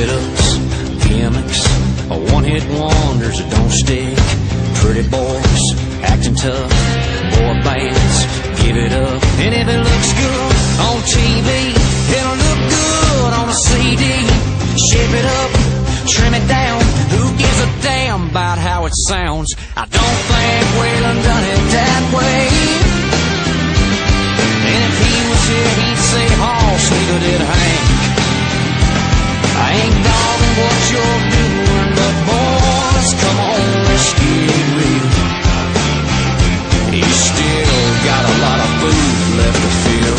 sit-ups, gimmicks, one-hit wonders that don't stick. Pretty boys, acting tough, boy bands, give it up. And if it looks good on TV, it'll look good on a CD. Shape it up, trim it down, who gives a damn about how it sounds? I don't think Waylon done it that way. And if he was here, he'd say, Hoss, neither did Hank. I ain't dogging what you're doing, but boys, come on, let's get real. He's still got a lot of food left to fill.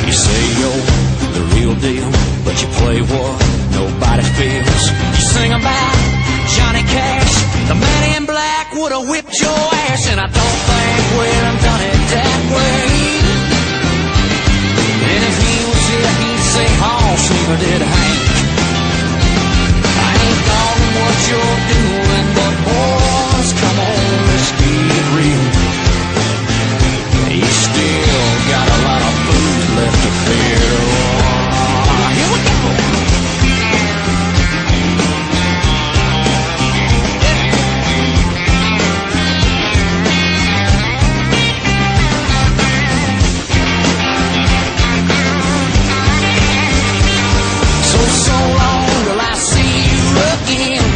You say you're the real deal, but you play what nobody feels. You sing about Johnny Cash, the man in black would have whipped your ass, and I don't think Waylon done it that way. And if he was here, he'd say, Hoss, neither did Hank. I ain't dogging what you're doing, but boys, come on, let's get real. He's still got a lot of food left to fill. Here we go. So long till I see you again.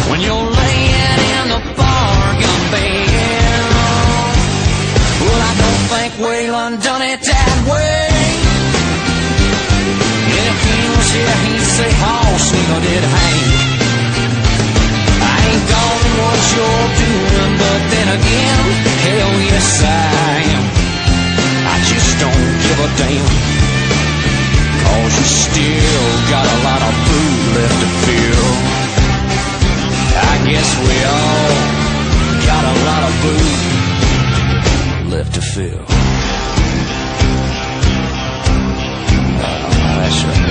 When you're laying in the bargain bin. Well, I don't think Waylon done it that way. And if he was here, he'd say, Hoss, neither did Hank. I ain't dogging what you're doing, but then again, hell yes I am. I just don't give a damn. Cause you still got a lot of food left to fill. I guess we all got a lot of food left to fill. That's right.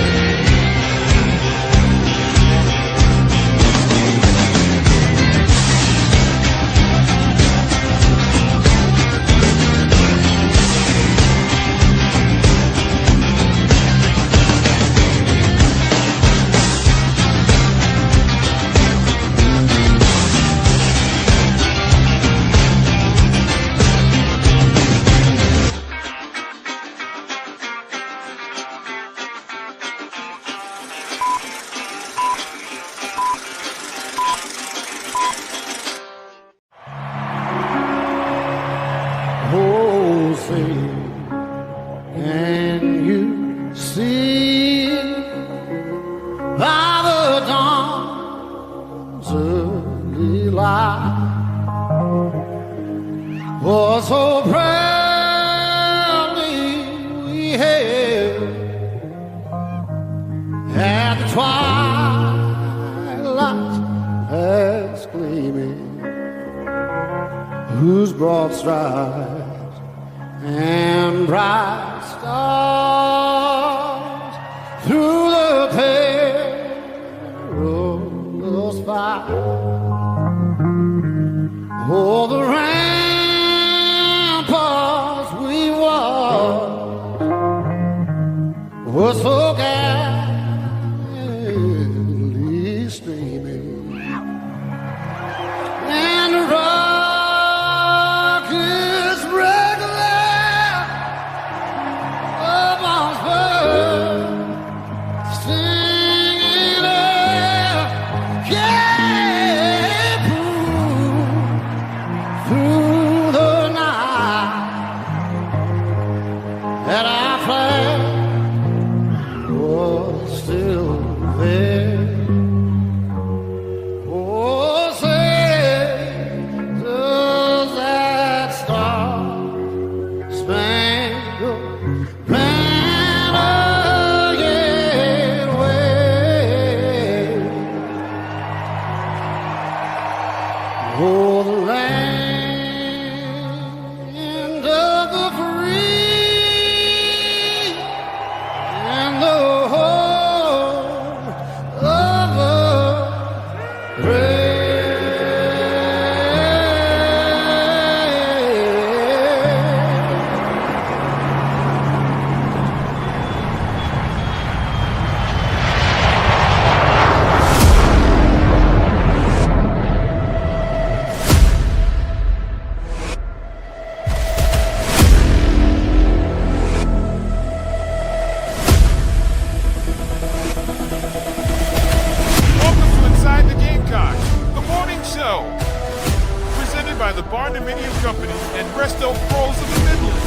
by the Barndominium Company and Resto Pros of the Midlands.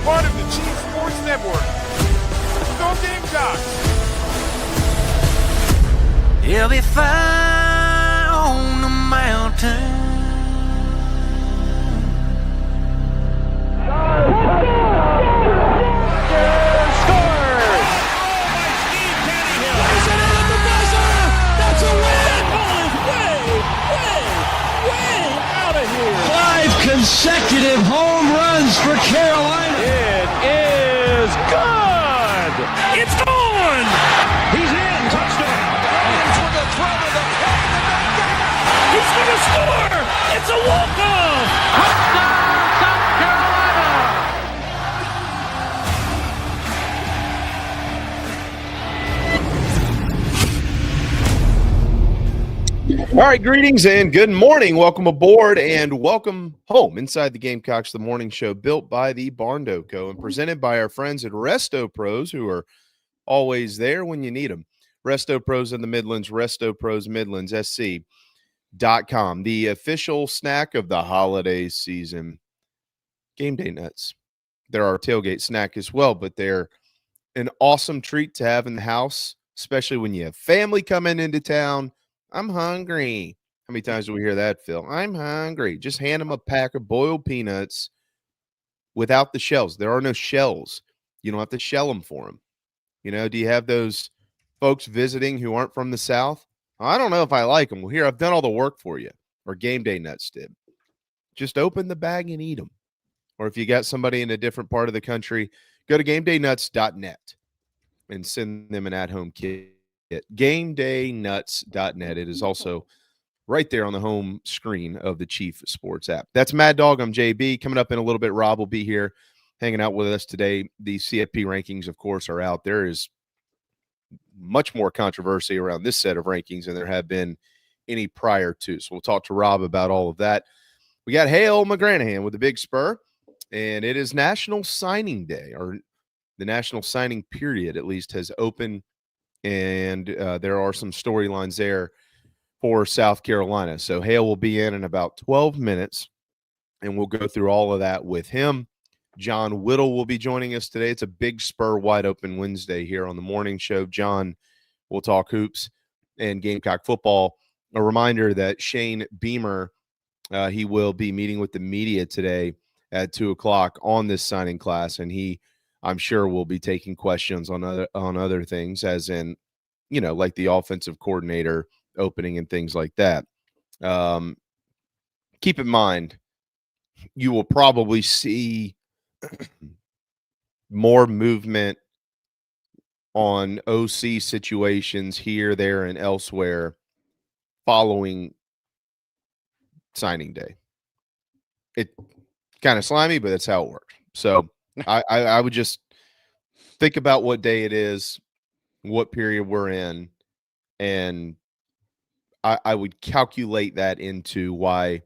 Part of the Chief Sports Network. Go Gamecocks! You'll be fire on the mountain. Consecutive home runs for Carolina. It is good. It's gone. He's in. Touchdown. Williams with a throw to the plate. He's going to score. It's a walk-off. Touchdown, South Carolina. All right, greetings and good morning. Welcome aboard and welcome home inside the Gamecocks, the morning show built by the Barndo Co. and presented by our friends at Resto Pros, who are always there when you need them. Resto Pros in the Midlands, Resto Pros Midlands, SC.com. The official snack of the holiday season, Game Day Nuts. They're our tailgate snack as well, but they're an awesome treat to have in the house, especially when you have family coming into town. I'm hungry. How many times do we hear that, Phil? I'm hungry. Just hand them a pack of boiled peanuts without the shells. There are no shells. You don't have to shell them for them. You know, do you have those folks visiting who aren't from the South? I don't know if I like them. Well, here, I've done all the work for you, or Game Day Nuts did. Just open the bag and eat them. Or if you got somebody in a different part of the country, go to GameDayNuts.net and send them an at-home kit. GameDayNuts.net. It is also right there on the home screen of the Chief Sports app. That's Mad Dog. I'm JB. Coming up in a little bit, Rob will be here hanging out with us today. The CFP rankings, of course, are out. There is much more controversy around this set of rankings than there have been any prior to. So we'll talk to Rob about all of that. We got Hale McGranahan with the Big Spur, and it is National Signing Day, or the National Signing Period, at least, has opened. And there are some storylines there for South Carolina. So Hale will be in about 12 minutes, and we'll go through all of that with him. John Whittle will be joining us today. It's a Big Spur Wide Open Wednesday here on the morning show. John will talk hoops and Gamecock football. A reminder that Shane Beamer, he will be meeting with the media today at 2 o'clock on this signing class, and he, I'm sure, we'll be taking questions on other things, as in, you know, like the offensive coordinator opening and things like that. Keep in mind, you will probably see more movement on OC situations here, there, and elsewhere following signing day. It kind of slimy, but that's how it works. So I would just think about what day it is, what period we're in, and I would calculate that into why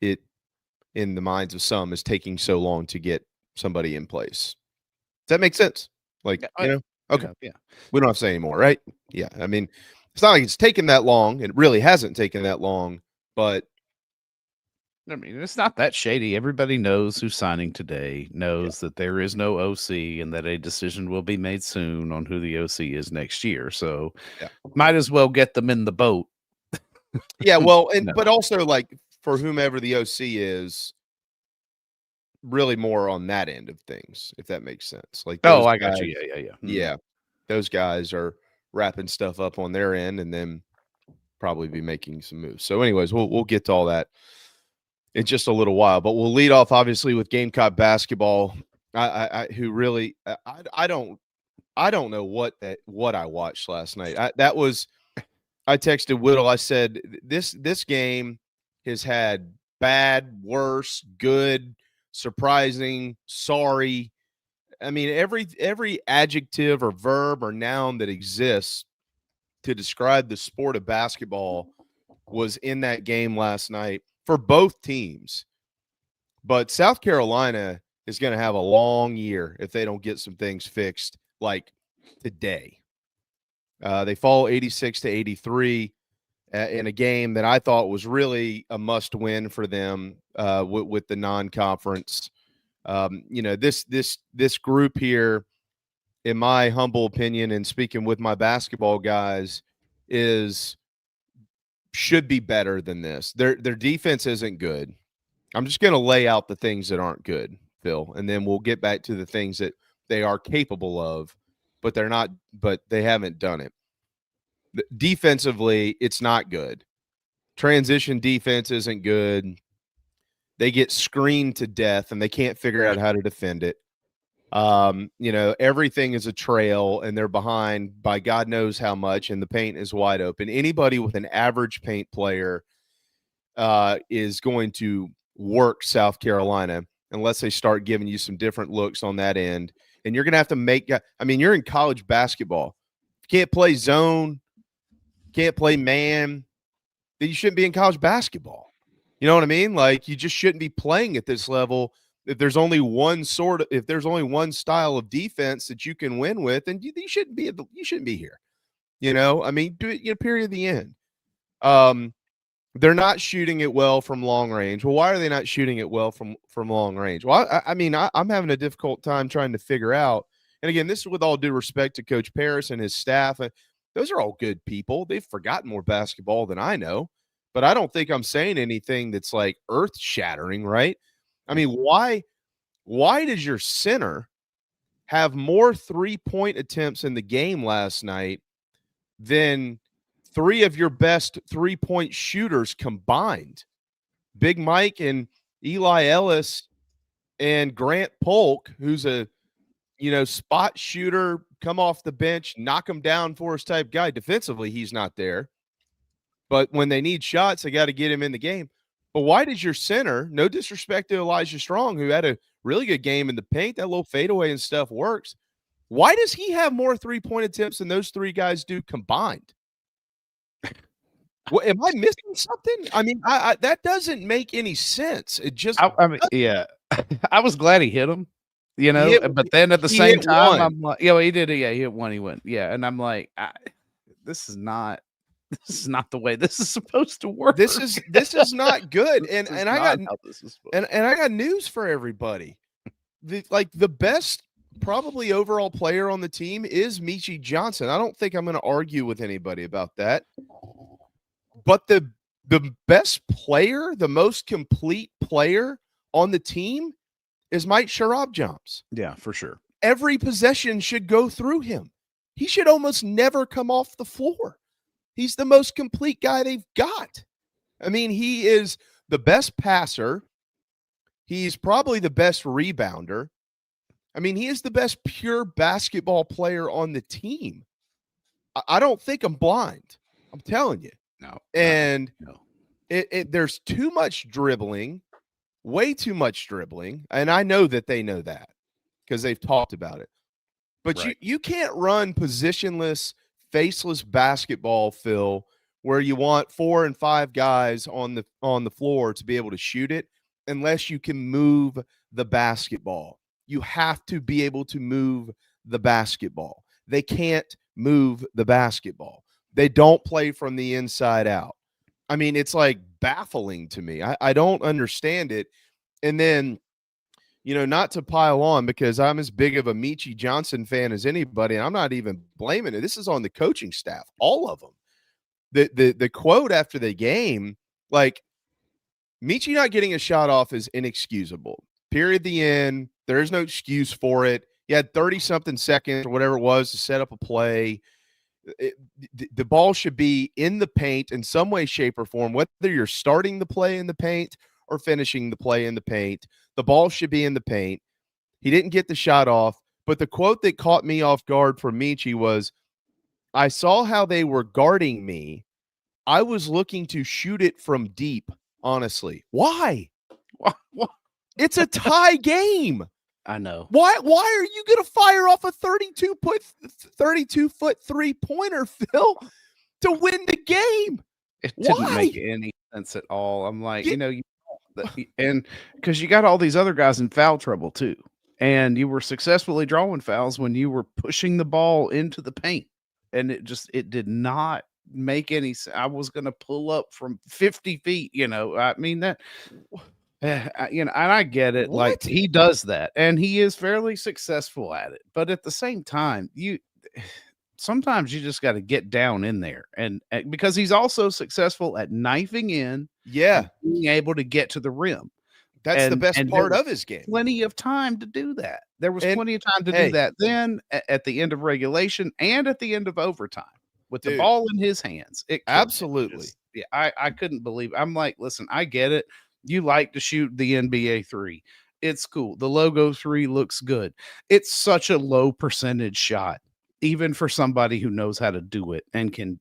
it, in the minds of some, is taking so long to get somebody in place. Does that make sense? Like, you know? Okay. Yeah. We don't have to say anymore, right? Yeah. I mean, it's not like it's taken that long. It really hasn't taken that long, but I mean, it's not that shady. Everybody knows who's signing today, knows that there is no OC, and that a decision will be made soon on who the OC is next year. So might as well get them in the boat. Yeah, well, and but also, like, for whomever the OC is, really more on that end of things, if that makes sense. Like, oh, I got you. Yeah. Yeah, those guys are wrapping stuff up on their end, and then probably be making some moves. So, anyways, we'll get to all that in just a little while, but we'll lead off obviously with Gamecock basketball. I don't know what I watched last night. I texted Whittle. I said this game has had bad, worse, good, surprising, sorry. I mean, every adjective or verb or noun that exists to describe the sport of basketball was in that game last night for both teams. But South Carolina is going to have a long year if they don't get some things fixed like today. They fall 86-83 in a game that I thought was really a must win for them with the non-conference. This group here, in my humble opinion, and speaking with my basketball guys, should be better than this. Their defense isn't good. I'm just going to lay out the things that aren't good, Phil, and then we'll get back to the things that they are capable of, but they haven't done it. Defensively, it's not good. Transition defense isn't good. They get screened to death, and they can't figure out how to defend it. Everything is a trail, and they're behind by God knows how much, and the paint is wide open. Anybody with an average paint player is going to work South Carolina unless they start giving you some different looks on that end. And you're going to have to you're in college basketball. If you can't play zone, can't play man, then you shouldn't be in college basketball. You know what I mean? Like, you just shouldn't be playing at this level. If there's only one style of defense that you can win with, then you shouldn't be here. Period, the end. They're not shooting it well from long range. Well, why are they not shooting it well from long range? Well, I'm having a difficult time trying to figure out. And again, this is with all due respect to Coach Paris and his staff. Those are all good people. They've forgotten more basketball than I know, but I don't think I'm saying anything that's like earth shattering, right? I mean, why does your center have more 3-point attempts in the game last night than three of your best 3-point shooters combined? Big Mike and Eli Ellis and Grant Polk, who's a spot shooter, come off the bench, knock him down for us type guy. Defensively, he's not there. But when they need shots, they got to get him in the game. But why does your center, no disrespect to Elijah Strong, who had a really good game in the paint, that little fadeaway and stuff works, why does he have more 3-point attempts than those three guys do combined? Am I missing something? I mean, that doesn't make any sense. It just yeah. I was glad he hit him, but then at the same time, I'm like, he did. Yeah, he hit one. He went, and I'm like, this is not the way this is supposed to work. This is not good. And I got news for everybody. The best probably overall player on the team is Meechie Johnson. I don't think I'm going to argue with anybody about that. But the best player, the most complete player on the team is Mike Sharabjams. Yeah, for sure. Every possession should go through him. He should almost never come off the floor. He's the most complete guy they've got. I mean, he is the best passer. He's probably the best rebounder. I mean, he is the best pure basketball player on the team. I don't think I'm blind. I'm telling you. No. And no. There's too much dribbling, way too much dribbling. And I know that they know that because they've talked about it. But right. you can't run positionless, faceless basketball, Phil, where you want 4 and 5 guys on the floor to be able to shoot it unless you can move the basketball. You have to be able to move the basketball. They can't move the basketball. They don't play from the inside out. I mean, it's like baffling to me. I don't understand it. And then, not to pile on because I'm as big of a Meechie Johnson fan as anybody, and I'm not even blaming it. This is on the coaching staff, all of them. The quote after the game, like, Meechie not getting a shot off is inexcusable. Period. The end. There is no excuse for it. You had 30-something seconds or whatever it was to set up a play. The ball should be in the paint in some way, shape, or form, whether you're starting the play in the paint or finishing the play in the paint. The ball should be in the paint. He didn't get the shot off, but the quote that caught me off guard from Meechie was, "I saw how they were guarding me. I was looking to shoot it from deep, honestly." Why? It's a tie game. I know. Why are you going to fire off a 32-foot 3-pointer, Phil, to win the game? It didn't make any sense at all. I'm like, and because you got all these other guys in foul trouble too, and you were successfully drawing fouls when you were pushing the ball into the paint, and it did not make any I was going to pull up from 50 feet, I mean that and I get it. Like, What? he does that and he is fairly successful at it. But at the same time, sometimes you just got to get down in there and because he's also successful at knifing in Yeah. and being able to get to the rim. That's the best And part there of his game. plenty of time to do that. There was And, plenty of time to hey, do that then at the end of regulation and at the end of overtime with the dude, ball in his hands. It killed me. absolutely. Yeah, I couldn't believe it. I'm like, listen, I get it. You like to shoot the NBA 3. It's cool. The logo 3 looks good. It's such a low percentage shot, even for somebody who knows how to do it and can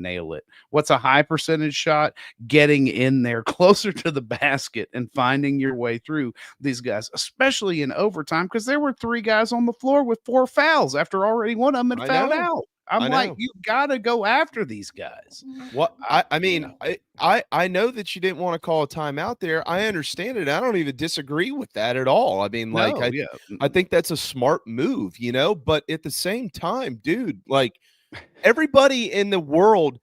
nail it. What's a high percentage shot? Getting in there closer to the basket and finding your way through these guys, especially in overtime, because there were 3 guys on the floor with 4 fouls after already one of them had I fouled know. out. I'm like, you gotta go after these guys. What I mean, I know that you didn't want to call a timeout there. I understand it. I don't even disagree with that at all. I mean, like, I think that's a smart move, but at the same time, dude, like, everybody in the world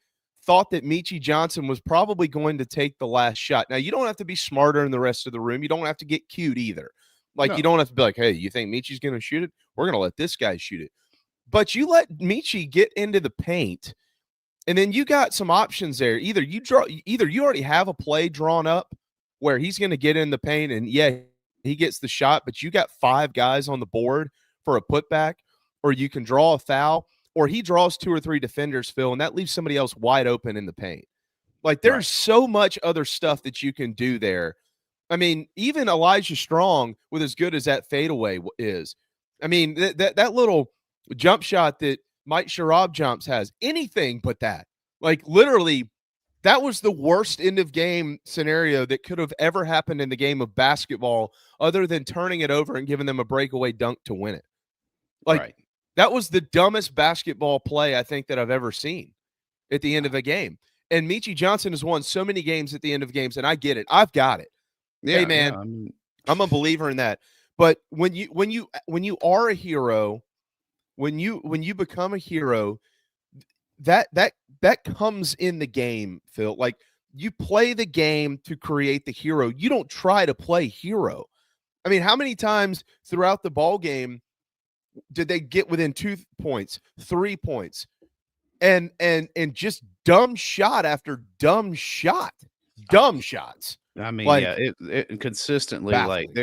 thought that Meechie Johnson was probably going to take the last shot. Now, you don't have to be smarter than the rest of the room. You don't have to get cute either. Like, you don't have to be like, hey, you think Meechie's going to shoot it? We're going to let this guy shoot it. But you let Meechie get into the paint, and then you got some options there. Either you already have a play drawn up where he's going to get in the paint, and he gets the shot, but you got 5 guys on the board for a putback, or you can draw a foul, or he draws 2 or 3 defenders, Phil, and that leaves somebody else wide open in the paint. Like, there's so much other stuff that you can do there. I mean, even Elijah Strong, with as good as that fadeaway is, I mean, that little jump shot that Mike Sharab jumps has anything but that. Like, literally, that was the worst end of game scenario that could have ever happened in the game of basketball, other than turning it over and giving them a breakaway dunk to win it. Like, that was the dumbest basketball play I think that I've ever seen at the end of a game. And Meechie Johnson has won so many games at the end of games, and I get it. I've got it. Hey, man, I'm a believer in that. But when you are a hero, when you become a hero, that comes in the game, Phil. Like, you play the game to create the hero. You don't try to play hero. I mean, how many times throughout the ball game did they get within 2 points, 3 points, and just dumb shot after dumb shot, dumb shots? I mean, like, it consistently baffling.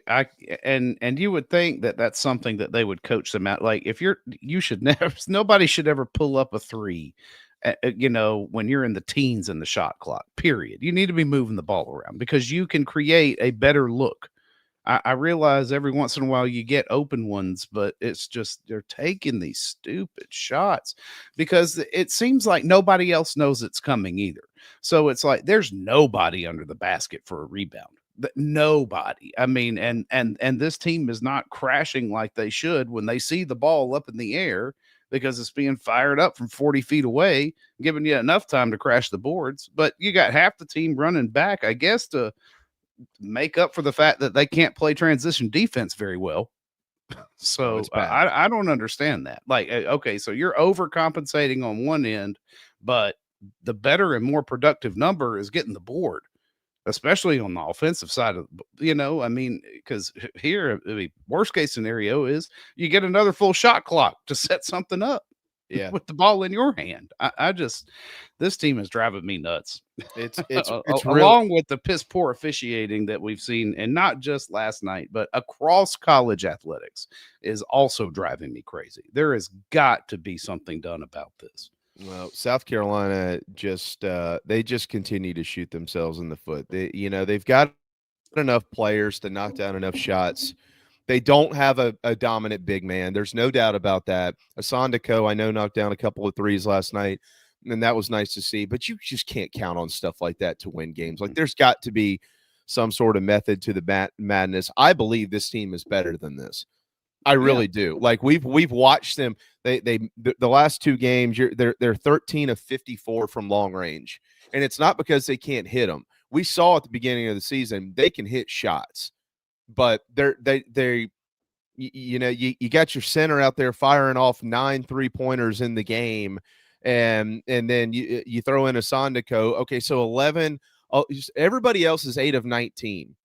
like and you would think that that's something that they would coach them out. Like, if you should never, nobody should ever pull up a 3, when you're in the teens in the shot clock, period. You need to be moving the ball around because you can create a better look. I realize every once in a while you get open ones, but it's just they're taking these stupid shots because it seems like nobody else knows it's coming either. So it's like there's nobody under the basket for a rebound. Nobody. I mean, and this team is not crashing like they should when they see the ball up in the air because it's being fired up from 40 feet away, giving you enough time to crash the boards. But you got half the team running back, I guess, to make up for the fact that they can't play transition defense very well. So I don't understand that. Like, okay, so you're overcompensating on one end, but the better and more productive number is getting the board, especially on the offensive side of, I mean, because here, the worst case scenario is you get another full shot clock to set something up. Yeah, with the ball in your hand. I just, this team is driving me nuts. It's along with the piss poor officiating that we've seen, and not just last night, but across college athletics, is also driving me crazy. There has got to be something done about this. Well, South Carolina they just continue to shoot themselves in the foot. They've got enough players to knock down enough shots. They don't have a dominant big man. There's no doubt about that. Asandako, I know, knocked down a couple of threes last night, and that was nice to see. But you just can't count on stuff like that to win games. Like, there's got to be some sort of method to the madness. I believe this team is better than this. I really do. Like, we've watched them. The last 2 games, they're 13 of 54 from long range, and it's not because they can't hit them. We saw at the beginning of the season they can hit shots. But you got your center out there firing off 9 3-pointers in the game, and then you throw in a Sondako. Okay, so 11. Everybody else is 8 of 19.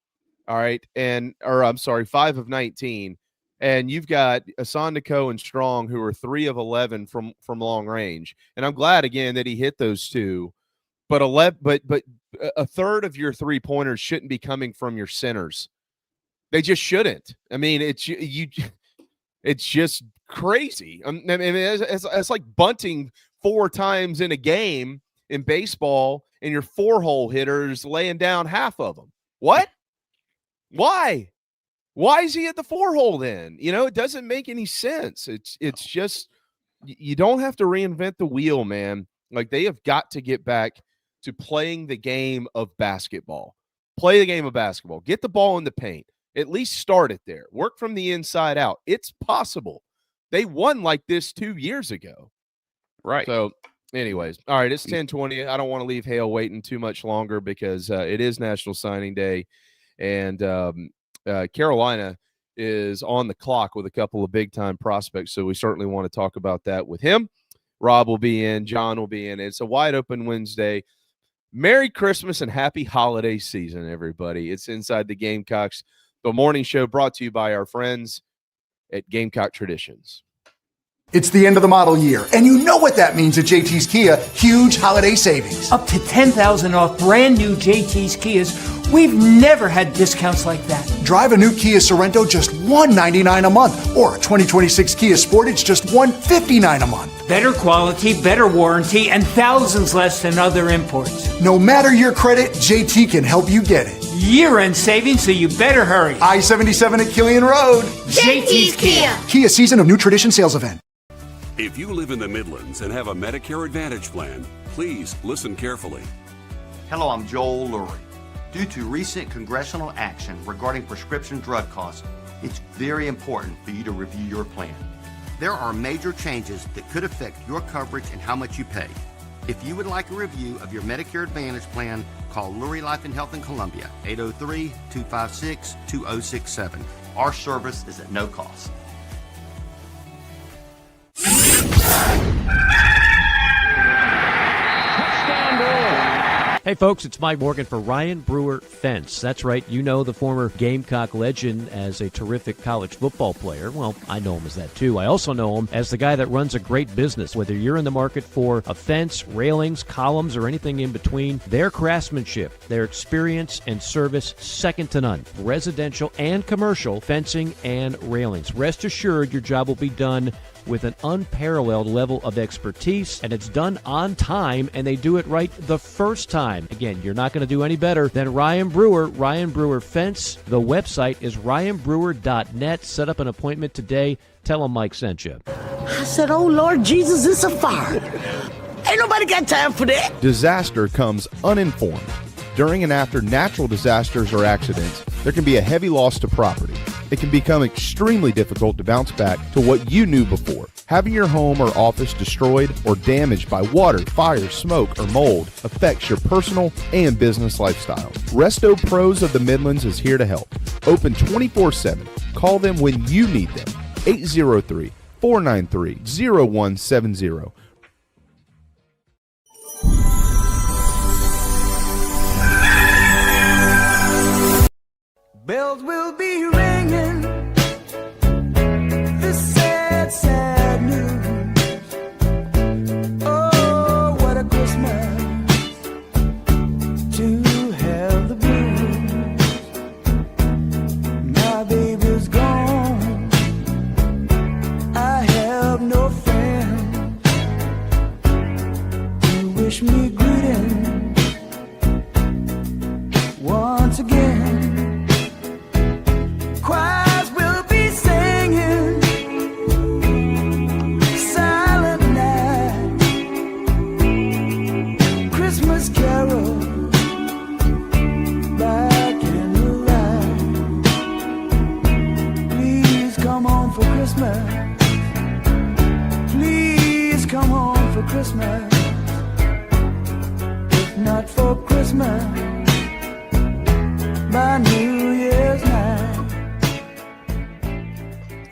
All right, I'm sorry, 5 of 19, and you've got Sondako and Strong who are 3 of 11 from long range. And I'm glad again that he hit those two. But a third of your 3-pointers shouldn't be coming from your centers. They just shouldn't. I mean, it's just crazy. I mean, it's like bunting 4 times in a game in baseball, and your 4-hole hitters laying down half of them. What? Why? Why is he at the 4-hole then? It doesn't make any sense. It's just, you don't have to reinvent the wheel, man. Like, they have got to get back to playing the game of basketball. Play the game of basketball. Get the ball in the paint. At least start it there. Work from the inside out. It's possible. They won like this 2 years ago. Right. So, anyways, all right, it's 10:20. I don't want to leave Hale waiting too much longer because it is National Signing Day, and Carolina is on the clock with a couple of big-time prospects, so we certainly want to talk about that with him. Rob will be in. John will be in. It's a wide-open Wednesday. Merry Christmas and happy holiday season, everybody. It's Inside the Gamecocks, the morning show brought to you by our friends at Gamecock Traditions. It's the end of the model year, and you know what that means at JT's Kia. Huge holiday savings. Up to $10,000 off brand new JT's Kias. We've never had discounts like that. Drive a new Kia Sorento just $199 a month, or a 2026 Kia Sportage just $159 a month. Better quality, better warranty, and thousands less than other imports. No matter your credit, JT can help you get it. Year-end savings, so you better hurry. I-77 at Killian Road. JT's Kia. Kia Season of New Tradition sales event. If you live in the Midlands and have a Medicare Advantage plan, please listen carefully. Hello, I'm Joel Lurie. Due to recent congressional action regarding prescription drug costs, it's very important for you to review your plan. There are major changes that could affect your coverage and how much you pay. If you would like a review of your Medicare Advantage plan, call Lurie Life and Health in Columbia, 803-256-2067. Our service is at no cost. Hey folks, it's Mike Morgan for Ryan Brewer Fence. That's right, you know the former Gamecock legend as a terrific college football player. Well, I know him as that too. I also know him as the guy that runs a great business. Whether you're in the market for a fence, railings, columns, or anything in between, their craftsmanship, their experience and service, second to none. Residential and commercial fencing and railings. Rest assured your job will be done with an unparalleled level of expertise, and it's done on time, and they do it right the first time. Again, you're not going to do any better than Ryan Brewer, Ryan Brewer Fence. The website is ryanbrewer.net. Set up an appointment today. Tell him Mike sent you. I said, oh, Lord Jesus, it's a fire. Ain't nobody got time for that. Disaster comes uninformed. During and after natural disasters or accidents, there can be a heavy loss to property. It can become extremely difficult to bounce back to what you knew before. Having your home or office destroyed or damaged by water, fire, smoke, or mold affects your personal and business lifestyle. Resto Pros of the Midlands is here to help. Open 24/7. Call them when you need them. 803-493-0170. Bells will be ringing this sad, sad news. Oh, what a Christmas to have the blues. My baby's gone, I have no friend to wish me greeting once again. Choirs will be singing Silent Night, Christmas carol by candlelight. Please come home for Christmas. Please come home for Christmas. If not for Christmas, by New Year's night.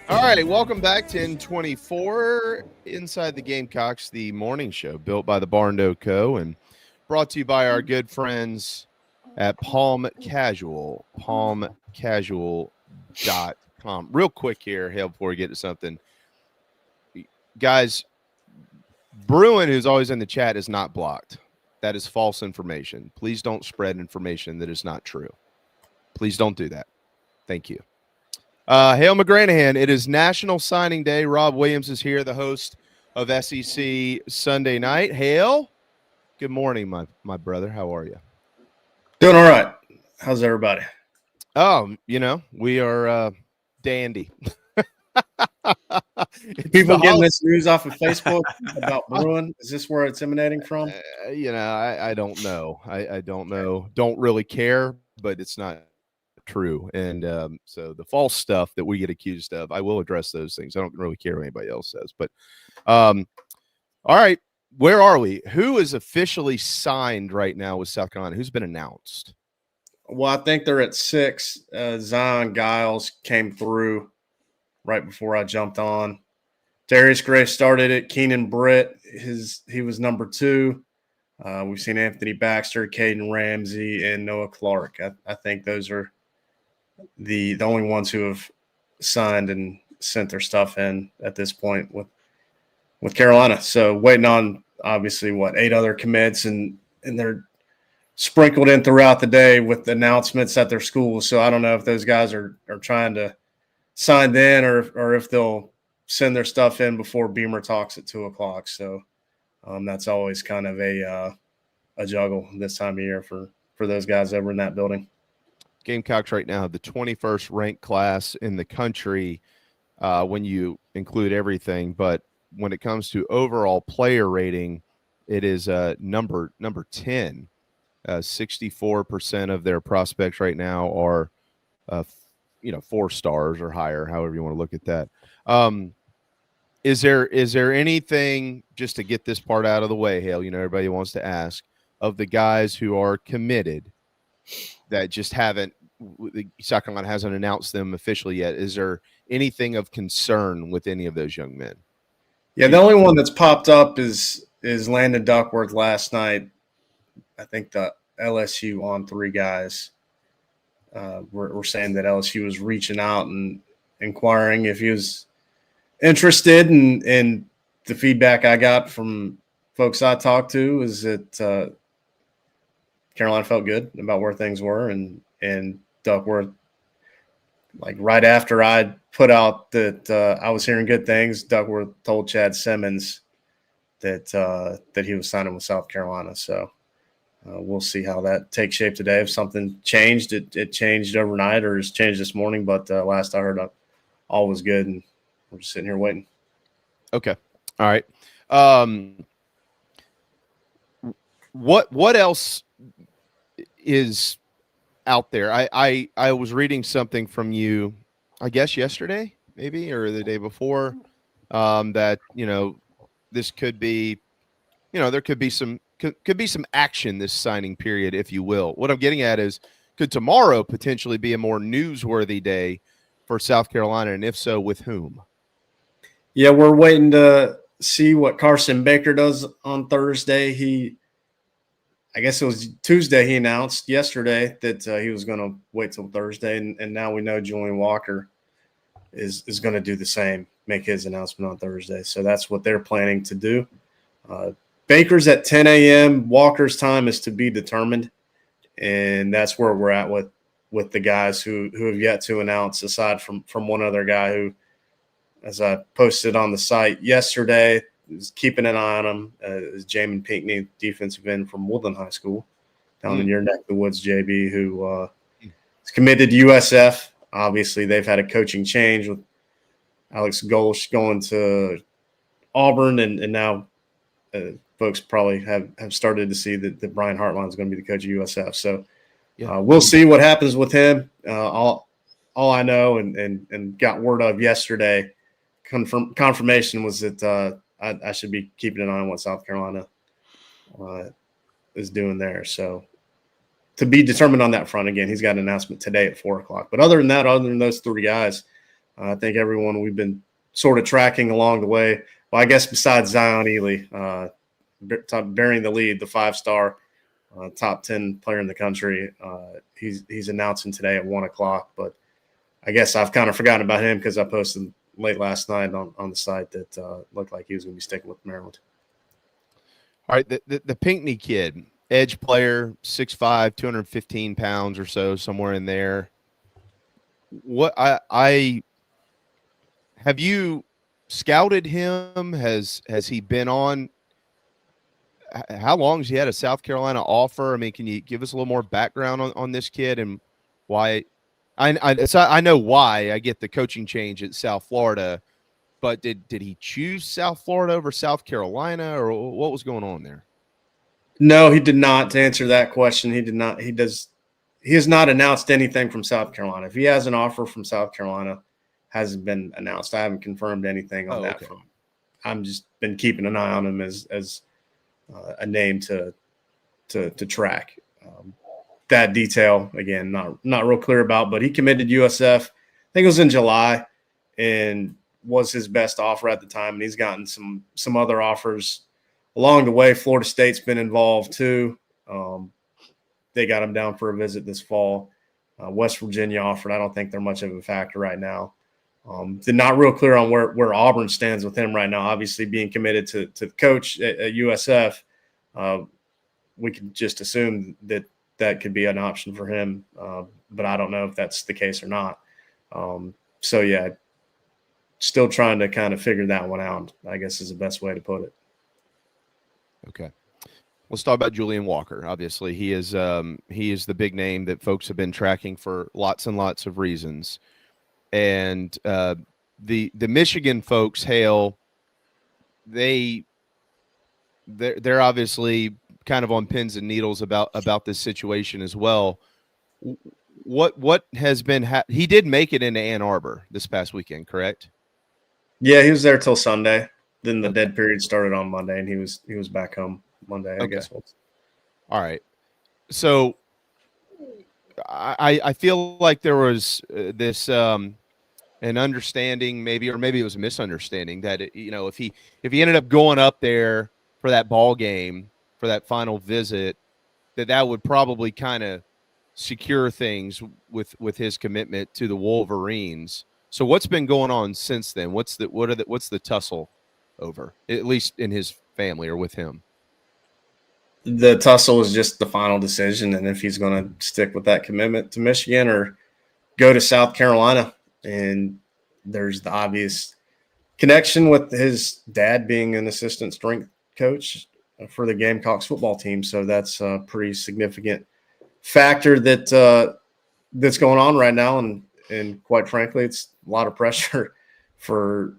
All right, welcome back to N24 Inside the Gamecocks, the morning show built by the Barndo Co. and brought to you by our good friends at Palm Casual, palmcasual.com. Real quick here, Hale, before we get to something. Guys, Bruin, who's always in the chat, is not blocked. That is false information. Please don't spread information that is not true. Please don't do that. Thank you. Hale McGranahan, it is National Signing Day. Rob Williams is here, the host of SEC Sunday Night. Hale, good morning, my brother. How are you? Doing all right. How's everybody? Oh, we are dandy. People getting this news off of Facebook about Bruin. Is this where it's emanating from? I don't know. I don't know. Don't really care, but it's not true. And so the false stuff that we get accused of, I will address those things. I don't really care what anybody else says. But all right, where are we? Who is officially signed right now with South Carolina? Who's been announced? Well, I think they're at 6. Zion Giles came through right before I jumped on. Darius Gray started it. Keenan Britt, he was number 2. We've seen Anthony Baxter, Caden Ramsey, and Noah Clark. I think those are the only ones who have signed and sent their stuff in at this point with Carolina. So waiting on obviously 8 other commits, and they're sprinkled in throughout the day with announcements at their schools. So I don't know if those guys are trying to sign in or if they'll send their stuff in before Beamer talks at 2:00. So that's always kind of a juggle this time of year for those guys over in that building. Gamecocks right now have the 21st ranked class in the country when you include everything. But when it comes to overall player rating, it is number 10. 64% of their prospects right now are 4 stars or higher, however you want to look at that. Is there anything, just to get this part out of the way, Hale, everybody wants to ask, of the guys who are committed that just South Carolina hasn't announced them officially yet? Is there anything of concern with any of those young men? Yeah, the only one that's popped up is Landon Duckworth last night. I think the LSU on 3 guys were saying that LSU was reaching out and inquiring if he was interested. And the feedback I got from folks I talked to is that Carolina felt good about where things were, and Duckworth, right after I put out that I was hearing good things, Duckworth told Chad Simmons that he was signing with South Carolina. So we'll see how that takes shape today. If something changed, it changed overnight or has changed this morning. But last I heard, all was good, and we're just sitting here waiting. Okay. All right. What else is out there? I was reading something from you, I guess yesterday, maybe, or the day before, that this could be, there could be some action this signing period, if you will. What I'm getting at is, could tomorrow potentially be a more newsworthy day for South Carolina, and if so, with whom? Yeah, we're waiting to see what Carson Baker does on Thursday. I guess it was Tuesday he announced yesterday that he was going to wait till Thursday, and now we know Julian Walker is going to do the same, make his announcement on Thursday. So that's what they're planning to do. Baker's at 10 a.m. Walker's time is to be determined, and that's where we're at with the guys who have yet to announce, aside from one other guy who, as I posted on the site yesterday, is keeping an eye on him, is Jamin Pinckney, defensive end from Woodland High School down in your neck of the woods, JB, who is committed to USF. Obviously, they've had a coaching change with Alex Golsh going to Auburn, and now folks probably have started to see that Brian Hartline is going to be the coach of USF. So we'll see what happens with him. All I know and got word of yesterday, confirmation was that I should be keeping an eye on what South Carolina is doing there. So to be determined on that front, again, he's got an announcement today at 4:00. But other than those 3 guys, I think everyone we've been sort of tracking along the way. Well, I guess besides Zion Ely, bearing the lead, the 5-star top 10 player in the country. He's announcing today at 1:00, but I guess I've kind of forgotten about him because I posted late last night on the site that looked like he was going to be sticking with Maryland. All right, the Pinckney kid, edge player, 6'5", 215 pounds or so, somewhere in there. What I have you scouted him? Has he been on? How long has he had a South Carolina offer? I mean, can you give us a little more background on this kid and why? I know why. I get the coaching change at South Florida, but did he choose South Florida over South Carolina, or what was going on there? No, he did not. To answer that question, he did not. He has not announced anything from South Carolina. If he has an offer from South Carolina, hasn't been announced. I haven't confirmed anything on that front. I'm just been keeping an eye on him as a name to track. That detail again, not real clear about, but he committed USF. I think it was in July, and was his best offer at the time. And he's gotten some other offers along the way. Florida State's been involved too. They got him down for a visit this fall. West Virginia offered. I don't think they're much of a factor right now. They're not real clear on where Auburn stands with him right now. Obviously, being committed to the coach at USF, we can just assume that could be an option for him. But I don't know if that's the case or not. So, yeah, still trying to kind of figure that one out, I guess is the best way to put it. Okay. Let's talk about Julian Walker. Obviously, he is the big name that folks have been tracking for lots and lots of reasons. And the Michigan folks, Hale, they're obviously kind of on pins and needles about this situation as well. What has been he did make it into Ann Arbor this past weekend, correct? Yeah, he was there till Sunday. Then the dead period started on Monday, and he was back home Monday, I guess. All right. So I feel like there was this an understanding, maybe it was a misunderstanding, that if he ended up going up there for that ball game, for that final visit, that would probably kind of secure things with his commitment to the Wolverines. So what's been going on since then? What's the tussle over, at least in his family or with him? The tussle is just the final decision, and if he's going to stick with that commitment to Michigan or go to South Carolina. And there's the obvious connection with his dad being an assistant strength coach for the Gamecocks football team. So that's a pretty significant factor that's going on right now. And quite frankly, it's a lot of pressure for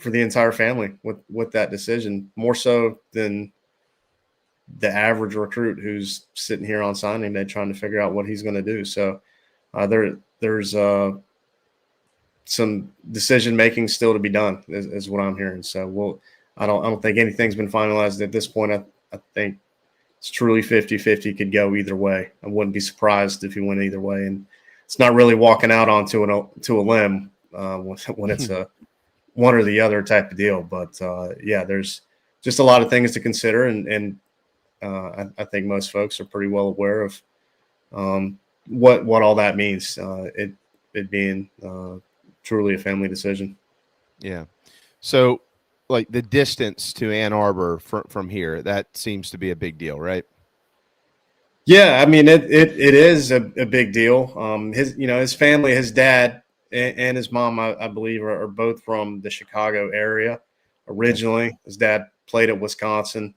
the entire family with that decision, more so than the average recruit who's sitting here on signing day trying to figure out what he's going to do. So there's some decision making still to be done, is what I'm hearing. So I don't think anything's been finalized at this point. I think it's truly 50-50, could go either way. I wouldn't be surprised if he went either way. And it's not really walking out onto a limb when it's a one or the other type of deal. But yeah, there's just a lot of things to consider, and I think most folks are pretty well aware of what all that means. It being truly a family decision. Yeah. So, like, the distance to Ann Arbor from here, that seems to be a big deal, right? Yeah, I mean it is a big deal. His family, his dad and his mom, I believe, are both from the Chicago area originally. His dad played at Wisconsin,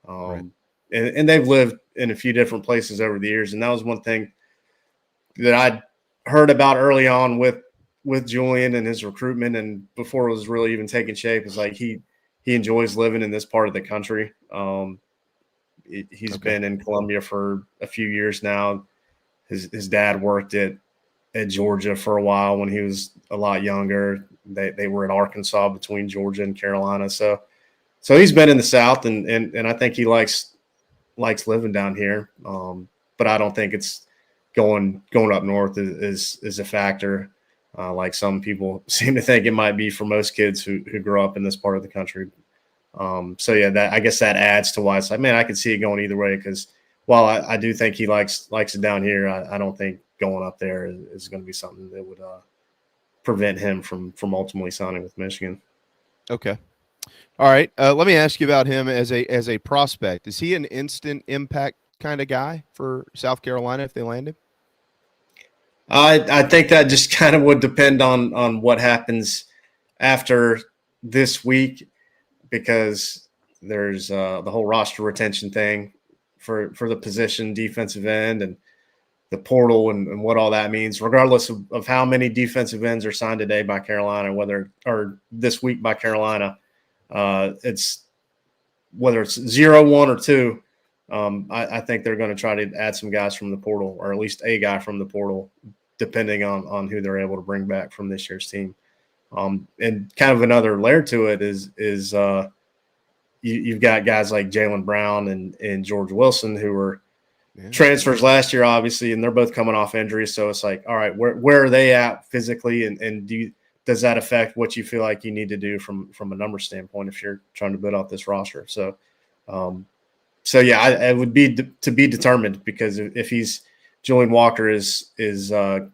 right. and they've lived in a few different places over the years. And that was one thing that I'd heard about early on with Julian and his recruitment, and before it was really even taking shape, is like he enjoys living in this part of the country. He's been in Columbia for a few years now. His dad worked at Georgia for a while when he was a lot younger. They were in Arkansas between Georgia and Carolina. So he's been in the South, and I think he likes living down here. But I don't think it's going up north is a factor. like some people seem to think it might be for most kids who grow up in this part of the country. So yeah, I guess that adds to why it's like, man, I could see it going either way. Because while I do think he likes it down here, I don't think going up there is going to be something that would prevent him from ultimately signing with Michigan. Okay. All right. Let me ask you about him as a prospect. Is he an instant impact kind of guy for South Carolina if they land him? I think that just kind of would depend on what happens after this week, because there's the whole roster retention thing for the position defensive end and the portal and what all that means, regardless of how many defensive ends are signed today by Carolina, or this week by Carolina. It's whether it's 0, 1, or 2. I think they're going to try to add some guys from the portal, or at least a guy from the portal, depending on who they're able to bring back from this year's team. And kind of another layer to it is you've got guys like Jaylen Brown and George Wilson, who were transfers last year, obviously, and they're both coming off injuries. So it's like, all right, where are they at physically, and does that affect what you feel like you need to do from a number standpoint if you're trying to build out this roster? So, yeah, it would be to be determined, because if he's Julian Walker is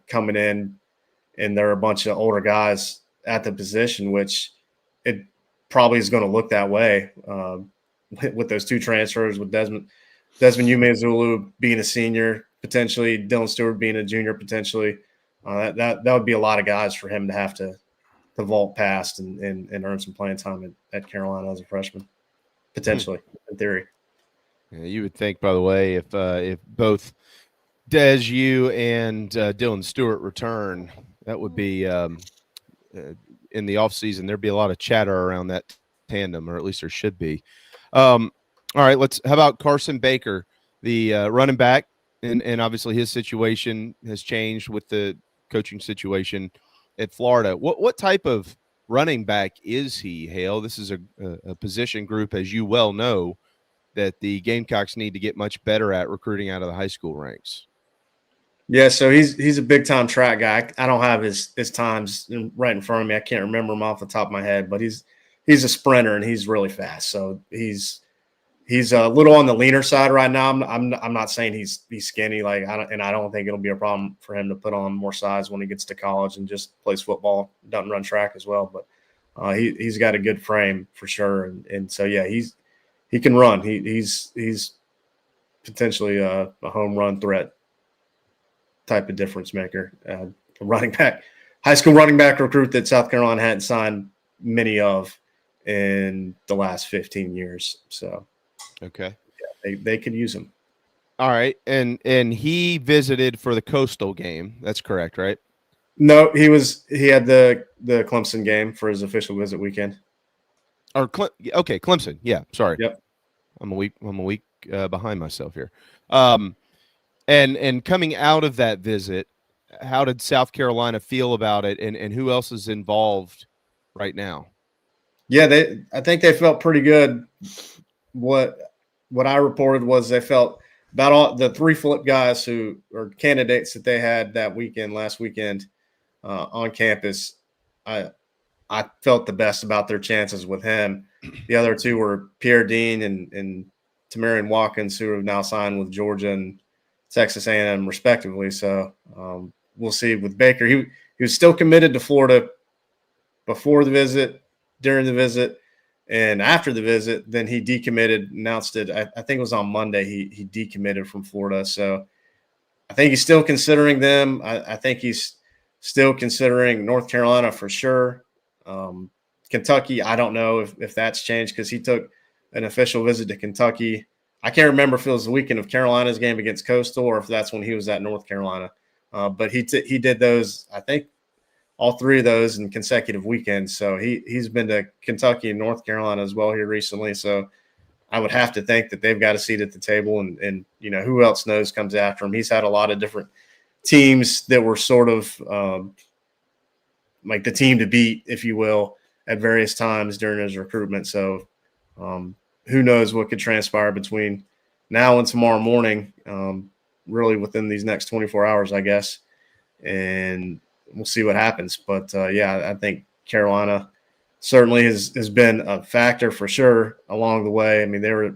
coming in, and there are a bunch of older guys at the position, which it probably is going to look that way with those 2 transfers, with Desmond Umeozulu being a senior, potentially Dylan Stewart being a junior, potentially. That would be a lot of guys for him to have to vault past and earn some playing time at Carolina as a freshman, potentially, in theory. Yeah, you would think, by the way, if both Des U and Dylan Stewart return, that would be in the offseason. There'd be a lot of chatter around that tandem, or at least there should be. All right, how about Carson Baker, the running back, and obviously his situation has changed with the coaching situation at Florida. What type of running back is he, Hale? This is a position group, as you well know, that the Gamecocks need to get much better at recruiting out of the high school ranks. Yeah, so he's a big-time track guy. I don't have his times right in front of me. I can't remember them off the top of my head, but he's a sprinter, and he's really fast. So he's a little on the leaner side right now. I'm not saying he's skinny, I don't think it'll be a problem for him to put on more size when he gets to college and just plays football, doesn't run track as well. But he's got a good frame for sure, and so yeah, he can run. He's potentially a home run threat type of difference maker. A running back, high school running back recruit that South Carolina hadn't signed many of in the last 15 years. So. Okay. Yeah, they could use him. All right. And he visited for the Coastal game. That's correct, right? No, he had the Clemson game for his official visit weekend. Okay, Clemson. Yeah, sorry. Yep. I'm a week behind myself here. And coming out of that visit, how did South Carolina feel about it, and who else is involved right now? Yeah, I think they felt pretty good. What I reported was they felt about all the 3 flip guys who are candidates that they had last weekend on campus. I felt the best about their chances with him. The other 2 were Pierre Dean and Tamarian Watkins, who have now signed with Georgia and Texas A&M respectively. So we'll see with Baker. He was still committed to Florida before the visit, during the visit, and after the visit. Then he decommitted, announced it. I think it was on Monday. He decommitted from Florida. So I think he's still considering them. I think he's still considering North Carolina for sure. Kentucky, I don't know if that's changed, because he took an official visit to Kentucky. I can't remember if it was the weekend of Carolina's game against Coastal, or if that's when he was at North Carolina. But he did those, I think, all 3 of those in consecutive weekends. So he's been to Kentucky and North Carolina as well here recently. So I would have to think that they've got a seat at the table, and who else knows comes after him. He's had a lot of different teams that were sort of like the team to beat, if you will, at various times during his recruitment. So who knows what could transpire between now and tomorrow morning, really within these next 24 hours, I guess. And we'll see what happens. But I think Carolina certainly has been a factor for sure along the way. I mean, they were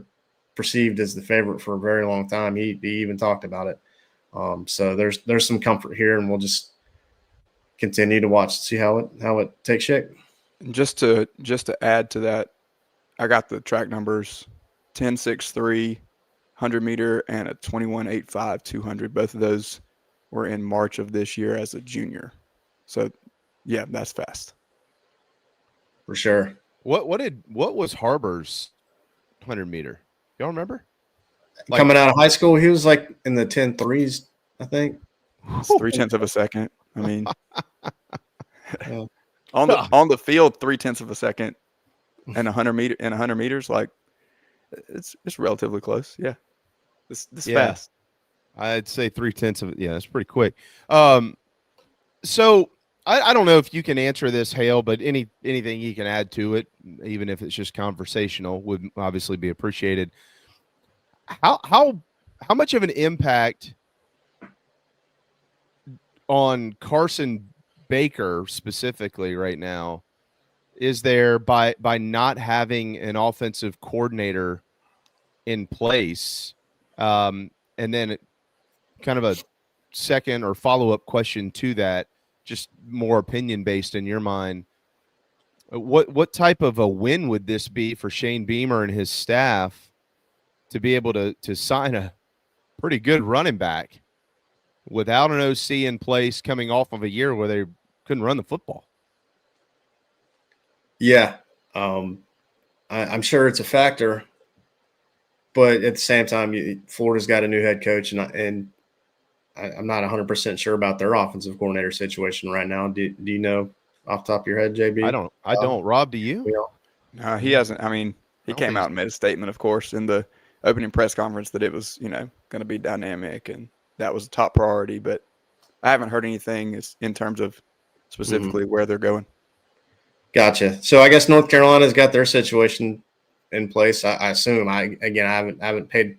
perceived as the favorite for a very long time. He even talked about it. So there's some comfort here, and we'll just continue to watch and see how it takes shape. And just to add to that, I got the track numbers: 10.63 100-meter and a 21.85 200. Both of those were in March of this year as a junior. So, yeah, that's fast for sure. What was Harbor's 100-meter? Y'all remember? Coming out of high school, he was like in the 10.3s, I think. It's 0.3 of a second. I mean, on the field, 0.3 of a second, and 100 meters, like it's relatively close. Yeah, this fast. I'd say 0.3 of it. Yeah, that's pretty quick. So I don't know if you can answer this, Hale, but anything you can add to it, even if it's just conversational, would obviously be appreciated. How much of an impact on Carson Baker specifically right now is there by not having an offensive coordinator in place? And then kind of a second or follow-up question to that, just more opinion based in your mind. What type of a win would this be for Shane Beamer and his staff to be able to sign a pretty good running back without an OC in place, coming off of a year where they couldn't run the football? Yeah. I'm sure it's a factor, but at the same time, Florida's got a new head coach, and I'm not 100% sure about their offensive coordinator situation right now. Do you know off the top of your head, JB? I don't. Rob, do you? No, he hasn't. I mean, he came out and made a statement, of course, in the opening press conference that it was, going to be dynamic and that was a top priority. But I haven't heard anything in terms of specifically where they're going. Gotcha. So I guess North Carolina's got their situation in place. I assume. I haven't paid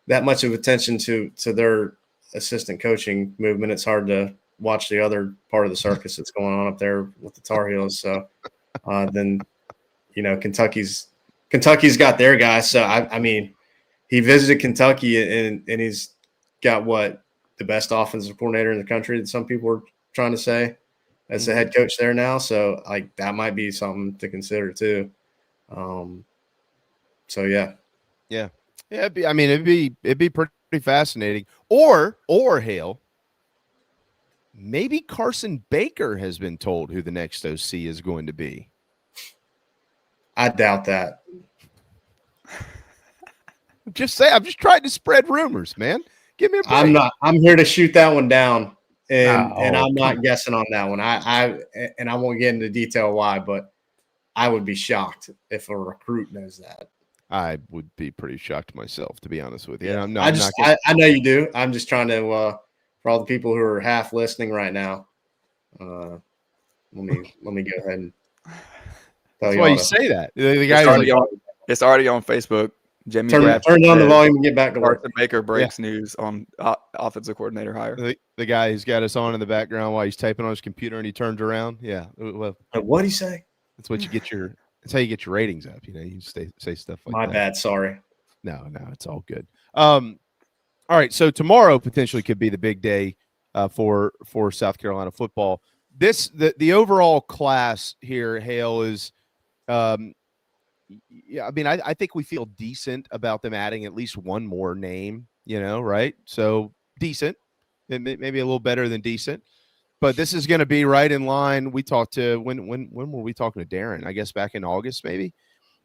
that much of attention to their assistant coaching movement. It's hard to watch the other part of the circus that's going on up there with the Tar Heels. So then, Kentucky's got their guys. So I mean, he visited Kentucky and he's got the best offensive coordinator in the country that some people are trying to say as the head coach there now. So that might be something to consider too. So yeah. It'd be pretty fascinating. Or Hale, maybe Carson Baker has been told who the next OC is going to be. I doubt that. I'm just trying to spread rumors, man. Give me a break. I'm here to shoot that one down, and I'm not guessing on that one. I won't get into detail why, but I would be shocked if a recruit knows that. I would be pretty shocked myself, to be honest with you. Yeah. I know you do. I'm just trying to for all the people who are half listening right now. Let me go ahead and tell That's you. Why you say that? The guy it's already on Facebook. Jimmy turn down the volume and get back to work. Carson Baker breaks news on offensive coordinator hire. The guy who's got us on in the background while he's typing on his computer and he turns around. Yeah. Well, what'd he say? That's what you get that's how you get your ratings up. You say stuff like that. My bad. Sorry. No, it's all good. All right. So tomorrow potentially could be the big day for South Carolina football. The overall class here, Hale, is I think we feel decent about them adding at least one more name, right? So decent, maybe a little better than decent. But this is going to be right in line. We talked to when were we talking to Darren? I guess back in August, maybe.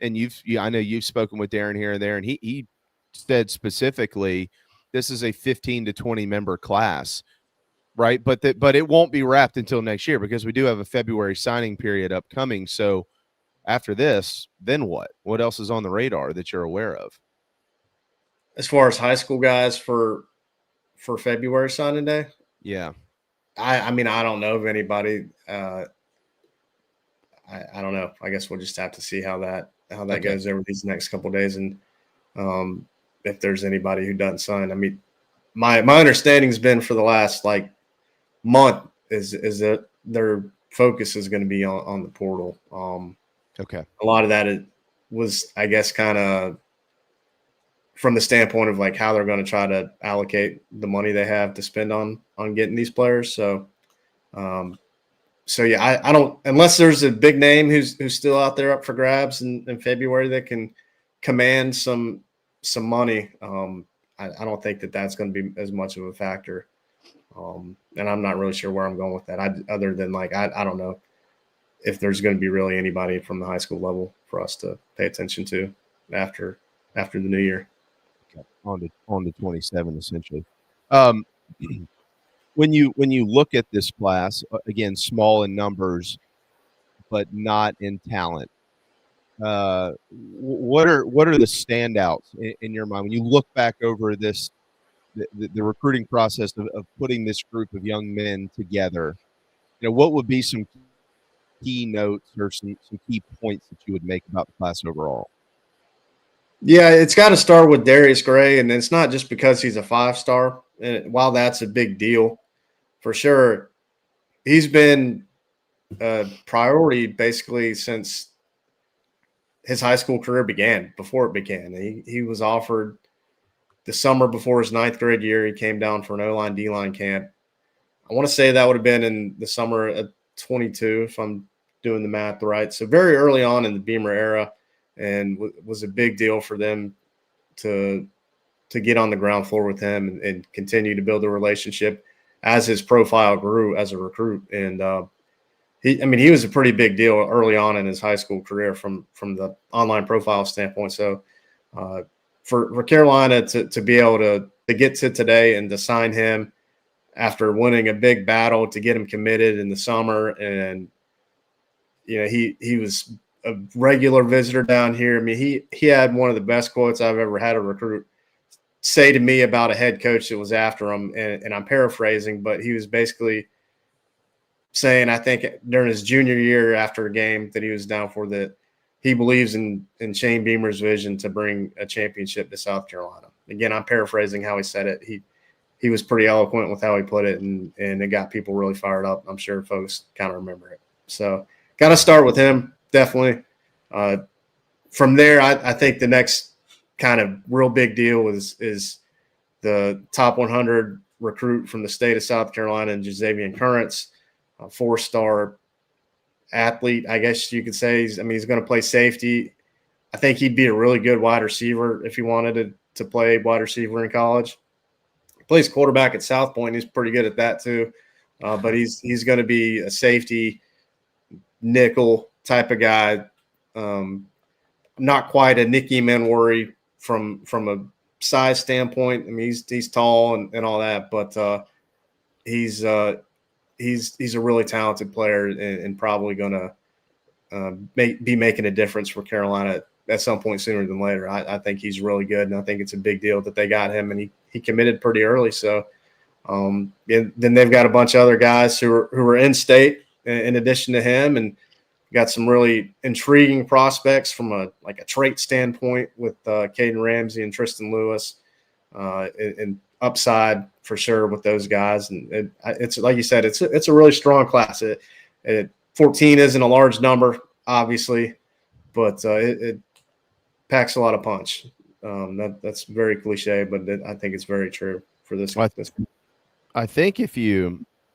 And I know you've spoken with Darren here and there, and he said specifically this is a 15 to 20 member class, right? But it won't be wrapped until next year because we do have a February signing period upcoming. So after this, then what? What else is on the radar that you're aware of? As far as high school guys for February signing day? Yeah. I mean, I don't know of anybody. I don't know. I guess we'll just have to see how that goes over these next couple of days, and if there's anybody who doesn't sign. I mean, my understanding has been for the last month is that their focus is going to be on the portal. Okay. A lot of that was, I guess, kind of from the standpoint of like how they're going to try to allocate the money they have to spend on getting these players. So, yeah, I don't, unless there's a big name who's still out there up for grabs in February that can command some money. I don't think that's going to be as much of a factor. And I'm not really sure where I'm going with that. Other than like, I don't know if there's going to be really anybody from the high school level for us to pay attention to after the new year. Okay. On to 27 essentially. When you look at this class, again, small in numbers, but not in talent, what are the standouts in your mind when you look back over this, the recruiting process of putting this group of young men together? What would be some key notes or some key points that you would make about the class overall? Yeah, it's got to start with Darius Gray, and it's not just because he's a 5-star. And while that's a big deal, for sure, he's been a priority basically since his high school career began, before it began. He was offered the summer before his 9th grade year. He came down for an O-line, D-line camp. I want to say that would have been in the summer of 22, if I'm doing the math right. So very early on in the Beamer era, and was a big deal for them to get on the ground floor with him and continue to build a relationship as his profile grew as a recruit. And he was a pretty big deal early on in his high school career from the online profile standpoint. So for Carolina to be able to get to today and to sign him after winning a big battle to get him committed in the summer, and he was a regular visitor down here. I mean, he had one of the best quotes I've ever had a recruit say to me about a head coach that was after him, and I'm paraphrasing, but he was basically saying, I think during his junior year after a game that he was down for, that he believes in Shane Beamer's vision to bring a championship to South Carolina. Again, I'm paraphrasing how he said it. He was pretty eloquent with how he put it, and it got people really fired up. I'm sure folks kind of remember it. So got to start with him, definitely. From there, I think the next kind of real big deal is the top 100 recruit from the state of South Carolina, and Jazavian Currents, a 4-star athlete, I guess you could say. He's going to play safety. I think he'd be a really good wide receiver if he wanted to play wide receiver in college. He plays quarterback at South Point. He's pretty good at that too. But he's going to be a safety, nickel type of guy. Not quite a Nicky Manwari from a size standpoint. I mean, he's tall and all that, but he's a really talented player and probably going to be making a difference for Carolina at some point sooner than later. I think he's really good, and I think it's a big deal that they got him, and he committed pretty early. So and then they've got a bunch of other guys who are in state in addition to him, and got some really intriguing prospects from a trait standpoint with Caden Ramsey and Tristan Lewis, and upside for sure with those guys. And it's like you said, it's a really strong class. 14 isn't a large number, obviously, but it packs a lot of punch. That's very cliche, but I think it's very true for this. I think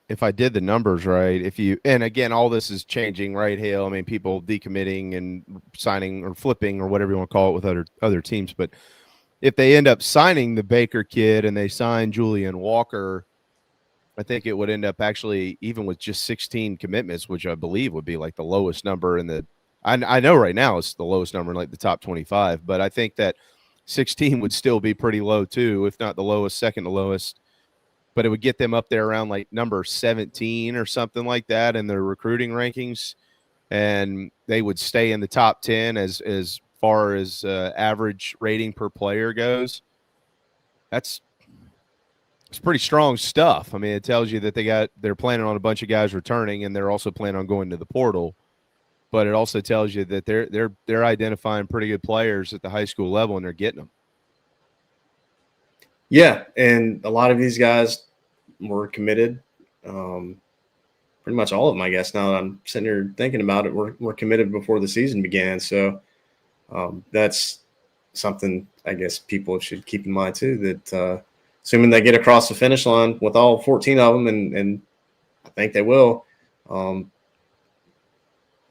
if I did the numbers right, and again, all this is changing, right, Hale? I mean, people decommitting and signing or flipping or whatever you want to call it with other teams. But if they end up signing the Baker kid and they sign Julian Walker, I think it would end up actually even with just 16 commitments, which I believe would be like the lowest number in the – I know right now it's the lowest number in like the top 25, but I think that 16 would still be pretty low too, if not the lowest, second to lowest. But it would get them up there around like number 17 or something like that in their recruiting rankings, and they would stay in the top 10 as far as average rating per player goes. It's pretty strong stuff. I mean, it tells you that they're planning on a bunch of guys returning, and they're also planning on going to the portal. But it also tells you that they're identifying pretty good players at the high school level, and they're getting them. Yeah, and a lot of these guys were committed. pretty much all of them, I guess, now that I'm sitting here thinking about it, were committed before the season began. So that's something I guess people should keep in mind too, that assuming they get across the finish line with all 14 of them, and I think they will,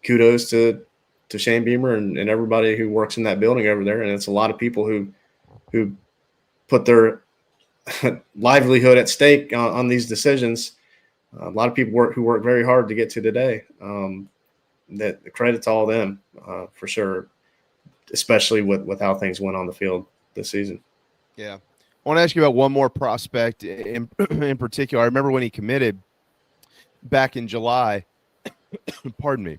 kudos to Shane Beamer and everybody who works in that building over there. And it's a lot of people who put their livelihood at stake on these decisions. A lot of people who work very hard to get to today. That the credit to all of them for sure, especially with how things went on the field this season. Yeah. I want to ask you about one more prospect in particular. I remember when he committed back in July, pardon me.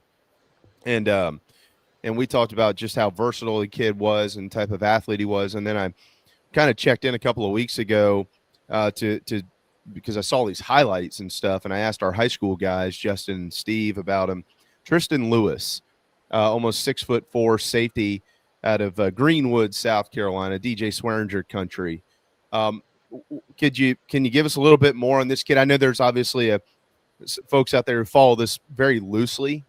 And we talked about just how versatile the kid was and type of athlete he was. And then I kind of checked in a couple of weeks ago because I saw these highlights and stuff, and I asked our high school guys, Justin and Steve, about him. Tristan Lewis, almost 6'4" safety out of Greenwood, South Carolina, DJ Swearinger country. Can you give us a little bit more on this kid? I know there's obviously folks out there who follow this very loosely,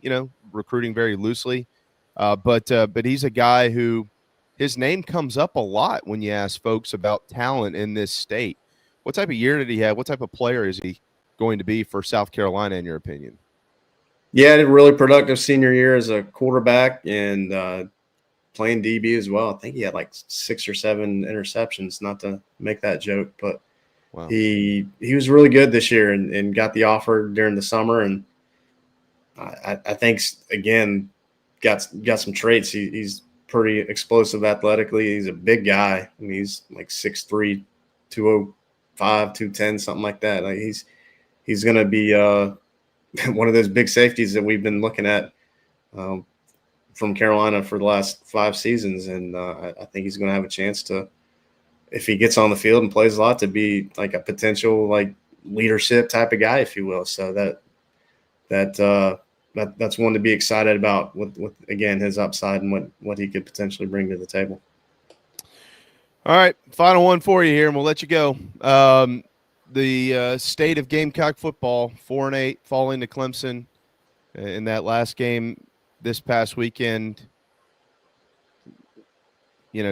recruiting very loosely, but he's a guy who his name comes up a lot when you ask folks about talent in this state. What type of year did he have? What type of player is he going to be for South Carolina, in your opinion? Yeah, had a really productive senior year as a quarterback and playing DB as well. I think he had like 6 or 7 interceptions, not to make that joke, but wow. He was really good this year and got the offer during the summer. And I think, again, got some traits. He's pretty explosive athletically. He's a big guy. I mean, he's like 6'3", 205, 210, something like that. Like he's going to be one of those big safeties that we've been looking at from Carolina for the last 5 seasons. And I think he's going to have a chance to, if he gets on the field and plays a lot, to be like a potential like leadership type of guy, if you will. So that's one to be excited about with again, his upside and what he could potentially bring to the table. All right, final one for you here, and we'll let you go. The state of Gamecock football, 4-8, falling to Clemson in that last game this past weekend.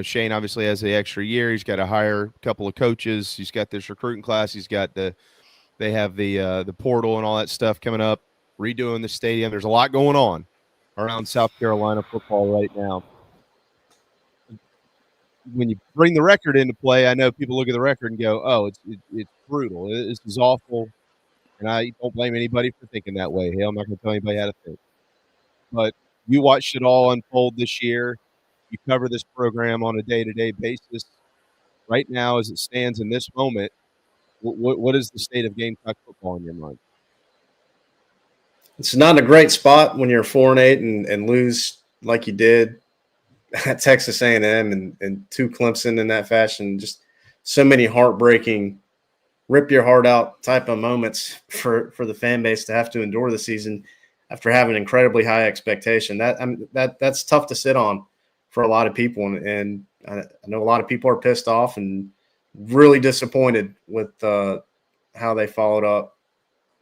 Shane obviously has the extra year. He's got to hire a couple of coaches. He's got this recruiting class. He's got they have the portal and all that stuff coming up, redoing the stadium. There's a lot going on around South Carolina football right now. When you bring the record into play, I know people look at the record and go, "Oh, it's brutal. This is awful," and I don't blame anybody for thinking that way. Hell, I'm not going to tell anybody how to think. But you watched it all unfold this year. You cover this program on a day-to-day basis. Right now, as it stands in this moment, what is the state of Gamecock football in your mind? It's not a great spot when you're 4-8 and lose like you did at Texas A&M and to Clemson in that fashion. Just so many heartbreaking, rip your heart out type of moments for the fan base to have to endure the season after having incredibly high expectation. That's tough to sit on for a lot of people, and I know a lot of people are pissed off and really disappointed with how they followed up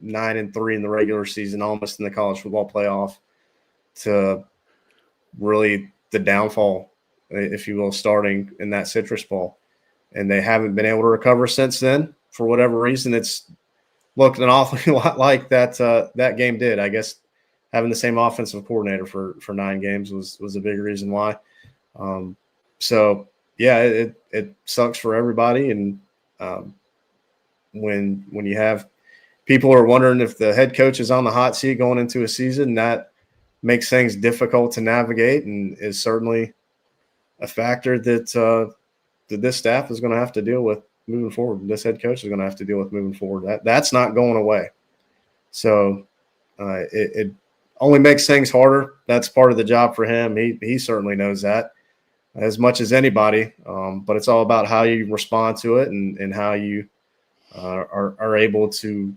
9-3 in the regular season, almost in the college football playoff, to really the downfall, if you will, starting in that Citrus Bowl. And they haven't been able to recover since then. For whatever reason, it's looked an awfully lot like that game did. I guess having the same offensive coordinator for 9 games was a big reason why. So yeah, it sucks for everybody. And when you have people are wondering if the head coach is on the hot seat going into a season, that makes things difficult to navigate and is certainly a factor that this staff is going to have to deal with moving forward. This head coach is going to have to deal with moving forward. That's not going away. So it only makes things harder. That's part of the job for him. He certainly knows that as much as anybody. But it's all about how you respond to it and how you are able to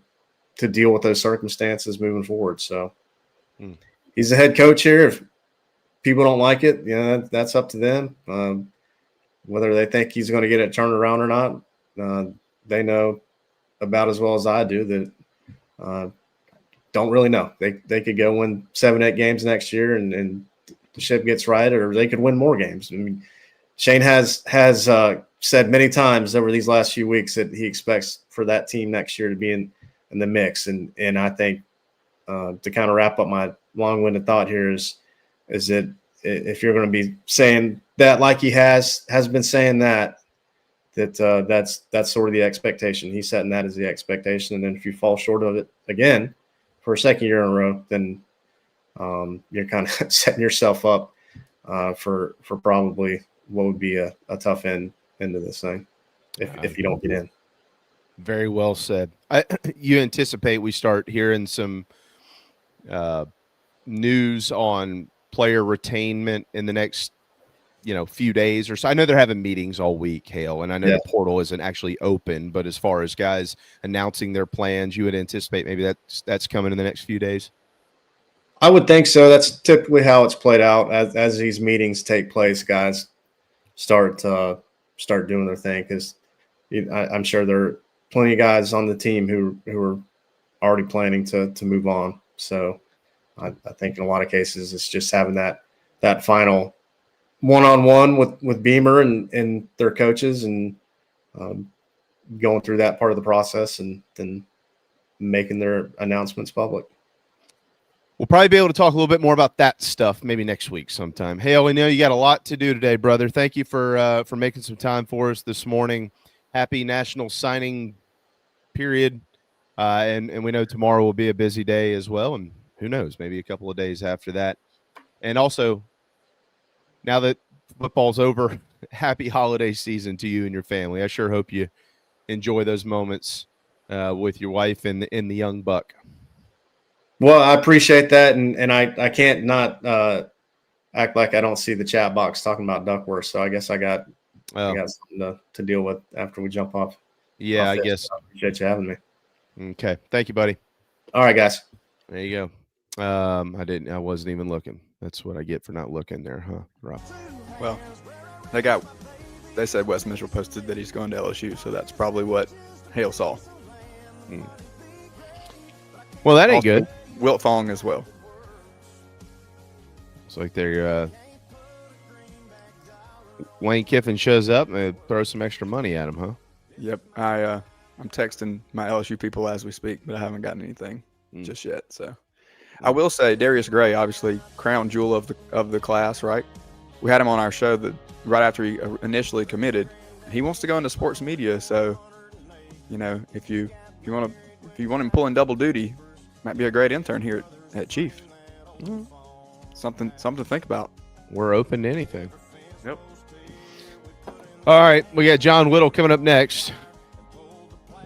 deal with those circumstances moving forward. So he's the head coach here. If people don't like it, that's up to them. Whether they think he's going to get it turned around or not, they know about as well as I do that don't really know. They could go win 7-8 games next year, and the ship gets right, or they could win more games. I mean, Shane has said many times over these last few weeks that he expects for that team next year to be in the mix. And I think to kind of wrap up my long-winded thought here is that if you're going to be saying that like he has been saying that's sort of the expectation. He's setting that as the expectation. And then if you fall short of it again for a second year in a row, then you're kind of setting yourself up for probably what would be a tough end into this thing if you don't get in. Very well said. You anticipate we start hearing some news on player retainment in the next few days or so? I know they're having meetings all week, Hale, and I know the portal isn't actually open, but as far as guys announcing their plans, you would anticipate maybe that's coming in the next few days? I would think so. That's typically how it's played out. As these meetings take place, guys start doing their thing, because I'm sure there are plenty of guys on the team who are already planning to move on. So I think in a lot of cases it's just having that final one-on-one with Beamer and their coaches, and going through that part of the process, and then making their announcements public. We'll probably be able to talk a little bit more about that stuff maybe next week sometime. Hale, we know you got a lot to do today, brother. Thank you for making some time for us this morning. Happy National Signing Period. And we know tomorrow will be a busy day as well, and who knows, maybe a couple of days after that. And also, now that football's over, happy holiday season to you and your family. I sure hope you enjoy those moments with your wife and the young buck. Well, I appreciate that, and I can't not act like I don't see the chat box talking about Duckworth, so I guess I got something to deal with after we jump off. Yeah, I guess. I appreciate you having me. Okay. Thank you, buddy. All right, guys. There you go. I wasn't even looking. That's what I get for not looking there, huh, Rob? Well, they said Wes Mitchell posted that he's going to LSU, so that's probably what Hale saw. Well, that ain't also, good. Wilt Fong as well. It's like they're Lane Kiffin shows up and they throw some extra money at him, huh? Yep. I'm texting my LSU people as we speak, but I haven't gotten anything just yet. So I will say Darius Gray, obviously crown jewel of the class, right? We had him on our show right after he initially committed. He wants to go into sports media, so if you want him pulling double duty, might be a great intern here at Chief. Something to think about. We're open to anything. Yep. All right, we got John Whittle coming up next,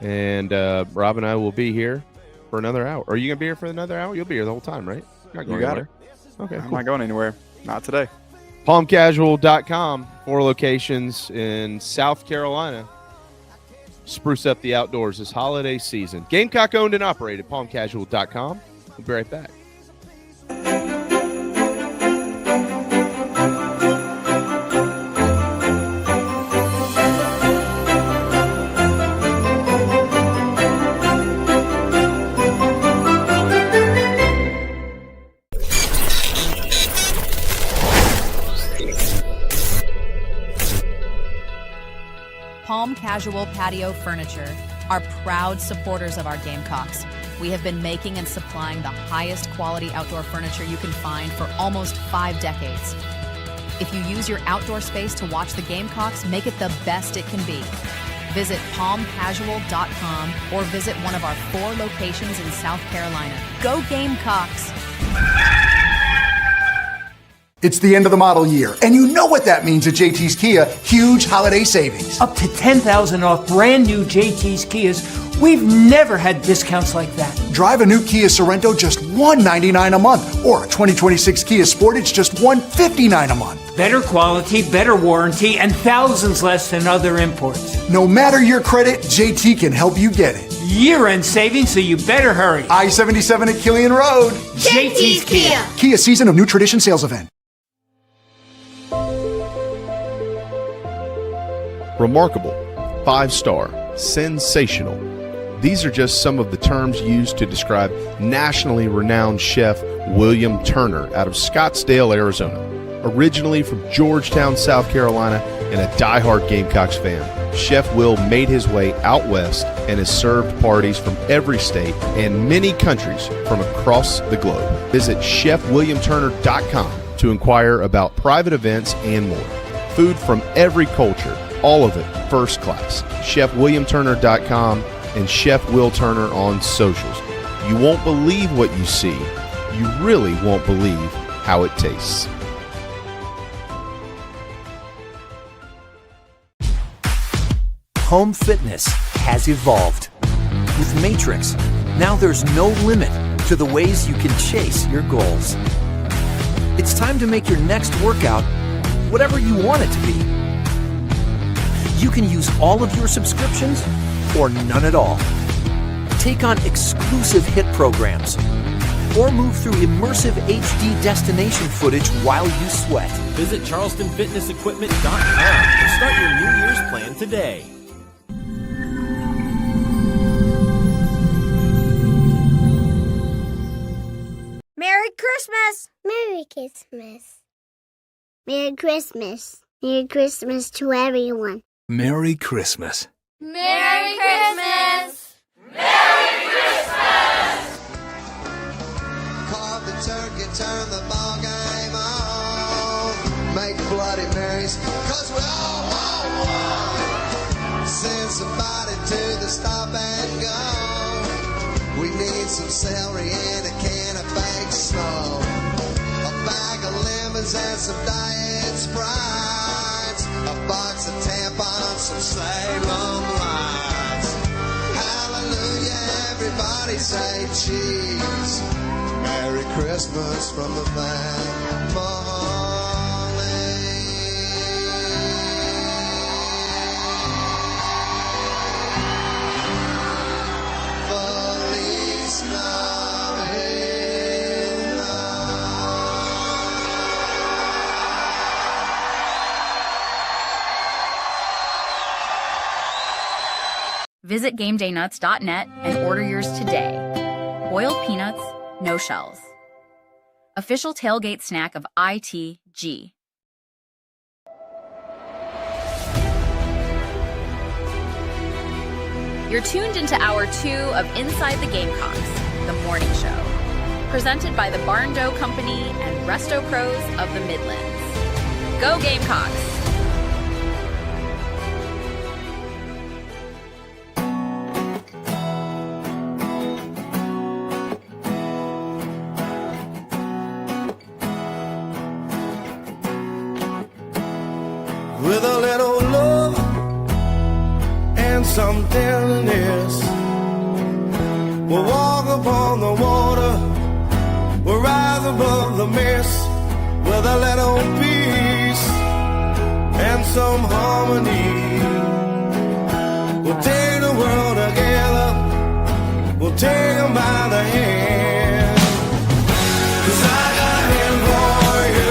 and Rob and I will be here for another hour. Are you gonna be here for another hour? You'll be here the whole time, right? You got it. Okay, I'm not going anywhere. Not today. PalmCasual.com, 4 locations in South Carolina. Spruce up the outdoors this holiday season. Gamecock owned and operated. PalmCasual.com. We'll be right back. Palm Casual Patio Furniture are proud supporters of our Gamecocks. We have been making and supplying the highest quality outdoor furniture you can find for almost 5 decades. If you use your outdoor space to watch the Gamecocks, make it the best it can be. Visit palmcasual.com or visit one of our 4 locations in South Carolina. Go Gamecocks! It's the end of the model year, and you know what that means at JT's Kia. Huge holiday savings. Up to $10,000 off brand new JT's Kias. We've never had discounts like that. Drive a new Kia Sorento just $199 a month, or a 2026 Kia Sportage just $159 a month. Better quality, better warranty, and thousands less than other imports. No matter your credit, JT can help you get it. Year-end savings, so you better hurry. I-77 at Killian Road. JT's Kia. Kia Season of New Tradition sales event. Remarkable, 5-star, sensational, These are just some of the terms used to describe nationally renowned chef William Turner out of Scottsdale, Arizona. Originally from Georgetown, South Carolina, and a diehard Gamecocks fan, Chef Will made his way out west and has served parties from every state and many countries from across the globe. Visit chefwilliamturner.com to inquire about private events and more. Food from every culture, all of it first class. chefwilliamturner.com and Chef Will Turner on socials. You won't believe what you see. You really won't believe how it tastes. Home fitness has evolved. With Matrix, now there's no limit to the ways you can chase your goals. It's time to make your next workout whatever you want it to be. You can use all of your subscriptions or none at all. Take on exclusive hit programs or move through immersive HD destination footage while you sweat. Visit charlestonfitnessequipment.com and start your New Year's plan today. Merry Christmas! Merry Christmas. Merry Christmas. Merry Christmas to everyone. Merry Christmas. Merry Christmas! Merry Christmas! Carve the turkey, turn the ball game on. Make Bloody Marys, cause we all want one. Send somebody to the stop and go. We need some celery and a can of baked snow. A bag of lemons and some diet Sprites. A box of tampons, some Salem lights. Hallelujah, everybody say cheese. Merry Christmas from the family. Feliz Visit GameDayNuts.net and order yours today. Boiled peanuts, no shells. Official tailgate snack of ITG. You're tuned into Hour 2 of Inside the Gamecocks, the morning show. Presented by the Barn Dough Company and Resto Pros of the Midlands. Go Gamecocks! with a little love and some tenderness. We'll walk upon the water, we'll rise above the mist with a little peace and some harmony. We'll take the world together, we'll take them by the hand, 'cause I got him for you.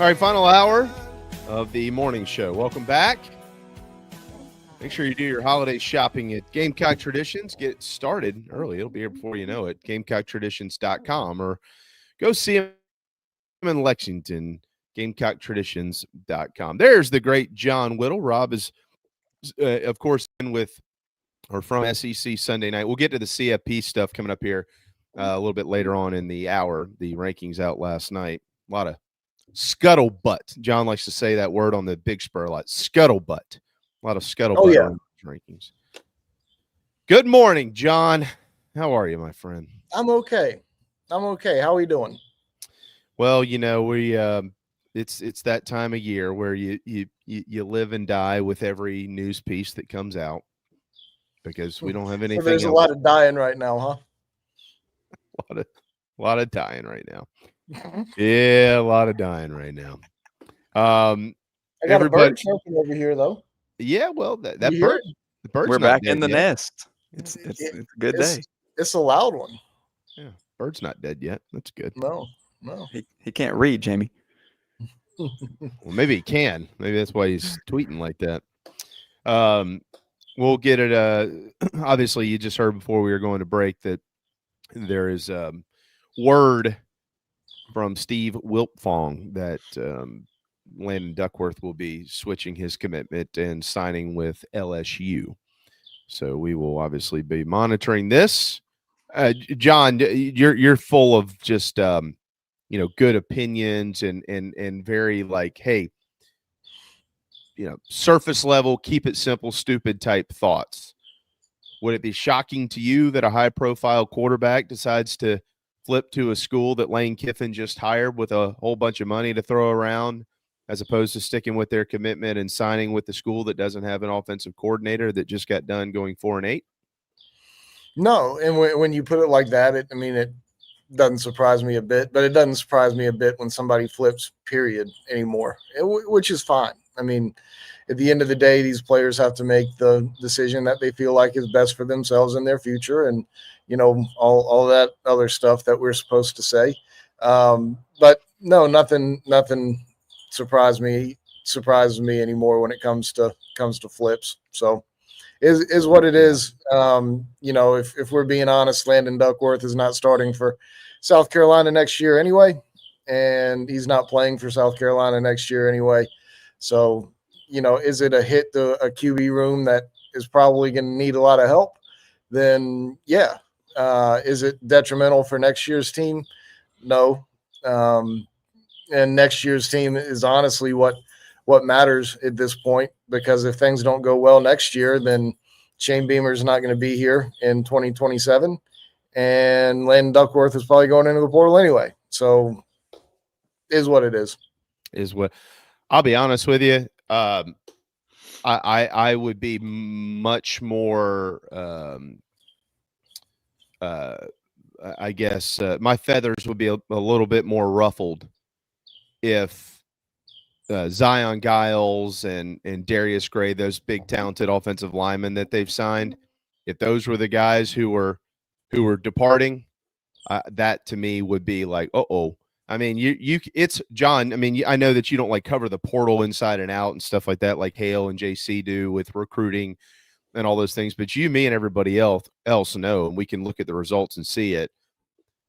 All right, final hour of the morning show. Welcome back. Make sure you do your holiday shopping at Gamecock Traditions. Get started early. It'll be here before you know it. GamecockTraditions.com, or go see them in Lexington, GamecockTraditions.com. There's the great John Whittle. Rob is, of course, in with or from SEC Sunday night. We'll get to the CFP stuff coming up here a little bit later on in the hour. The rankings out last night. A lot of scuttlebutt. John likes to say that word on the Big Spur a lot. Scuttlebutt. A lot of scuttlebutt on rankings. Good morning, John. How are you, my friend? I'm okay. How are you doing? Well, you know, we it's that time of year where you live and die with every news piece that comes out because we don't have anything. So there's else. A lot of dying right now, huh? A lot of dying right now. Yeah, a lot of dying right now. I got a bird chirping over here, though. Yeah, well, that bird, the bird's We're not back in the yet. nest. It's a good day. It's a loud one. Yeah, bird's not dead yet. That's good. No. He can't read, Jamie. Well, maybe he can. Maybe that's why he's tweeting like that. We'll get it. Obviously, you just heard before we were going to break that there is word from Steve Wiltfong that Landon Duckworth will be switching his commitment and signing with LSU. So we will obviously be monitoring this. John, you're full of just good opinions and very like, hey, surface level, keep it simple, stupid type thoughts. Would it be shocking to you that a high profile quarterback decides to flip to a school that Lane Kiffin just hired with a whole bunch of money to throw around, as opposed to sticking with their commitment and signing with the school that doesn't have an offensive coordinator that just got done going 4-8? No, and when you put it like that, it doesn't surprise me a bit, but it doesn't surprise me a bit when somebody flips, period, anymore, which is fine. I mean, at the end of the day, these players have to make the decision that they feel like is best for themselves and their future, and all that other stuff that we're supposed to say. But no, nothing surprises me anymore when it comes to flips. So is what it is. If we're being honest, Landon Duckworth is not starting for South Carolina next year anyway, and he's not playing for South Carolina next year anyway. So, is it a hit to a QB room that is probably going to need a lot of help? Then, yeah. Is it detrimental for next year's team? No. And next year's team is honestly what matters at this point, because if things don't go well next year, then Shane Beamer's not going to be here in 2027, and Landon Duckworth is probably going into the portal anyway. So is what it is. I'll be honest with you. I would be much more, I guess my feathers would be a little bit more ruffled if Zion Giles and Darius Gray, those big talented offensive linemen that they've signed, if those were the guys who were departing, that to me would be like, uh-oh. I mean, it's John. I mean, I know that you don't like cover the portal inside and out and stuff like that, like Hale and JC do with recruiting and all those things. But you, me, and everybody else know, and we can look at the results and see it.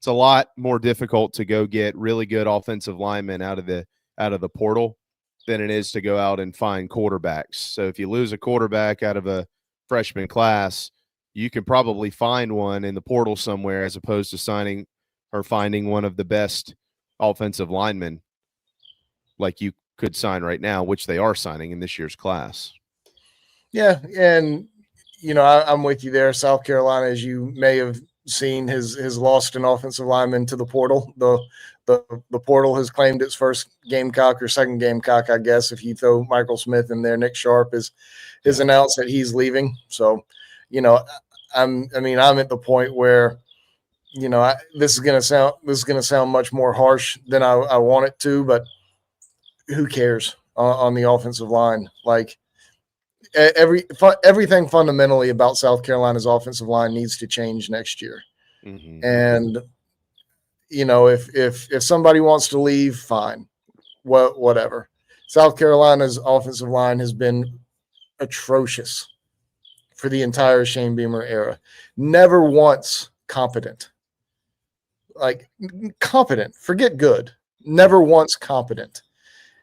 It's a lot more difficult to go get really good offensive linemen out of the portal than it is to go out and find quarterbacks. So if you lose a quarterback out of a freshman class, you can probably find one in the portal somewhere, as opposed to signing or finding one of the best offensive linemen like you could sign right now, which they are signing in this year's class. Yeah, and I'm with you there. South Carolina, as you may have seen, has lost an offensive lineman to the portal. The portal has claimed its first Gamecock or second Gamecock, I guess, if you throw Michael Smith in there. Nick Sharp has announced that he's leaving. So, I'm at the point where, this is gonna sound much more harsh than I want it to, but who cares on the offensive line? Like, everything fundamentally about South Carolina's offensive line needs to change next year. Mm-hmm. And if somebody wants to leave, fine, whatever. South Carolina's offensive line has been atrocious for the entire Shane Beamer era. Never once competent. Like, competent, forget good. Never once competent.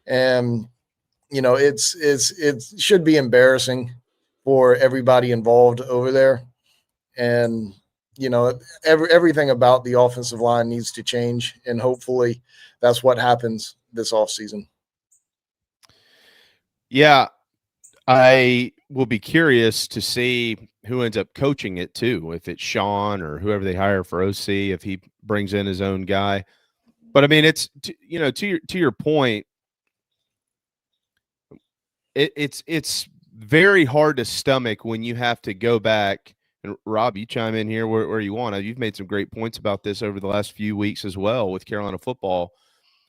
And, it should be embarrassing for everybody involved over there. And, everything about the offensive line needs to change. And hopefully that's what happens this offseason. Yeah. I will be curious to see who ends up coaching it too, if it's Sean or whoever they hire for OC, if he brings in his own guy. But I mean, it's to your point, it's very hard to stomach when you have to go back. And Rob, you chime in here where you want. You've made some great points about this over the last few weeks as well with Carolina football.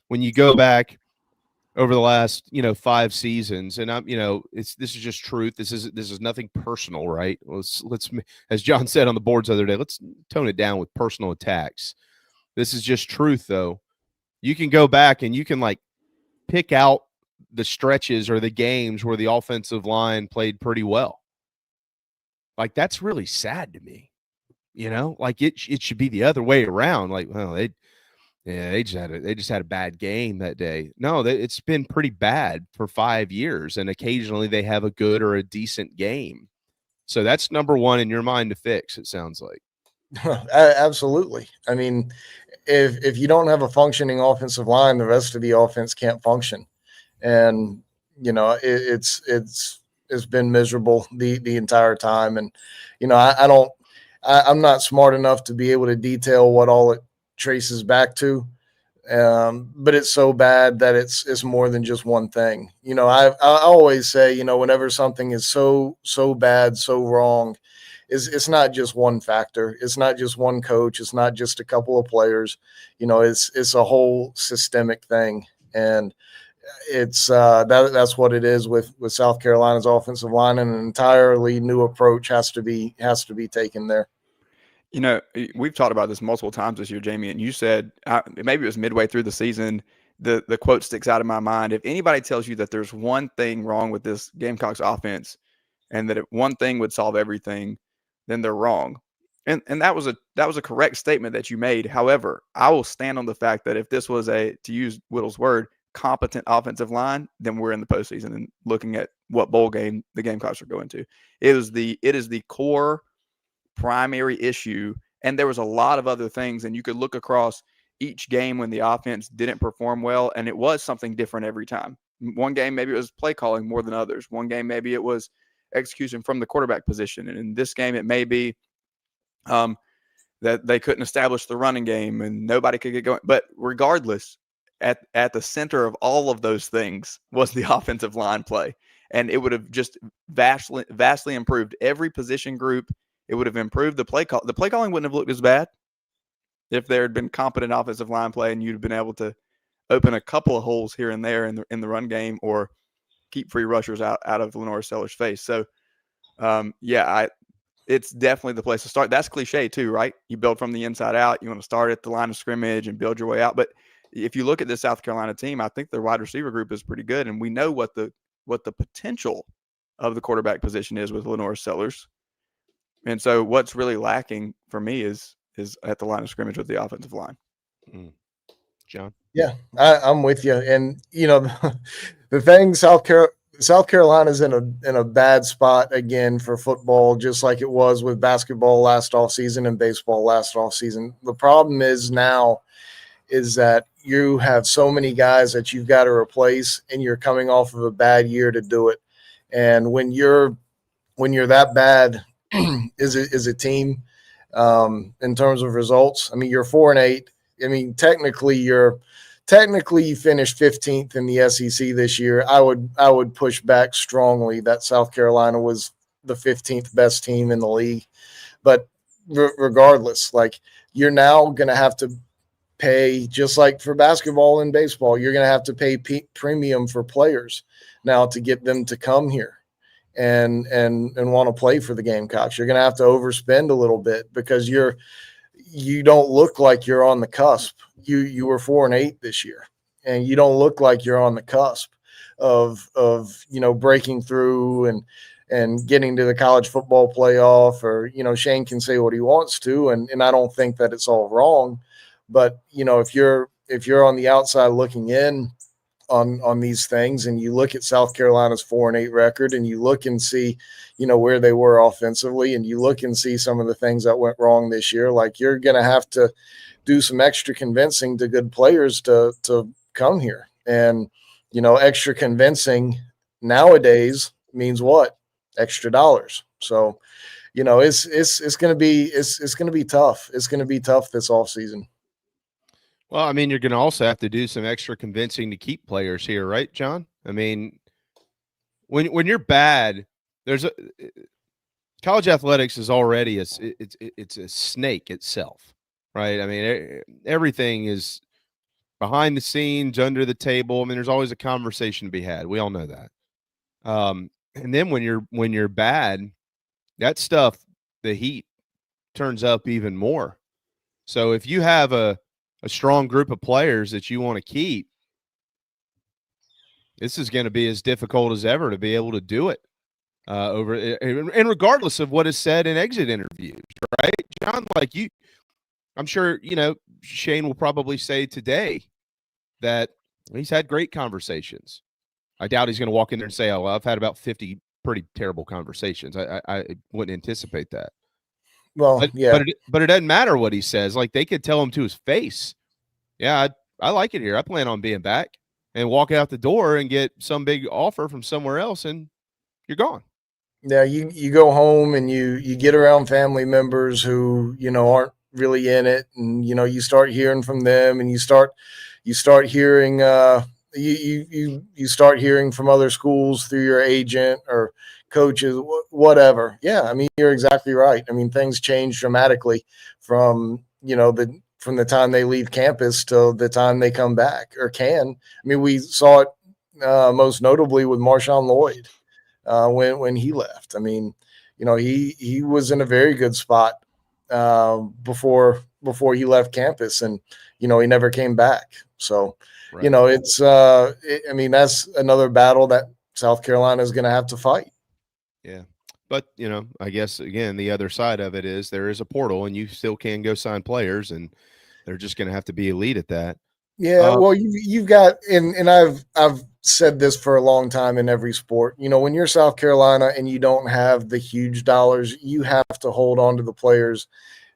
When you go back over the last 5 seasons, and this is just truth. This is nothing personal, right? Let's as John said on the boards the other day, let's tone it down with personal attacks. This is just truth, though. You can go back and you can pick out the stretches or the games where the offensive line played pretty well. That's really sad to me. It should be the other way around. They just had a bad game that day. No, it's been pretty bad for 5 years, and occasionally they have a good or a decent game. So that's number one in your mind to fix, it sounds like. Absolutely. I mean, if you don't have a functioning offensive line, the rest of the offense can't function. And, it's been miserable the entire time. And, I'm not smart enough to be able to detail what all it traces back to. But it's so bad that it's more than just one thing. I always say, whenever something is so bad, so wrong, it's not just one factor. It's not just one coach. It's not just a couple of players. It's a whole systemic thing. And it's that's what it is with South Carolina's offensive line, and an entirely new approach has to be taken there. We've talked about this multiple times this year, Jamie, and you said maybe it was midway through the season. The quote sticks out in my mind. If anybody tells you that there's one thing wrong with this Gamecocks offense and that one thing would solve everything, then they're wrong. And that was a correct statement that you made. However, I will stand on the fact that if this was to use Whittle's word, competent offensive line, then we're in the postseason and looking at what bowl game the Gamecocks are going to. It is the core primary issue, and there was a lot of other things, and you could look across each game when the offense didn't perform well, and it was something different every time. One game maybe it was play calling more than others. One game maybe it was execution from the quarterback position, and in this game it may be that they couldn't establish the running game and nobody could get going. But regardless, at the center of all of those things was the offensive line play, and it would have just vastly improved every position group. It would have improved the play call. The play calling wouldn't have looked as bad if there had been competent offensive line play and you'd have been able to open a couple of holes here and there in the run game or keep free rushers out of Lenore Seller's face. So, it's definitely the place to start. That's cliche too, right? You build from the inside out. You want to start at the line of scrimmage and build your way out. But if you look at the South Carolina team, I think their wide receiver group is pretty good, and we know what the potential of the quarterback position is with Lenore Sellers. And so what's really lacking for me is at the line of scrimmage with the offensive line. John? Yeah, I'm with you. And, the thing, South Carolina's in a bad spot again for football, just like it was with basketball last offseason and baseball last offseason. The problem is that you have so many guys that you've got to replace, and you're coming off of a bad year to do it. And when you're that bad is a team in terms of results, I mean, you're 4-8. I mean, technically you finished 15th in the SEC this year. I would push back strongly that South Carolina was the 15th best team in the league. But regardless, you're now going to have to pay, just like for basketball and baseball, you're going to have to pay premium for players now to get them to come here and want to play for the Gamecocks. You're going to have to overspend a little bit because you don't look like you're on the cusp. You were 4-8 this year, and you don't look like you're on the cusp of breaking through and getting to the college football playoff. Or Shane can say what he wants to, and I don't think that it's all wrong. But if you're on the outside looking in, on these things, and you look at South Carolina's 4-8 record, and you look and see, where they were offensively, and you look and see some of the things that went wrong this year. Like, you're going to have to do some extra convincing to good players to come here. And, extra convincing nowadays means what? Extra dollars. So, it's going to be tough. It's going to be tough this offseason. Well, I mean, you're going to also have to do some extra convincing to keep players here, right, John? I mean, when you're bad, there's college athletics is already it's a snake itself, right? I mean, everything is behind the scenes, under the table. I mean, there's always a conversation to be had. We all know that. And then when you're bad, that stuff, the heat turns up even more. So if you have a strong group of players that you want to keep, this is going to be as difficult as ever to be able to do it and regardless of what is said in exit interviews, right, John? Like, I'm sure, Shane will probably say today that he's had great conversations. I doubt he's going to walk in there and say, oh, well, I've had about 50 pretty terrible conversations. I wouldn't anticipate that. Well, but it doesn't matter what he says. Like, they could tell him to his face, yeah, I like it here. I plan on being back, and walk out the door and get some big offer from somewhere else, and you're gone. Yeah, you go home and you get around family members who, aren't really in it, and, you start hearing from them, and you start hearing you start hearing from other schools through your agent or coaches, whatever. Yeah, I mean, you're exactly right. I mean, things change dramatically from, from the time they leave campus till the time they come back or can. I mean, we saw it most notably with Marshawn Lloyd when he left. I mean, he was in a very good spot before he left campus, and, he never came back. So, right. It's I mean, that's another battle that South Carolina is going to have to fight. Yeah. But, I guess, again, the other side of it is there is a portal, and you still can go sign players, and they're just going to have to be elite at that. Yeah, well, you've got, and I've said this for a long time in every sport. When you're South Carolina and you don't have the huge dollars, you have to hold on to the players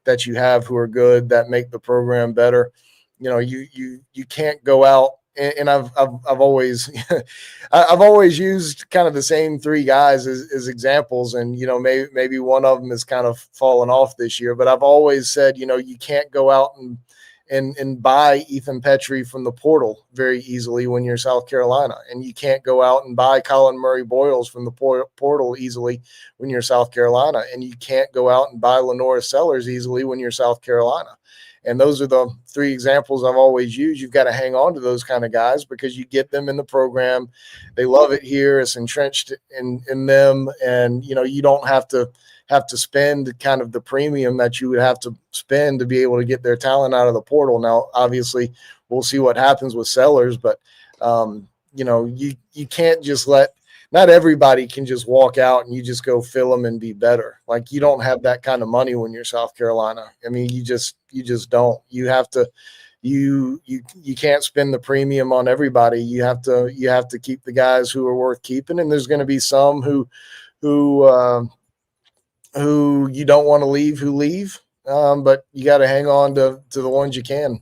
that you have who are good, that make the program better. You can't go out, and I've always I've always used kind of the same three guys as examples, and maybe one of them has kind of fallen off this year, but I've always said, you can't go out and buy Ethan Petrie from the portal very easily when you're South Carolina, and you can't go out and buy Colin Murray Boyles from the portal easily when you're South Carolina, and you can't go out and buy Lenora Sellers easily when you're South Carolina. And those are the three examples I've always used. You've got to hang on to those kind of guys because you get them in the program. They love it here. It's entrenched in them. And, you don't have to spend kind of the premium that you would have to spend to be able to get their talent out of the portal. Now, obviously, we'll see what happens with Sellers, but, you can't just not everybody can just walk out and you just go fill them and be better. Like, you don't have that kind of money when you're South Carolina. I mean, you just don't. You have to, you can't spend the premium on everybody. You have to keep the guys who are worth keeping. And there's going to be some who you don't want to leave who leave. But you got to hang on to the ones you can.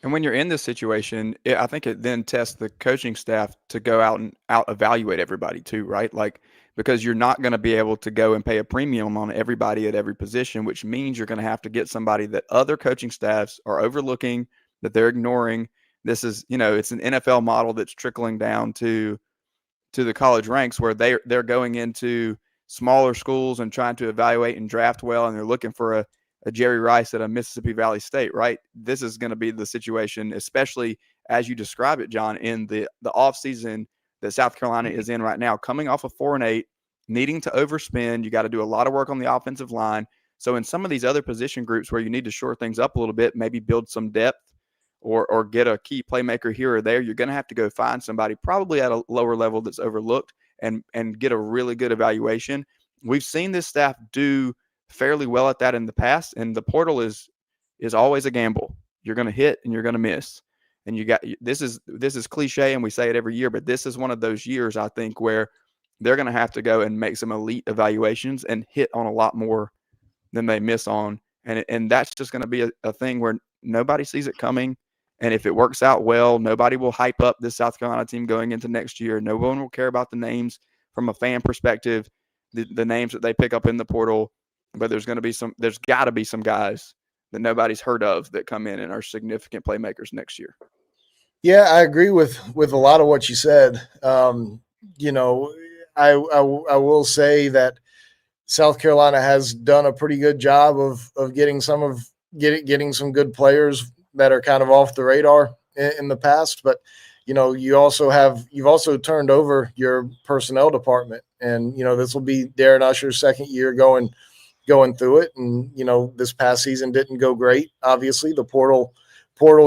And when you're in this situation, I think it then tests the coaching staff to go out and evaluate everybody too, right? Like, because you're not going to be able to go and pay a premium on everybody at every position, which means you're going to have to get somebody that other coaching staffs are overlooking, that they're ignoring. This is, it's an NFL model that's trickling down to the college ranks, where they're going into smaller schools and trying to evaluate and draft well, and they're looking for a Jerry Rice at a Mississippi Valley State, right? This is going to be the situation, especially as you describe it, John, in the offseason that South Carolina is in right now, coming off of 4-8, needing to overspend. You got to do a lot of work on the offensive line. So in some of these other position groups where you need to shore things up a little bit, maybe build some depth or get a key playmaker here or there, you're going to have to go find somebody probably at a lower level that's overlooked and get a really good evaluation. We've seen this staff do fairly well at that in the past, and the portal is always a gamble. You're going to hit and you're going to miss. And this is cliche, and we say it every year, but this is one of those years, I think, where they're going to have to go and make some elite evaluations and hit on a lot more than they miss on. And that's just going to be a thing where nobody sees it coming. And if it works out well, nobody will hype up this South Carolina team going into next year. No one will care about the names from a fan perspective, the names that they pick up in the portal. But there's got to be some guys that nobody's heard of that come in and are significant playmakers next year. Yeah, I agree with a lot of what you said. You know, I will say that South Carolina has done a pretty good job of getting some good players that are kind of off the radar in the past. But, you know, you've also turned over your personnel department, and, you know, this will be Darren Usher's second year going through it. And, you know, this past season didn't go great. Obviously the portal,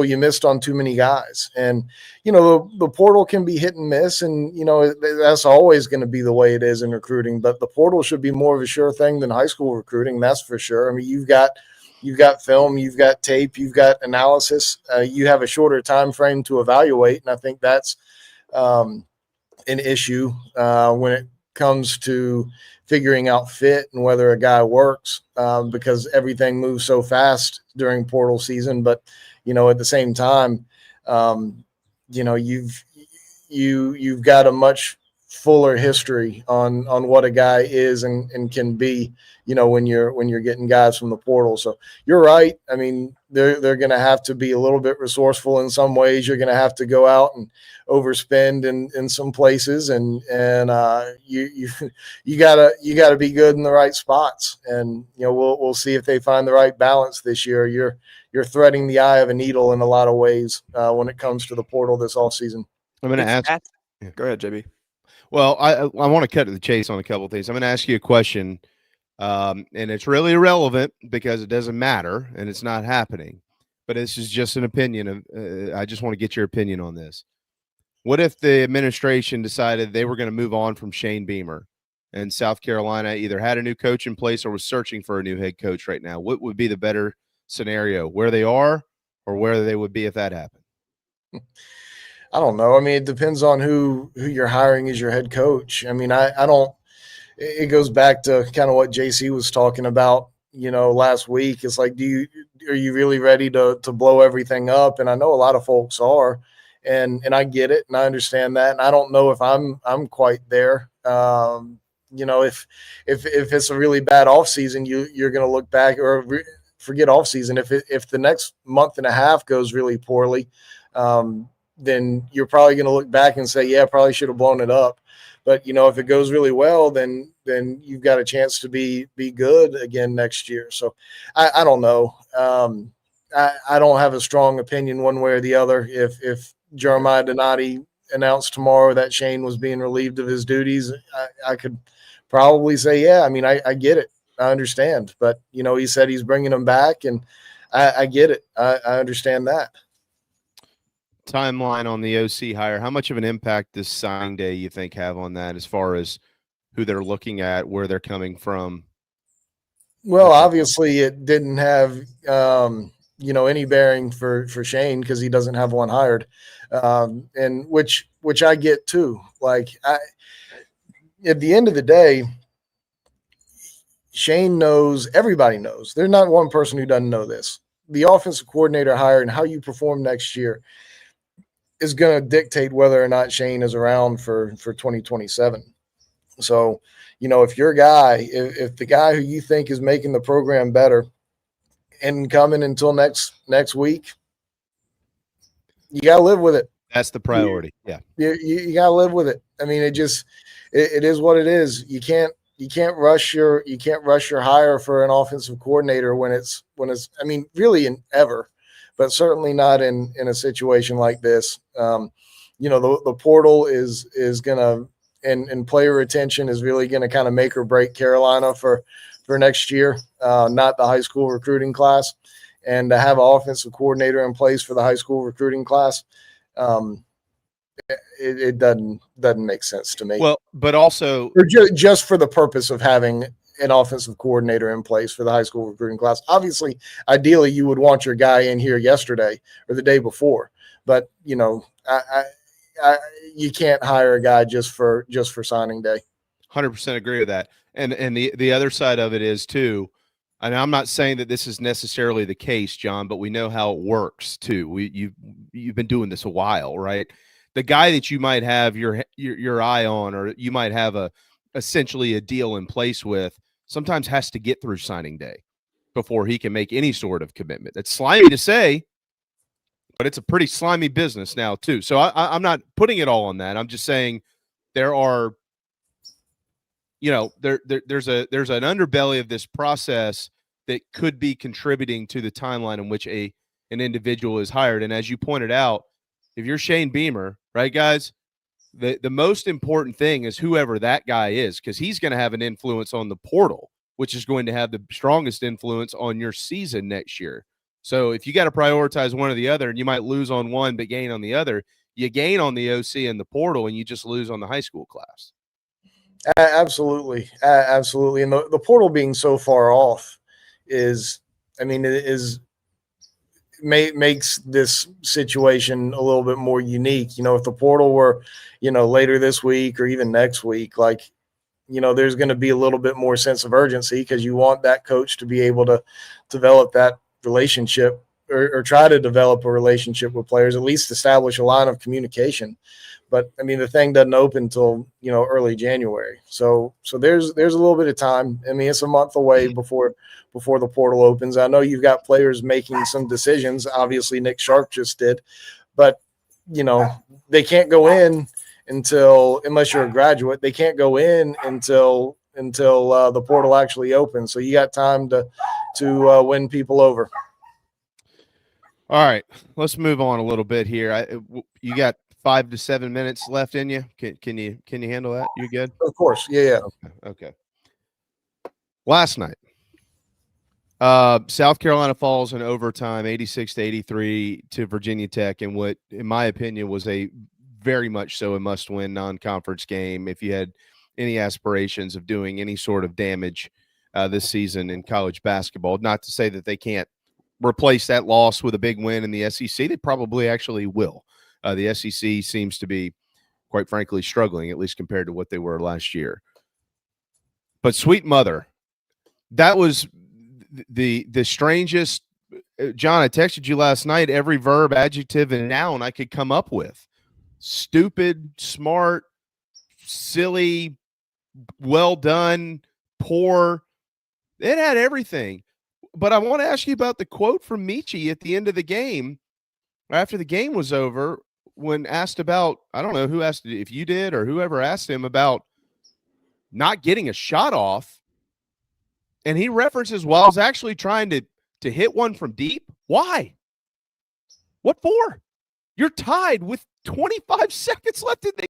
you missed on too many guys, and, you know, the portal can be hit and miss, and, you know, that's always going to be the way it is in recruiting, but the portal should be more of a sure thing than high school recruiting. That's for sure. I mean, you've got film, you've got tape, you've got analysis, you have a shorter time frame to evaluate. And I think that's an issue when it comes to figuring out fit and whether a guy works, because everything moves so fast during portal season. But, you know, at the same time, you know, you've got a much fuller history on what a guy is and can be, you know, when you're getting guys from the portal. So you're right. I mean, they're going to have to be a little bit resourceful in some ways. You're going to have to go out and overspend in some places, and you gotta be good in the right spots. And, you know, we'll see if they find the right balance this year. You're threading the eye of a needle in a lot of ways when it comes to the portal this offseason. I'm going to ask. Go ahead, JB. Well, I want to cut to the chase on a couple of things. I'm going to ask you a question, and it's really irrelevant because it doesn't matter and it's not happening. But this is just an opinion. I just want to get your opinion on this. What if the administration decided they were going to move on from Shane Beamer, and South Carolina either had a new coach in place or was searching for a new head coach right now? What would be the better scenario, where they are or where they would be if that happened? I don't know. I mean, it depends on who you're hiring as your head coach. I mean, I don't – it goes back to kind of what JC was talking about, you know, last week. It's like, are you really ready to blow everything up? And I know a lot of folks are, and I get it, and I understand that. And I don't know if I'm quite there. You know, if it's a really bad offseason, you're going to look back, or forget offseason. If the next month and a half goes really poorly, then you're probably going to look back and say, yeah, probably should have blown it up. But, you know, if it goes really well, then you've got a chance to be good again next year. So I don't know. I don't have a strong opinion one way or the other. If Jeremiah Donati announced tomorrow that Shane was being relieved of his duties, I could probably say, yeah, I mean, I get it. I understand. But, you know, he said he's bringing him back, and I get it. I understand that. Timeline on the OC hire. How much of an impact does signing day you think have on that, as far as who they're looking at, where they're coming from? Well, obviously it didn't have, you know, any bearing for Shane because he doesn't have one hired, and which I get too. Like, at the end of the day, Shane knows, everybody knows. There's not one person who doesn't know this. The offensive coordinator hire and how you perform next year is going to dictate whether or not Shane is around for 2027. So, you know, if your guy, if the guy who you think is making the program better and coming until next week, you got to live with it. That's the priority. Yeah. You got to live with it. I mean, it is what it is. You can't rush your hire for an offensive coordinator when it's, I mean, really ever, but certainly not in a situation like this. You know, the portal is going to, and player retention is really going to kind of make or break Carolina for next year, not the high school recruiting class. And to have an offensive coordinator in place for the high school recruiting class, it doesn't make sense to me. Well, but also just for the purpose of having an offensive coordinator in place for the high school recruiting class. Obviously, ideally, you would want your guy in here yesterday or the day before, But you can't hire a guy just for signing day. 100% agree with that. And the other side of it is too, and I'm not saying that this is necessarily the case, John, but we know how it works too. You've been doing this a while, right? The guy that you might have your eye on, or you might have essentially a deal in place with, sometimes has to get through signing day before he can make any sort of commitment. That's slimy to say, but it's a pretty slimy business now too. So I'm not putting it all on that. I'm just saying there are, there's an underbelly of this process that could be contributing to the timeline in which an individual is hired. And as you pointed out, if you're Shane Beamer, right, guys, the most important thing is whoever that guy is, because he's going to have an influence on the portal, which is going to have the strongest influence on your season next year. So if you got to prioritize one or the other, and you might lose on one but gain on the other, you gain on the OC and the portal, and you just lose on the high school class. Absolutely. Absolutely. And the portal being so far off makes this situation a little bit more unique. If the portal were, later this week or even next week, there's going to be a little bit more sense of urgency, because you want that coach to be able to develop that relationship or try to develop a relationship with players, at least establish a line of communication. But the thing doesn't open until early January, so there's a little bit of time. It's a month away before the portal opens. I know you've got players making some decisions. Obviously, Nick Sharp just did, but they can't go in unless you're a graduate. They can't go in until the portal actually opens. So you got time to win people over. All right, let's move on a little bit here. You got 5 to 7 minutes left in you. Can you handle that? You good? Of course. Yeah. Okay. Last night, South Carolina falls in overtime, 86-83 to Virginia Tech, in what, in my opinion, was a very much so a must-win non-conference game if you had any aspirations of doing any sort of damage this season in college basketball. Not to say that they can't replace that loss with a big win in the SEC. They probably actually will. The SEC seems to be, quite frankly, struggling, at least compared to what they were last year. But sweet mother, that was the strangest. John, I texted you last night every verb, adjective, and noun I could come up with. Stupid, smart, silly, well done, poor. It had everything. But I want to ask you about the quote from Michi at the end of the game, after the game was over, when asked about, I don't know who asked, if you did or whoever asked him about not getting a shot off. And he references, well, I was actually trying to hit one from deep. Why? What for? You're tied with 25 seconds left in the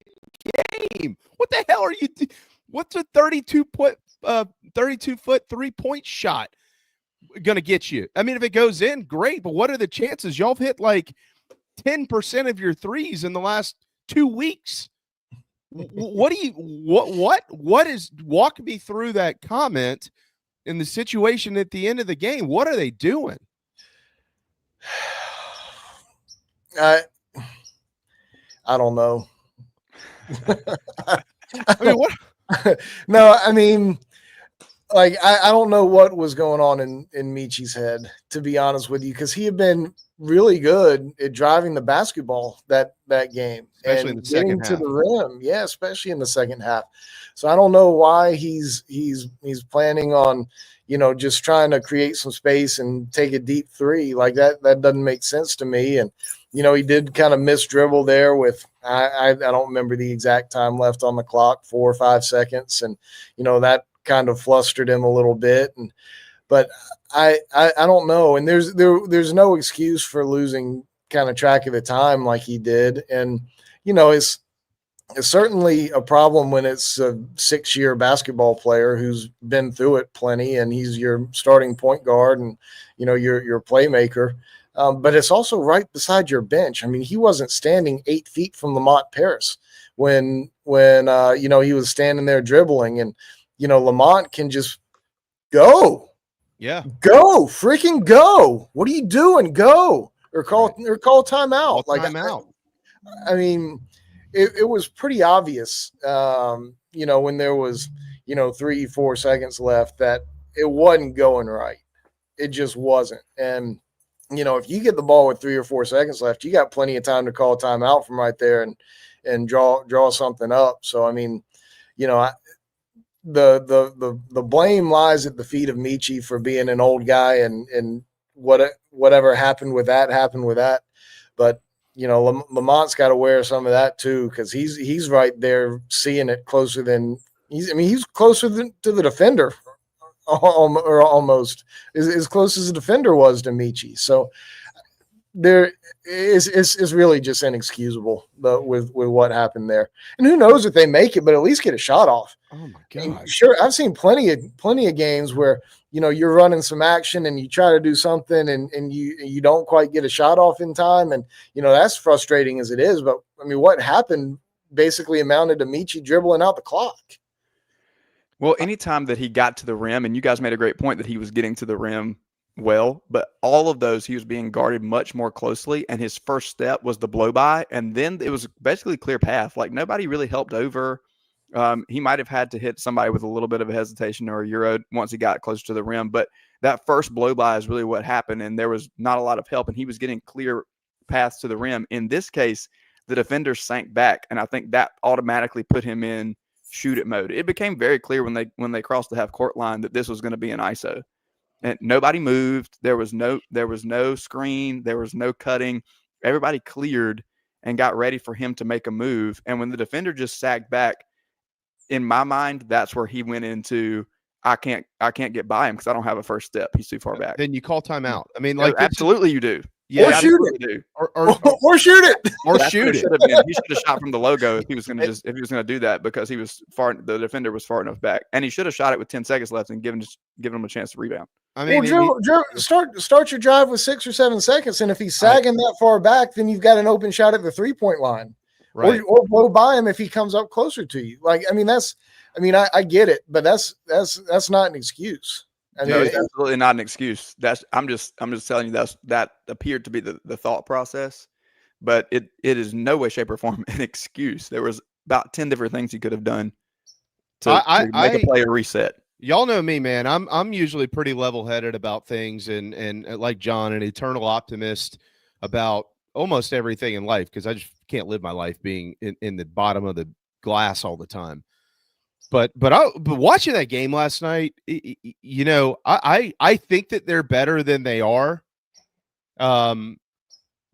game. What the hell are you what's a 32-foot 3-point shot going to get you? I mean, if it goes in, great, but what are the chances? Y'all have hit like 10% of your threes in the last 2 weeks. What is, walk me through that comment in the situation at the end of the game. What are they doing? I don't know. No, I mean, like, I don't know what was going on in Michi's head, to be honest with you, because he had been really good at driving the basketball that game, especially and in the second half. To the rim. Yeah, especially in the second half. So I don't know why he's planning on, just trying to create some space and take a deep three like that. That doesn't make sense to me. And he did kind of miss dribble there with I don't remember the exact time left on the clock, 4 or 5 seconds, and that kind of flustered him a little bit. But I don't know. And there's no excuse for losing kind of track of the time like he did. And it's certainly a problem when it's a 6-year basketball player who's been through it plenty, and he's your starting point guard and your playmaker. But it's also right beside your bench. I mean, he wasn't standing 8 feet from Lamont Paris when he was standing there dribbling, and Lamont can just go. Yeah. Go, freaking go. What are you doing? Go. or call timeout. Call timeout. I mean, it was pretty obvious, when there was, 3-4 seconds left that it wasn't going right. It just wasn't. And, if you get the ball with 3 or 4 seconds left, you got plenty of time to call timeout from right there and draw something up. So, I mean, the blame lies at the feet of Michi for being an old guy and whatever happened with that. But, Lamont's got to wear some of that too, because he's right there seeing it closer than he's closer to the defender, or almost as close as the defender was to Michi. So there is really just inexcusable with what happened there. And who knows if they make it, but at least get a shot off. Oh my God! Sure, I've seen plenty of games where you're running some action and you try to do something and you don't quite get a shot off in time, and that's frustrating as it is. But I mean, what happened basically amounted to Michi dribbling out the clock. Well, anytime that he got to the rim, and you guys made a great point that he was getting to the rim well, but all of those he was being guarded much more closely, and his first step was the blow by, and then it was basically clear path. Like nobody really helped over. He might have had to hit somebody with a little bit of a hesitation or a euro once he got close to the rim, but that first blow by is really what happened, and there was not a lot of help, and he was getting clear paths to the rim. In this case, the defender sank back, and I think that automatically put him in shoot it mode. It became very clear when they crossed the half court line that this was going to be an ISO. And nobody moved. There was no screen. There was no cutting. Everybody cleared and got ready for him to make a move. And when the defender just sagged back, in my mind, that's where he went into, I can't get by him because I don't have a first step. He's too far back. Then you call timeout. I mean, absolutely you do. Yeah, or shoot it. Or shoot it. Or shoot it. He should have shot from the logo if he was going to do that, because the defender was far enough back, and he should have shot it with 10 seconds left and given him a chance to rebound. I mean, start your drive with 6 or 7 seconds, and if he's sagging that far back, then you've got an open shot at the 3-point line, right? Or blow by him if he comes up closer to you. I get it, but that's not an excuse. No, it's absolutely not an excuse. I'm just telling you that appeared to be the thought process, but it is no way, shape, or form an excuse. There was about 10 different things he could have done to make a player reset. Y'all know me, man. I'm usually pretty level-headed about things, and like John, an eternal optimist about almost everything in life, because I just can't live my life being in the bottom of the glass all the time. But watching that game last night, I think that they're better than they are.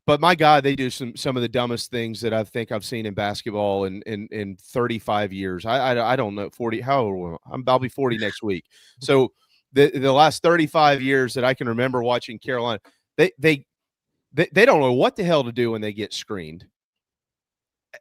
But my God, they do some of the dumbest things that I think I've seen in basketball in 35 years. I don't know, 40. How old am I? I'll be 40 next week. So the last 35 years that I can remember watching Carolina, they don't know what the hell to do when they get screened.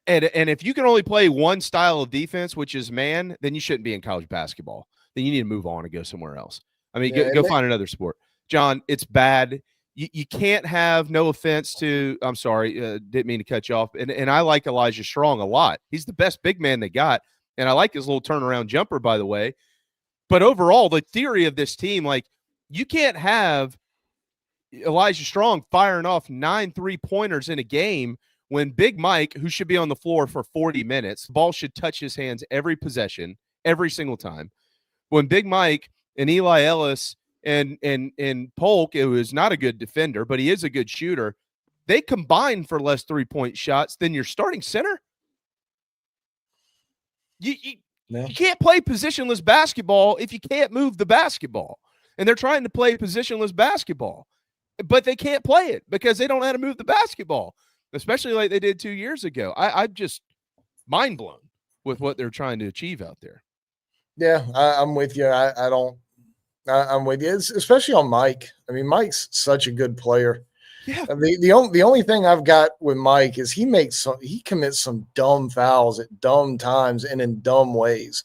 And if you can only play one style of defense, which is man, then you shouldn't be in college basketball. Then you need to move on and go somewhere else. I mean, go find another sport. John, it's bad. You can't have, no offense to, I'm sorry, didn't mean to cut you off. And I like Elijah Strong a lot. He's the best big man they got. And I like his little turnaround jumper, by the way. But overall, the theory of this team, like, you can't have Elijah Strong firing off 9 3-pointers in a game when Big Mike, who should be on the floor for 40 minutes, the ball should touch his hands every possession, every single time. When Big Mike and Eli Ellis and Polk, who is not a good defender, but he is a good shooter, they combine for less 3-point shots than your starting center. You can't play positionless basketball if you can't move the basketball. And they're trying to play positionless basketball, but they can't play it because they don't know how to move the basketball, especially like they did 2 years ago. I'm just mind blown with what they're trying to achieve out there. Yeah, I'm with you. I'm with you, especially on Mike. I mean, Mike's such a good player. Yeah. The only thing I've got with Mike is he commits some dumb fouls at dumb times and in dumb ways.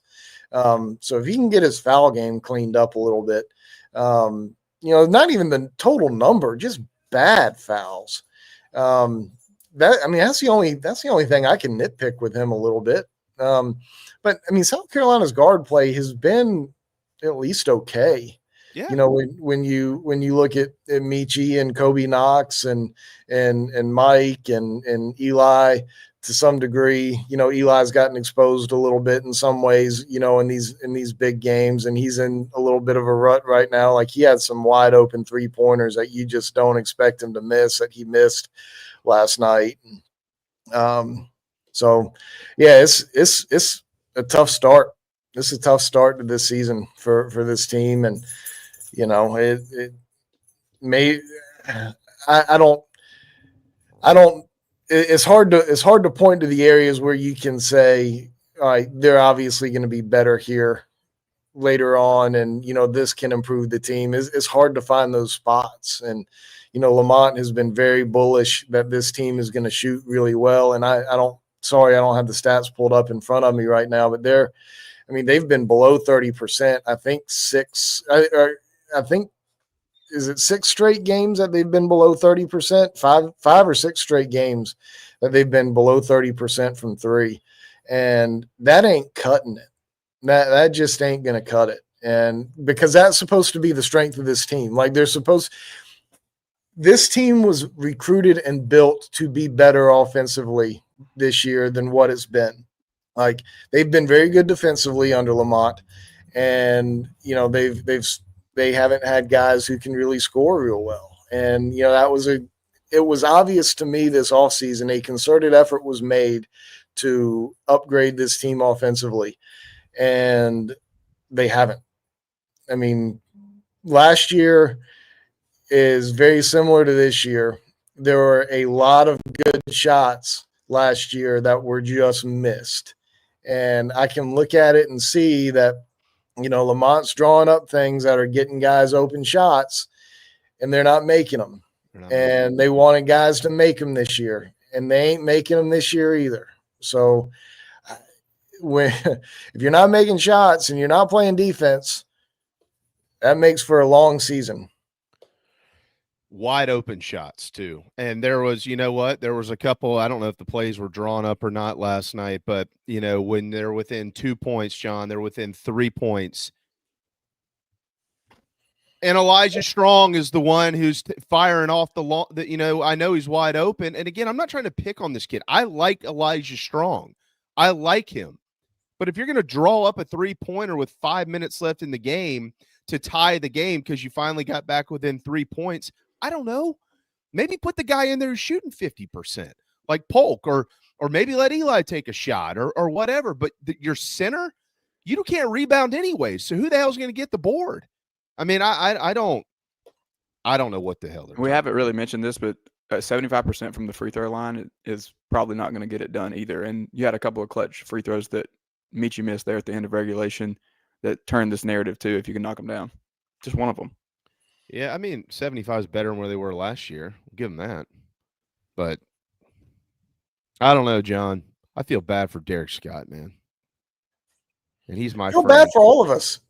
So if he can get his foul game cleaned up a little bit, not even the total number, just bad fouls. That's the only thing I can nitpick with him a little bit. But I mean, South Carolina's guard play has been at least okay. Yeah. You know, when you look at Michi and Kobe Knox and Mike and Eli to some degree, you know, Eli's gotten exposed a little bit in some ways, you know, in these big games, and he's in a little bit of a rut right now. Like, he had some wide open 3-pointers that you just don't expect him to miss that he missed last night. So yeah, it's a tough start. This is a tough start to this season for this team. And, you know, it may, I don't, it's hard to point to the areas where you can say, all right, they're obviously going to be better here later on. And, you know, this can improve the team. It's hard to find those spots. And, you know, Lamont has been very bullish that this team is going to shoot really well. And I don't have the stats pulled up in front of me right now, but they've been below 30%. I think is it 6 straight games that they've been below 30%? Five or 6 straight games that they've been below 30% from 3. And that ain't cutting it. That just ain't going to cut it. And because that's supposed to be the strength of this team. Like, this team was recruited and built to be better offensively this year than what it's been. Like, they've been very good defensively under Lamont, and, you know, they haven't had guys who can really score real well. And, you know, it was obvious to me this offseason a concerted effort was made to upgrade this team offensively, and they haven't. I mean, last year is very similar to this year. There were a lot of good shots last year that were just missed. And I can look at it and see that, you know, Lamont's drawing up things that are getting guys open shots, and they're not making them. And they wanted guys to make them this year, and they ain't making them this year either. So if you're not making shots and you're not playing defense, that makes for a long season. Wide open shots too. And there was, you know what, there was a couple, I don't know if the plays were drawn up or not last night, but, you know, when they're within 2 points, John, they're within 3 points. And Elijah Strong is the one who's firing off the you know, I know he's wide open. And again, I'm not trying to pick on this kid. I like Elijah Strong. I like him. But if you're going to draw up a 3-pointer with 5 minutes left in the game to tie the game because you finally got back within 3 points, I don't know. Maybe put the guy in there who's shooting 50%, like Polk, or maybe let Eli take a shot or whatever. But your center, you can't rebound anyway. So who the hell's going to get the board? I mean, I don't know what the hell. We haven't really mentioned this, but 75% from the free throw line is probably not going to get it done either. And you had a couple of clutch free throws that Michi missed there at the end of regulation that turned this narrative too. If you can knock them down, just one of them. Yeah, I mean, 75 is better than where they were last year. We'll give them that. But I don't know, John. I feel bad for Derek Scott, man. And he's my friend. Bad for all of us.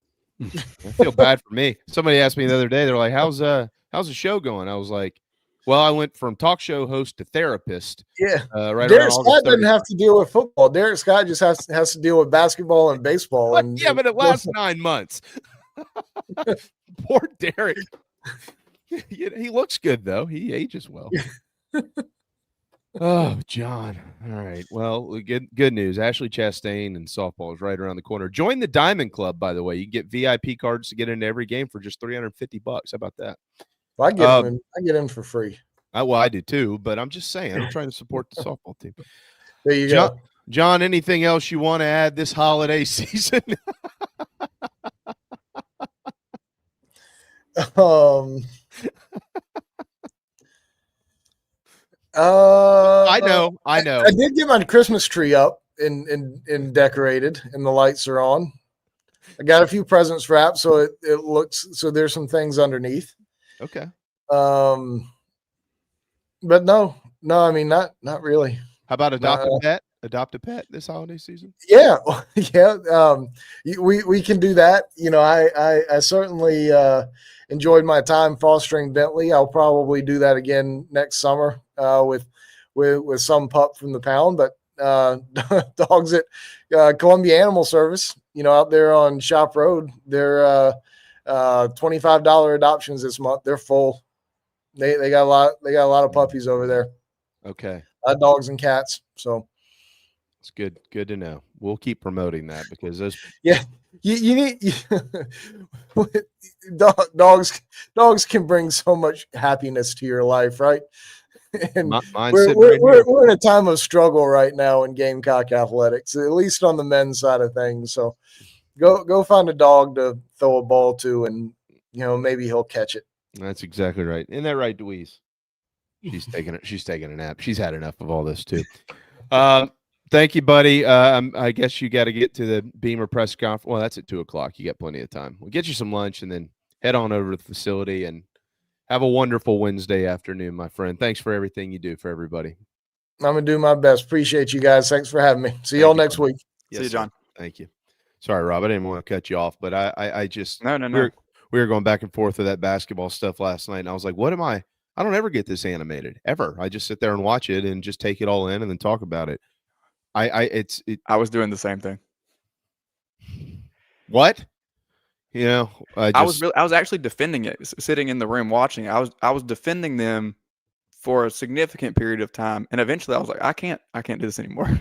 I feel bad for me. Somebody asked me the other day, they're like, how's the show going? I was like, well, I went from talk show host to therapist. Yeah. Right. Derek Scott doesn't have to deal with football. Derek Scott just has to deal with basketball and baseball. And yeah, but it lasts 9 months. Poor Derek. He looks good though. He ages well. Oh, John. All right. Well, good news. Ashley Chastain and softball is right around the corner. Join the Diamond Club, by the way. You can get VIP cards to get into every game for just $350. How about that? Well, I get in for free. I do too, but I'm just saying, I'm trying to support the softball team. There you go. John, anything else you want to add this holiday season? I know. I did get my Christmas tree up and decorated, and the lights are on. I got a few presents wrapped, so it looks so there's some things underneath. Okay. But no, I mean not really. How about adopt a pet? Adopt a pet this holiday season? Yeah, yeah. We can do that. You know, I certainly enjoyed my time fostering Bentley. I'll probably do that again next summer with some pup from the pound. But dogs at Columbia Animal Service, you know, out there on Shop Road, they're $25 adoptions this month. They're full. They got a lot of puppies over there. Okay. Dogs and cats. So it's good to know. We'll keep promoting that because those you need dogs can bring so much happiness to your life, right? And we're in a time of struggle right now in Gamecock athletics, at least on the men's side of things. So go find a dog to throw a ball to, and maybe he'll catch it. That's exactly right. Isn't that right, Dweez? She's taking a nap. She's had enough of all this too. Thank you, buddy. I guess you got to get to the Beamer press conference. Well, that's at 2:00. You got plenty of time. We'll get you some lunch and then head on over to the facility and have a wonderful Wednesday afternoon, my friend. Thanks for everything you do for everybody. I'm going to do my best. Appreciate you guys. Thanks for having me. See y'all next week. Yes, see you, John. Thank you. Sorry, Rob. I didn't want to cut you off, but I just no. We were going back and forth with that basketball stuff last night, and I was like, what am I don't ever get this animated ever. I just sit there and watch it and just take it all in and then talk about it. I was doing the same thing. What? I was actually defending it, sitting in the room watching it. I was defending them for a significant period of time, and eventually I was like, I can't do this anymore.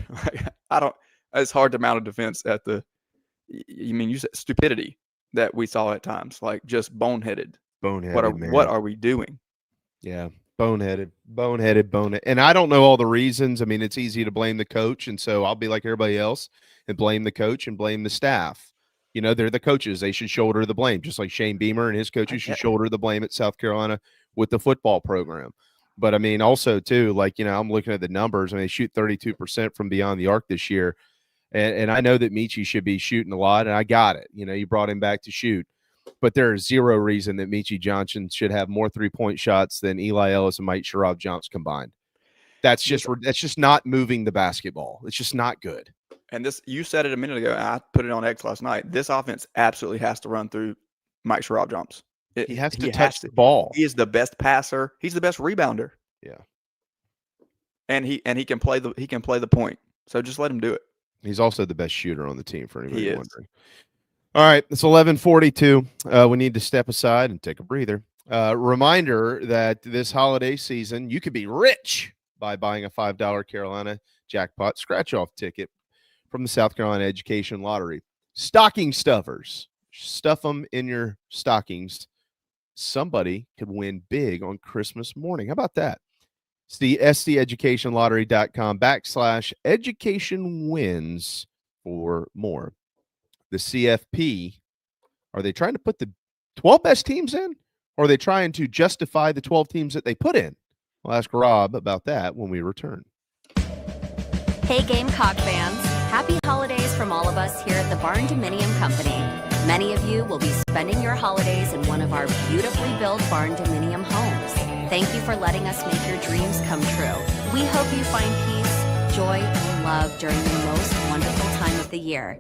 It's hard to mount a defense at the. You said stupidity that we saw at times, like just boneheaded. What are we doing? Yeah. Boneheaded. And I don't know all the reasons. I mean, it's easy to blame the coach. And so I'll be like everybody else and blame the coach and blame the staff. They're the coaches. They should shoulder the blame, just like Shane Beamer and his coaches should shoulder the blame at South Carolina with the football program. But I mean, also too, I'm looking at the numbers. I mean, they shoot 32% from beyond the arc this year. And I know that Michi should be shooting a lot, and I got it. You brought him back to shoot. But there is zero reason that Michi Johnson should have more three-point shots than Eli Ellis and Mike Sherrod-Jones combined. That's just not moving the basketball. It's just not good. And you said it a minute ago, and I put it on X last night. This offense absolutely has to run through Mike Sherrod-Jones. He has to touch the ball. He is the best passer. He's the best rebounder. Yeah. And he can play the point. So just let him do it. He's also the best shooter on the team, for anybody wondering. All right, it's 11:42. We need to step aside and take a breather. Reminder that this holiday season, you could be rich by buying a $5 Carolina jackpot scratch-off ticket from the South Carolina Education Lottery. Stocking stuffers. Stuff them in your stockings. Somebody could win big on Christmas morning. How about that? It's the SCEducationLottery.com/education wins for more. The CFP, are they trying to put the 12 best teams in? Or are they trying to justify the 12 teams that they put in? We'll ask Rob about that when we return. Hey, Gamecock fans. Happy holidays from all of us here at the Barn Dominium Company. Many of you will be spending your holidays in one of our beautifully built Barn Dominium homes. Thank you for letting us make your dreams come true. We hope you find peace, joy, and love during the most wonderful time of the year.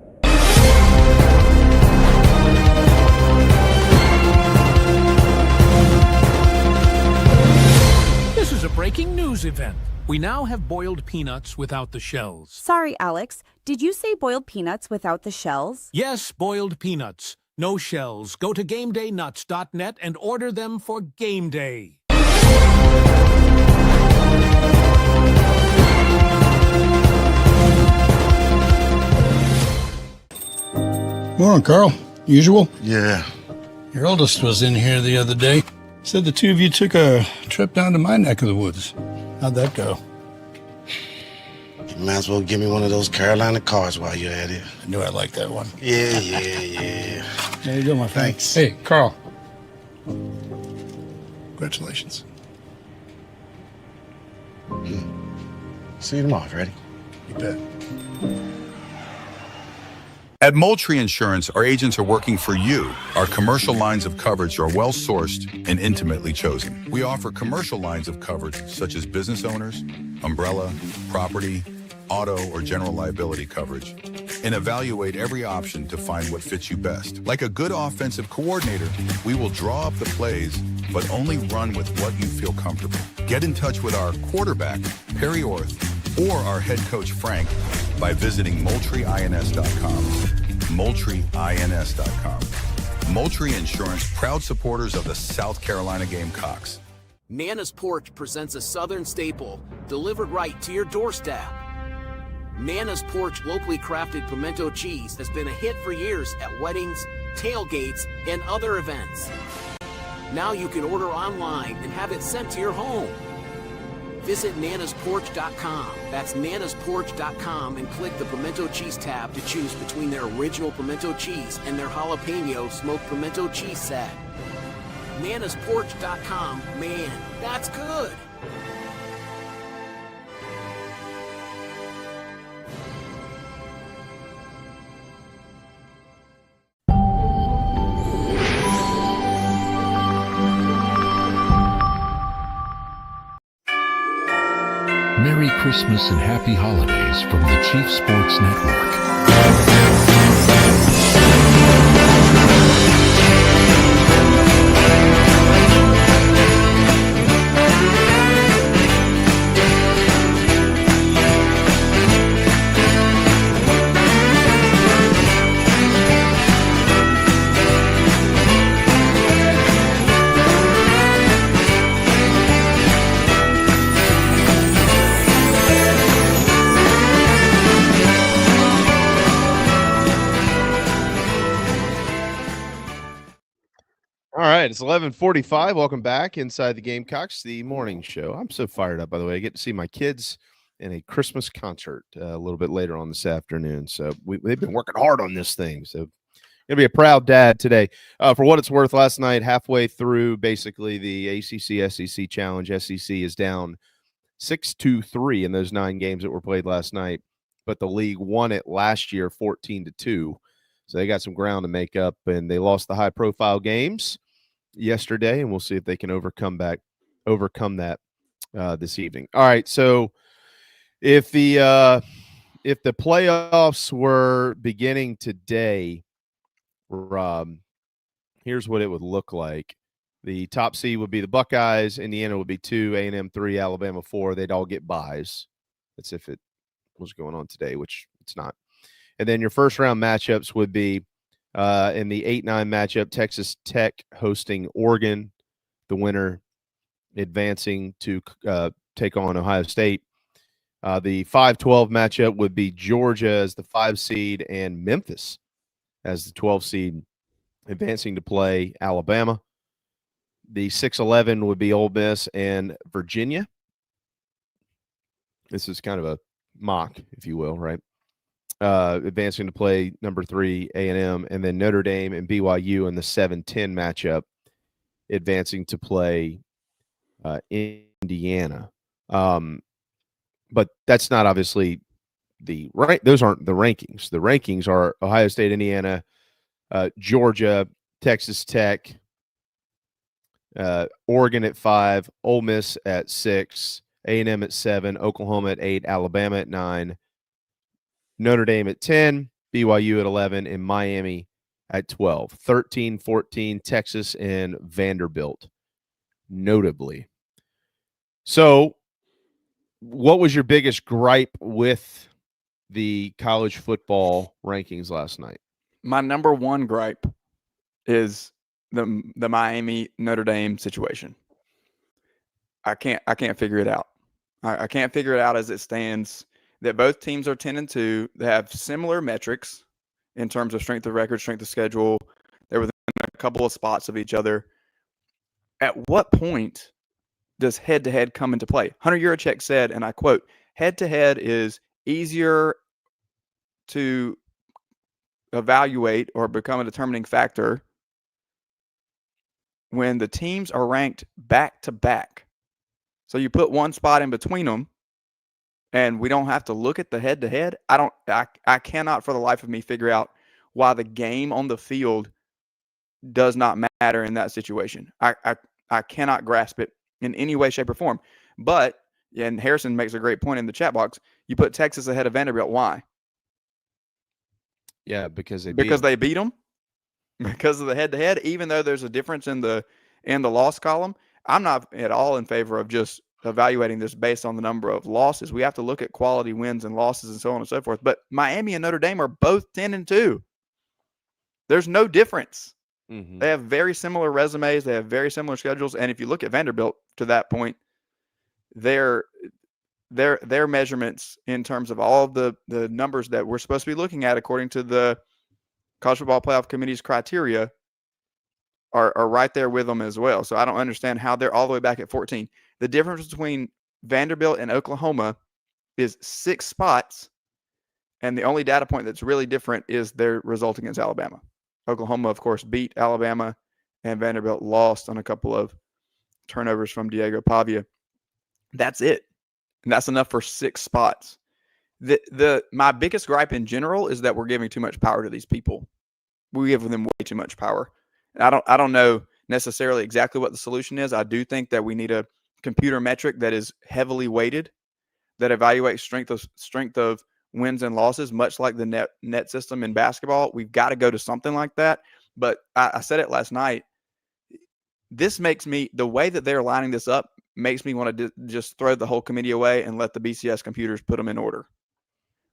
This is a breaking news event. We now have boiled peanuts without the shells. Sorry, Alex. Did you say boiled peanuts without the shells? Yes, boiled peanuts. No shells. Go to GameDayNuts.net and order them for game day. Morning, Carl. Usual? Yeah. Your oldest was in here the other day. Said the two of you took a trip down to my neck of the woods. How'd that go? You might as well give me one of those Carolina cars while you're at it. I knew I liked that one. Yeah. There you go, my friend. Thanks. Hey, Carl. Congratulations. See you tomorrow, Freddie. You bet. At Moultrie Insurance, our agents are working for you. Our commercial lines of coverage are well-sourced and intimately chosen. We offer commercial lines of coverage such as business owners, umbrella, property, auto, or general liability coverage, and evaluate every option to find what fits you best. Like a good offensive coordinator, we will draw up the plays, but only run with what you feel comfortable. Get in touch with our quarterback, Perry Orth, or our head coach, Frank, by visiting MoultrieINS.com. MoultrieINS.com. Moultrie Insurance, proud supporters of the South Carolina Gamecocks. Nana's Porch presents a Southern staple delivered right to your doorstep. Nana's Porch locally crafted pimento cheese has been a hit for years at weddings, tailgates, and other events. Now you can order online and have it sent to your home. Visit nanasporch.com. That's nanasporch.com and click the pimento cheese tab to choose between their original pimento cheese and their jalapeno smoked pimento cheese set. nanasporch.com, man, that's good. Merry Christmas and Happy Holidays from the Chief Sports Network. All right, it's 11:45. Welcome back inside the Gamecocks, the morning show. I'm so fired up, by the way. I get to see my kids in a Christmas concert a little bit later on this afternoon. So they've been working hard on this thing. So gonna be a proud dad today. For what it's worth, last night, halfway through basically the ACC SEC Challenge, SEC is down 6-3 in those 9 games that were played last night, but the league won it last year 14-2. So they got some ground to make up, and they lost the high-profile games yesterday, and we'll see if they can overcome that this evening. All right, so if the playoffs were beginning today, Rob, here's what it would look like. The top seed would be the Buckeyes. Indiana would be 2, A&M 3, Alabama 4. They'd all get byes. That's if it was going on today, which it's not. And then your first round matchups would be in the 8-9 matchup, Texas Tech hosting Oregon, the winner advancing to take on Ohio State. The 5-12 matchup would be Georgia as the 5 seed and Memphis as the 12 seed advancing to play Alabama. The 6-11 would be Ole Miss and Virginia. This is kind of a mock, if you will, right? Advancing to play number 3 A&M, and then Notre Dame and BYU in the 7-10 matchup, advancing to play Indiana. But that's not obviously the right. Those aren't the rankings. The rankings are Ohio State, Indiana, Georgia, Texas Tech, Oregon at 5, Ole Miss at 6, A&M at 7, Oklahoma at 8, Alabama at 9. Notre Dame at 10, BYU at 11, and Miami at 12. 13, 14, Texas and Vanderbilt, notably. So what was your biggest gripe with the college football rankings last night? My number one gripe is the Miami Notre Dame situation. I can't figure it out. I can't figure it out as it stands. That both teams are 10-2. They have similar metrics in terms of strength of record, strength of schedule. They're within a couple of spots of each other. At what point does head-to-head come into play? Hunter Yurachek said, and I quote, head-to-head is easier to evaluate or become a determining factor when the teams are ranked back-to-back. So you put one spot in between them, and we don't have to look at the head-to-head. I cannot for the life of me figure out why the game on the field does not matter in that situation. I cannot grasp it in any way, shape, or form. But, and Harrison makes a great point in the chat box, you put Texas ahead of Vanderbilt. Why? Yeah, because they beat them? Because of the head-to-head, even though there's a difference in the loss column. I'm not at all in favor of just evaluating this based on the number of losses. We have to look at quality wins and losses and so on and so forth. But Miami and Notre Dame are both 10-2. There's no difference. Mm-hmm. They have very similar resumes. They have very similar schedules. And if you look at Vanderbilt to that point, their measurements in terms of all of the numbers that we're supposed to be looking at according to the College Football Playoff Committee's criteria are right there with them as well. So I don't understand how they're all the way back at 14. The difference between Vanderbilt and Oklahoma is 6 spots, and the only data point that's really different is their result against Alabama. Oklahoma, of course, beat Alabama, and Vanderbilt lost on a couple of turnovers from Diego Pavia. That's it. And that's enough for 6 spots. My biggest gripe in general is that we're giving too much power to these people. We give them way too much power. I don't know necessarily exactly what the solution is. I do think that we need a computer metric that is heavily weighted, that evaluates strength of wins and losses, much like the net system in basketball. We've got to go to something like that. But I said it last night. This makes me, the way that they're lining this up makes me want to just throw the whole committee away and let the BCS computers put them in order.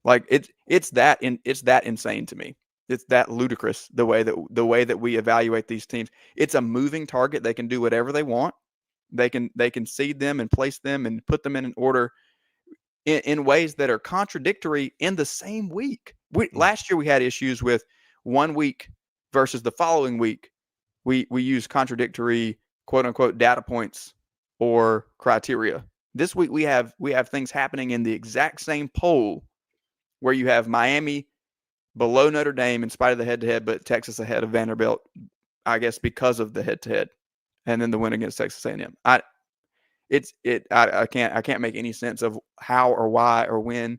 Like it's that insane to me. It's that ludicrous the way that we evaluate these teams. It's a moving target. They can do whatever they want. They can seed them and place them and put them in an order in ways that are contradictory in the same week. Last year we had issues with 1 week versus the following week. We use contradictory quote unquote data points or criteria. This week we have things happening in the exact same poll where you have Miami below Notre Dame in spite of the head-to-head, but Texas ahead of Vanderbilt, I guess because of the head-to-head, and then the win against Texas A&M. I can't make any sense of how or why or when.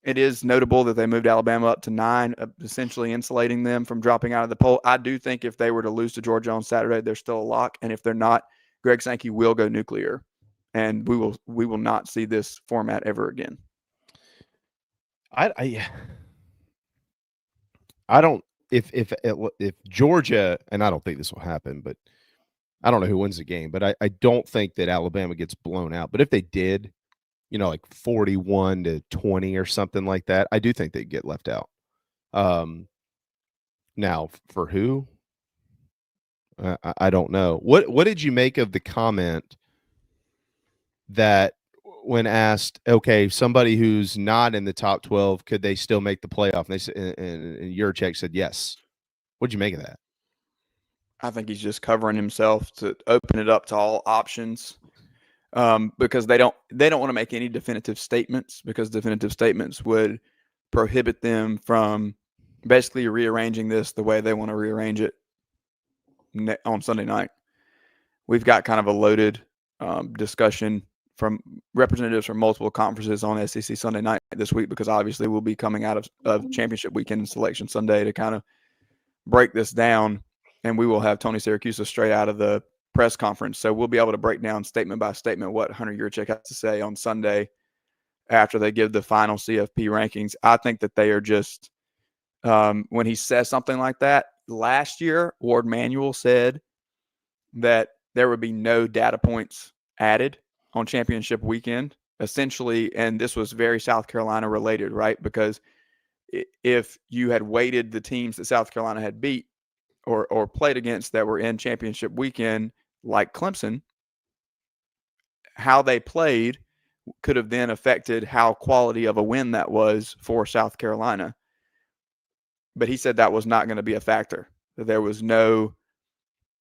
It is notable that they moved Alabama up to 9, essentially insulating them from dropping out of the poll. I do think if they were to lose to Georgia on Saturday, they're still a lock, and if they're not, Greg Sankey will go nuclear, and we will not see this format ever again. I don't if Georgia, and I don't think this will happen, but I don't know who wins the game, but I don't think that Alabama gets blown out. But if they did, like 41-20 or something like that, I do think they'd get left out. Now for who? I don't know. What did you make of the comment that when asked, okay, somebody who's not in the top 12, could they still make the playoff? And they said, and Yurchek said yes. What'd you make of that? I think he's just covering himself to open it up to all options, because they don't want to make any definitive statements, because definitive statements would prohibit them from basically rearranging this the way they want to rearrange it on Sunday night. We've got kind of a loaded discussion from representatives from multiple conferences on SEC Sunday night this week, because obviously we'll be coming out of championship weekend and Selection Sunday to kind of break this down, and we will have Tony Siracusa straight out of the press conference. So we'll be able to break down statement by statement what Hunter Yurchek has to say on Sunday after they give the final CFP rankings. I think that they are just, when he says something like that, last year, Ward Manuel said that there would be no data points added on championship weekend, essentially, and this was very South Carolina related, right? Because if you had weighted the teams that South Carolina had beat or played against that were in championship weekend, like Clemson, how they played could have then affected how quality of a win that was for South Carolina. But he said that was not going to be a factor, that there was no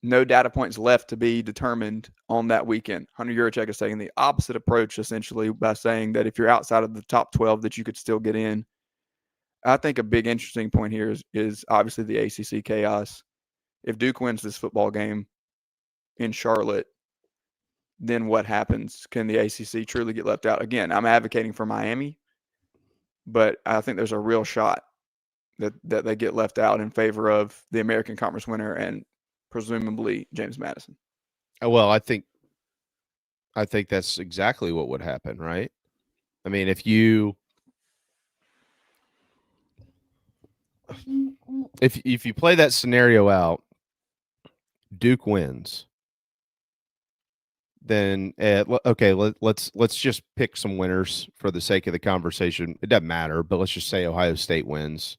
data points left to be determined on that weekend. Hunter Yurchek is taking the opposite approach, essentially, by saying that if you're outside of the top 12, that you could still get in. I think a big interesting point here is obviously the ACC chaos. If Duke wins this football game in Charlotte, then what happens? Can the ACC truly get left out? Again, I'm advocating for Miami, but I think there's a real shot that they get left out in favor of the American Conference winner and presumably James Madison. Well, I think that's exactly what would happen, right? I mean, if you play that scenario out, Duke wins, then okay, let's just pick some winners for the sake of the conversation. It doesn't matter, but let's just say Ohio State wins.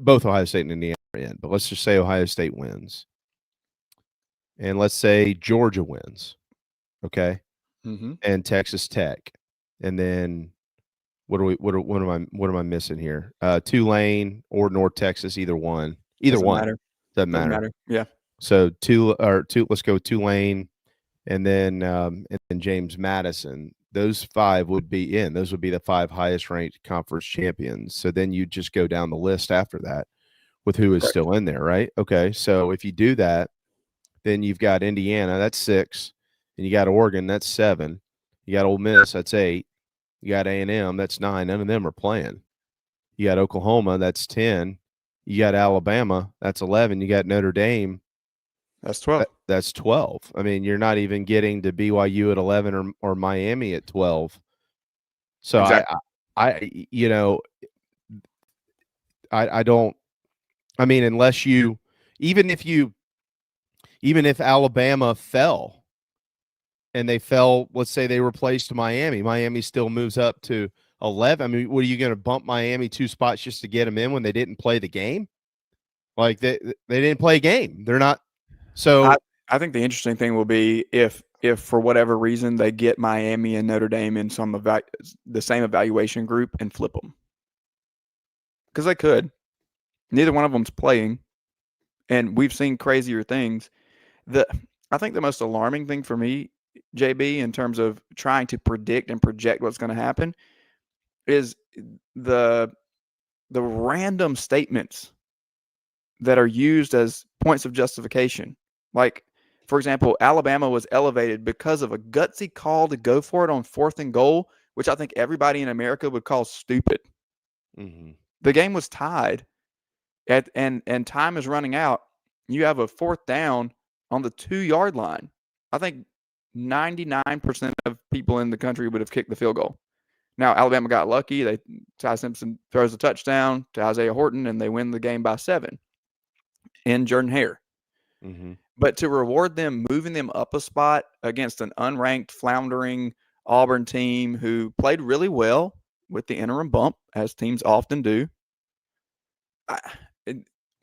Both Ohio State and Indiana in, but let's just say Ohio State wins. And let's say Georgia wins. Okay. Mm-hmm. And Texas Tech. And then what am I missing here? Tulane or North Texas, either one. Doesn't matter. Doesn't matter. Yeah. So let's go Tulane and then James Madison. Those 5 would be in. Those would be the 5 highest ranked conference champions. So then you just go down the list after that with who is still in there, right? Okay. So if you do that, then you've got Indiana, that's 6, and you got Oregon, that's 7. You got Ole Miss, that's 8. You got A&M, that's 9. None of them are playing. You got Oklahoma, that's 10. You got Alabama, that's 11. You got Notre Dame, that's 12. That's 12. I mean, you're not even getting to BYU at 11 or Miami at 12. So exactly. I don't. I mean, unless you, even if Alabama fell and they fell, let's say they replaced Miami still moves up to 11. I mean, what are you going to bump Miami 2 spots just to get them in when they didn't play the game? Like they didn't play a game. They're not. So I think the interesting thing will be if for whatever reason they get Miami and Notre Dame in the same evaluation group and flip them, because they could. Neither one of them's playing, and we've seen crazier things. I think the most alarming thing for me, JB, in terms of trying to predict and project what's going to happen, is the random statements that are used as points of justification. Like, for example, Alabama was elevated because of a gutsy call to go for it on 4th and goal, which I think everybody in America would call stupid. Mm-hmm. The game was tied, and time is running out. You have a 4th down on the 2-yard line. I think 99% of people in the country would have kicked the field goal. Now, Alabama got lucky. Ty Simpson throws a touchdown to Isaiah Horton, and they win the game by 7 in Jordan Hare. Mm-hmm. But to reward them, moving them up a spot against an unranked, floundering Auburn team who played really well with the interim bump, as teams often do,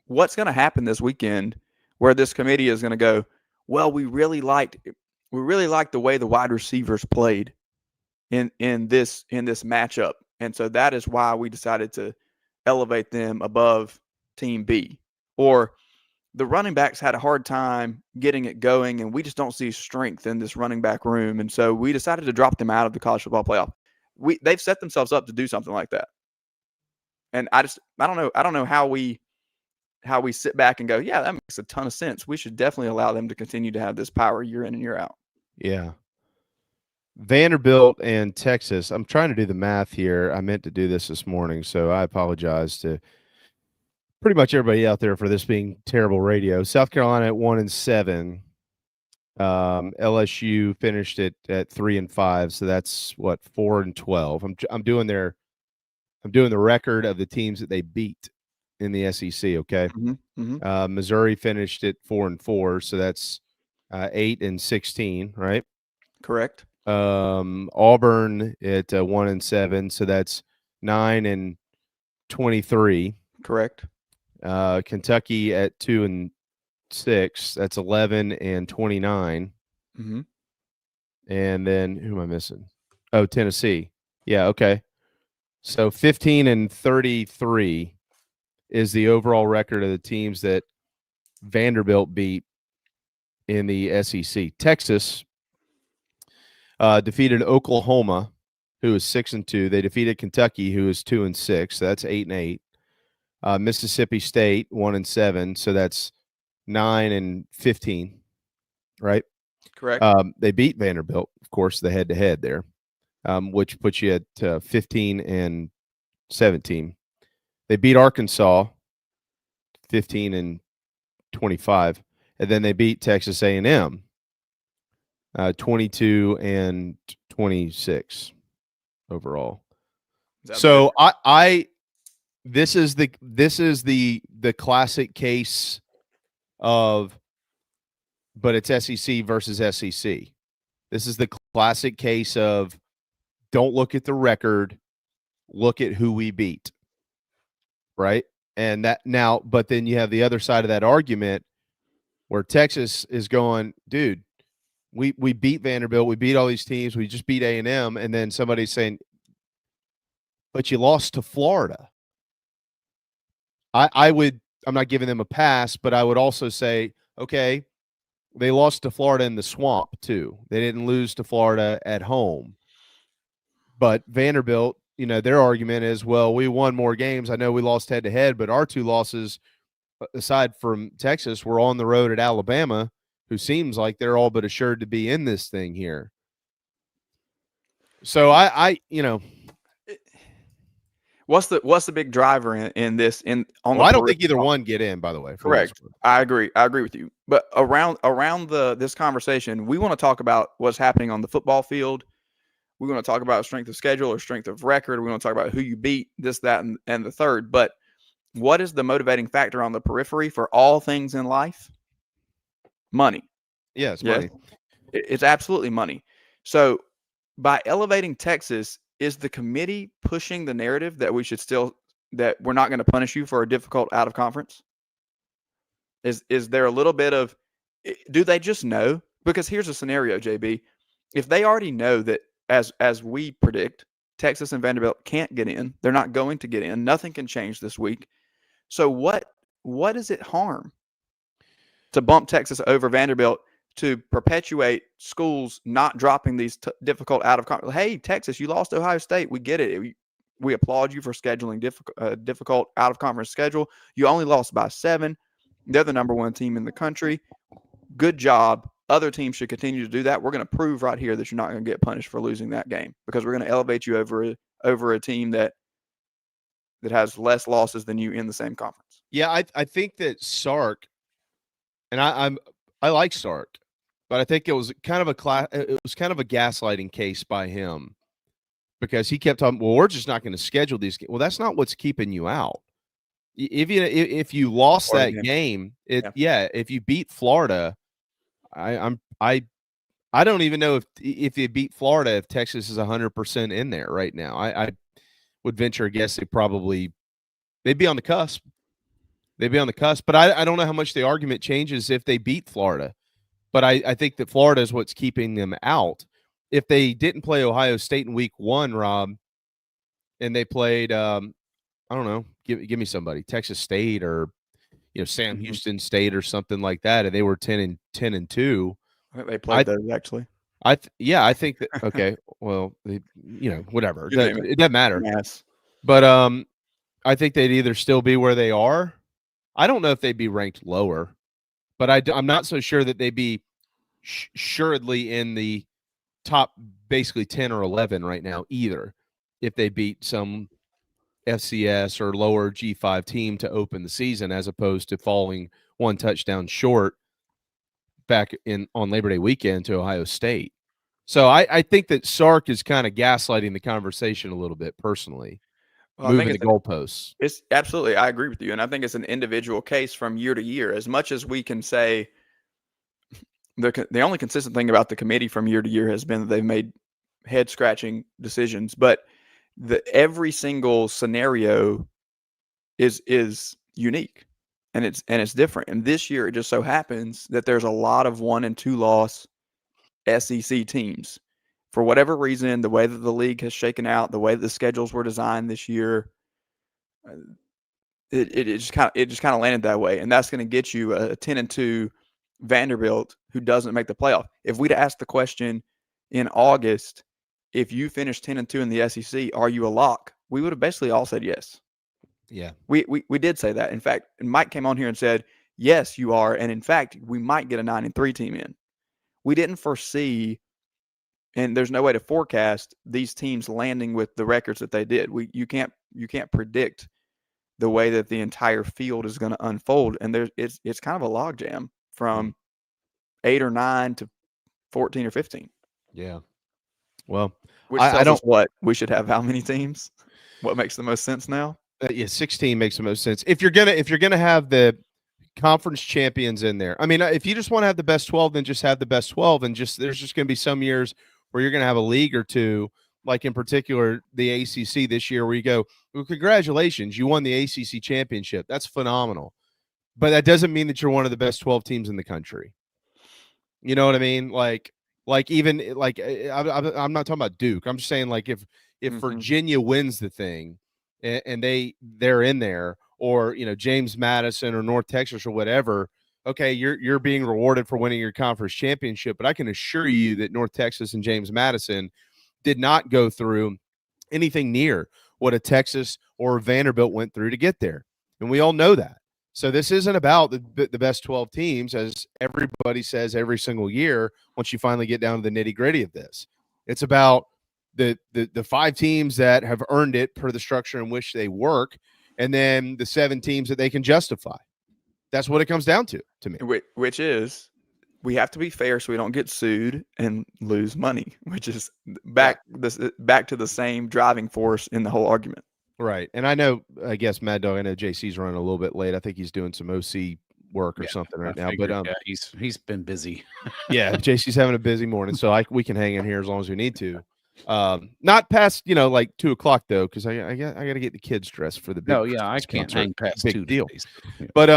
what's going to happen this weekend where this committee is going to go, well, we really liked the way the wide receivers played in this matchup, and so that is why we decided to elevate them above Team B. Or the running backs had a hard time getting it going, and we just don't see strength in this running back room, and so we decided to drop them out of the college football playoff. They've set themselves up to do something like that, and I don't know how we sit back and go, yeah, that makes a ton of sense. We should definitely allow them to continue to have this power year in and year out. Yeah. Vanderbilt and Texas. I'm trying to do the math here. I meant to do this morning, so I apologize to pretty much everybody out there for this being terrible radio. South Carolina at 1-7. LSU finished it at 3-5, so that's what, 4-12. I'm doing the record of the teams that they beat in the SEC. Okay. Mm-hmm. Mm-hmm. Missouri finished at 4-4, so that's 8-16, right? Correct. Auburn at 1-7, so that's 9-23. Correct. Kentucky at 2-6, that's 11-29. Mm-hmm. And then who am I missing? Oh, Tennessee. Yeah, okay. So 15-33 is the overall record of the teams that Vanderbilt beat in the SEC. Texas defeated Oklahoma, who is 6-2. They defeated Kentucky, who is 2-6. So that's 8-8. Mississippi State 1-7. So that's 9-15. Right. Correct. They beat Vanderbilt, of course, the head-to-head there, which puts you at 15-17. They beat Arkansas 15-25, and then they beat Texas A&M 22-26 overall. So this is the classic case of, but it's SEC versus SEC. This is the classic case of don't look at the record, look at who we beat. Right? And that now, but then you have the other side of that argument where Texas is going, dude, we beat Vanderbilt, we beat all these teams, we just beat A&M, and then somebody's saying, but you lost to Florida. I'm not giving them a pass, but I would also say, okay, they lost to Florida in the swamp too. They didn't lose to Florida at home. But Vanderbilt, their argument is, well, we won more games. I know we lost head to head, but our two losses, aside from Texas, were on the road at Alabama, who seems like they're all but assured to be in this thing here. So what's the big driver in this? I don't think either one get in, by the way. Correct. I agree with you. But around this conversation, we want to talk about what's happening on the football field. We want to talk about strength of schedule or strength of record. We want to talk about who you beat, this, that, and the third. But what is the motivating factor on the periphery for all things in life? Money. Yeah, it's money. It's absolutely money. So by elevating Texas, is the committee pushing the narrative that that we're not going to punish you for a difficult out of conference? Is there a little bit of, do they just know? Because here's a scenario, JB. If they already know that, as we predict, Texas and Vanderbilt can't get in, they're not going to get in. Nothing can change this week. So what does it harm to bump Texas over Vanderbilt to perpetuate schools not dropping these difficult out of conference? Hey, Texas, you lost Ohio State. We get it. We applaud you for scheduling difficult out of conference schedule. You only lost by 7. They're the number 1 team in the country. Good job. Other teams should continue to do that. We're going to prove right here that you're not going to get punished for losing that game, because we're going to elevate you over a team that has less losses than you in the same conference. Yeah, I think that Sark, and I like Sark, but I think it was kind of a gaslighting case by him, because he kept talking, well, we're just not going to schedule these games. Well, that's not what's keeping you out. If you lost that game, if you beat Florida, I don't even know if you beat Florida, if Texas is 100% in there right now. I would venture a guess they'd be on the cusp. They'd be on the cusp, but I don't know how much the argument changes if they beat Florida. But I think that Florida is what's keeping them out. If they didn't play Ohio State in week 1, Rob, and they played, I don't know, give me somebody, Texas State or Sam Houston State or something like that, and they were 10-2. I think they played those actually. I think that okay. Well, whatever. It doesn't matter. Yes. But I think they'd either still be where they are. I don't know if they'd be ranked lower, but I'm not so sure that they'd be assuredly in the top, basically 10 or 11 right now either, if they beat some FCS or lower G5 team to open the season, as opposed to falling 1 touchdown short back on Labor Day weekend to Ohio State. So I think that Sark is kind of gaslighting the conversation a little bit personally, moving the goalposts. It's absolutely, I agree with you. And I think it's an individual case from year to year. As much as we can say the only consistent thing about the committee from year to year has been that they've made head-scratching decisions, but every single scenario is unique, and it's different. And this year, it just so happens that there's a lot of 1- and 2-loss SEC teams. For whatever reason, the way that the league has shaken out, the way that the schedules were designed this year, it just kind of landed that way, and that's going to get you a 10-2 Vanderbilt who doesn't make the playoff. If we'd asked the question in August, if you finish 10-2 in the SEC, are you a lock? We would have basically all said yes. Yeah. We did say that. In fact, Mike came on here and said, yes, you are. And in fact, we might get a 9-3 team in. We didn't foresee, and there's no way to forecast these teams landing with the records that they did. You can't predict the way that the entire field is going to unfold. And it's kind of a logjam from 8 or 9 to 14 or 15. Yeah. Well, which tells us what we should have. How many teams? What makes the most sense now? 16 makes the most sense. If you're gonna have the conference champions in there, I mean, if you just want to have the best 12, then just have the best 12, and there's just gonna be some years where you're gonna have a league or two like in particular the ACC this year, where you go, well, congratulations, you won the ACC championship. That's phenomenal. But that doesn't mean that you're one of the best 12 teams in the country. You know what I mean? Like even like I'm not talking about Duke. I'm just saying, like, if Virginia wins the thing and they're in there, or James Madison or North Texas or whatever, okay, you're being rewarded for winning your conference championship. But I can assure you that North Texas and James Madison did not go through anything near what a Texas or Vanderbilt went through to get there, and we all know that. So this isn't about the best 12 teams, as everybody says every single year once you finally get down to the nitty-gritty of this. It's about the 5 teams that have earned it per the structure in which they work, and then the 7 teams that they can justify. That's what it comes down to me. Which is, we have to be fair so we don't get sued and lose money, which is back to the same driving force in the whole argument. Right. And I guess Mad Dog, I know JC's running a little bit late. I think he's doing some OC work or something right now. But he's been busy. Yeah, JC's having a busy morning, so we can hang in here as long as we need to. Not past like 2:00 though, because I got to get the kids dressed for the big. No, yeah, I can't hang past big 2 deal. days. Yeah. But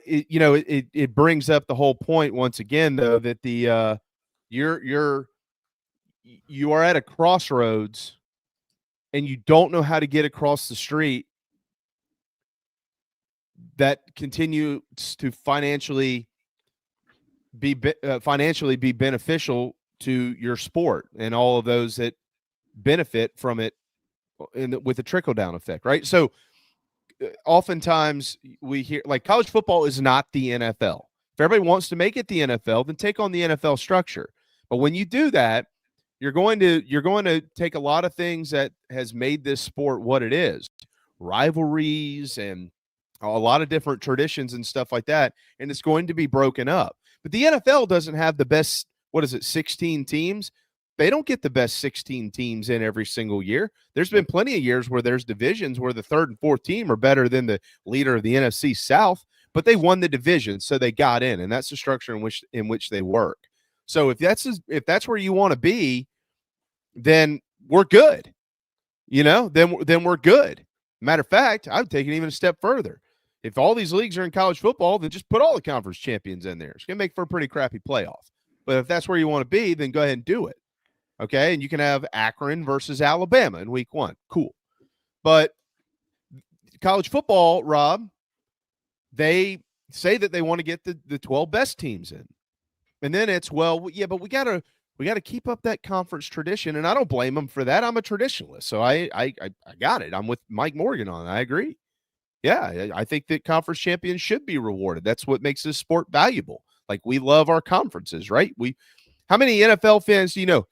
it brings up the whole point once again, though, that you are at a crossroads and you don't know how to get across the street that continues to financially be beneficial to your sport and all of those that benefit from it with a trickle-down effect, right? So oftentimes we hear, like, college football is not the NFL. If everybody wants to make it the NFL, then take on the NFL structure. But when you do that, you're going to take a lot of things that has made this sport what it is, rivalries and a lot of different traditions and stuff like that, and it's going to be broken up. But the NFL doesn't have the best, 16 teams? They don't get the best 16 teams in every single year. There's been plenty of years where there's divisions where the 3rd and 4th team are better than the leader of the NFC South, but they won the division, so they got in, and that's the structure in which they work. So if that's where you want to be, then we're good. Then we're good. Matter of fact, I would take it even a step further. If all these leagues are in college football, then just put all the conference champions in there. It's going to make for a pretty crappy playoff. But if that's where you want to be, then go ahead and do it. Okay? And you can have Akron versus Alabama in week 1. Cool. But college football, Rob, they say that they want to get the 12 best teams in. And then it's, but we got to keep up that conference tradition, and I don't blame them for that. I'm a traditionalist, so I got it. I'm with Mike Morgan on it. I agree. Yeah, I think that conference champions should be rewarded. That's what makes this sport valuable. Like, we love our conferences, right? How many NFL fans do you know?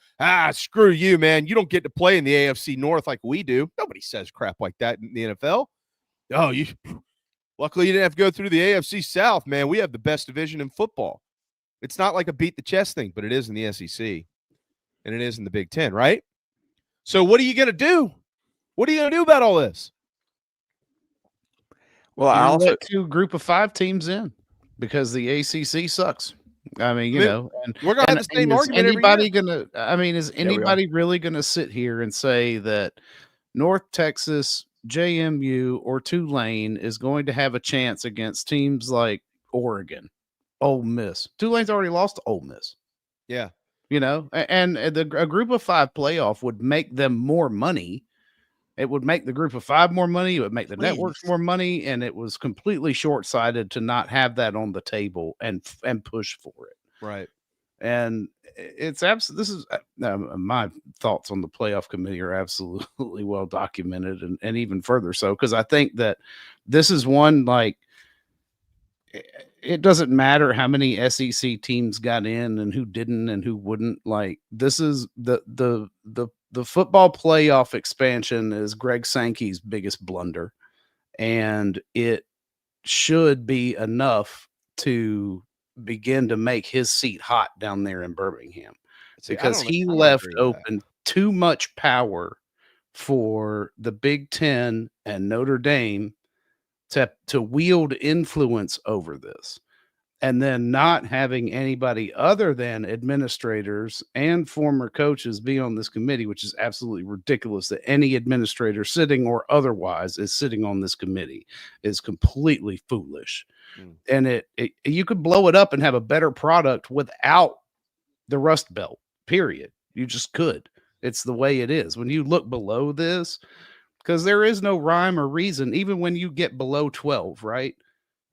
Screw you, man. You don't get to play in the AFC North like we do. Nobody says crap like that in the NFL. Oh, luckily you didn't have to go through the AFC South, man. We have the best division in football. It's not like a beat the chest thing, but it is in the SEC, and it is in the Big Ten, right? So what are you going to do? What are you going to do about all this? Well, I also let 2 group of 5 teams in because the ACC sucks. I mean, and we're going to have the same argument. Is anybody really going to sit here and say that North Texas, JMU, or Tulane is going to have a chance against teams like Oregon, Ole Miss? Tulane's already lost to Ole Miss. Yeah. And a group of 5 playoff would make them more money. It would make the group of 5 more money. It would make the networks more money. And it was completely short-sighted to not have that on the table and push for it. Right. And it's this is my thoughts on the playoff committee are absolutely well documented, and even further so, because I think that this is one, like, it doesn't matter how many SEC teams got in and who didn't and who wouldn't. Like, this is the football playoff expansion is Greg Sankey's biggest blunder, and it should be enough to begin to make his seat hot down there in Birmingham, because he left open too much power for the Big Ten and Notre Dame to wield influence over this. and then not having anybody other than administrators and former coaches be on this committee, which is absolutely ridiculous that any administrator sitting or otherwise is sitting on this committee, is completely foolish. And you could blow it up and have a better product without the Rust Belt, period. You just could. It's the way it is. When you look below this, because there is no rhyme or reason, even when you get below 12, right?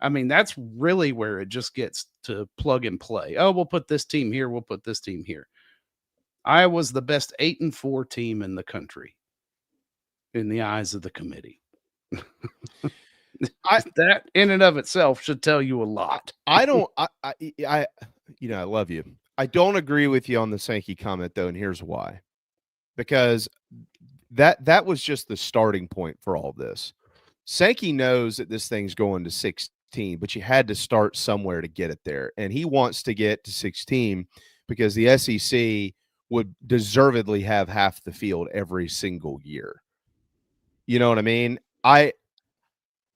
I mean, that's really where it just gets to plug and play. Oh, we'll put this team here. We'll put this team here. Iowa's the best 8-4 team in the country in the eyes of the committee. That in and of itself should tell you a lot. I love you. I don't agree with you on the Sankey comment, though, and here's why. Because that was just the starting point for all this. Sankey knows that this thing's going to 16, but you had to start somewhere to get it there. And he wants to get to 16 because the SEC would deservedly have half the field every single year. You know what I mean?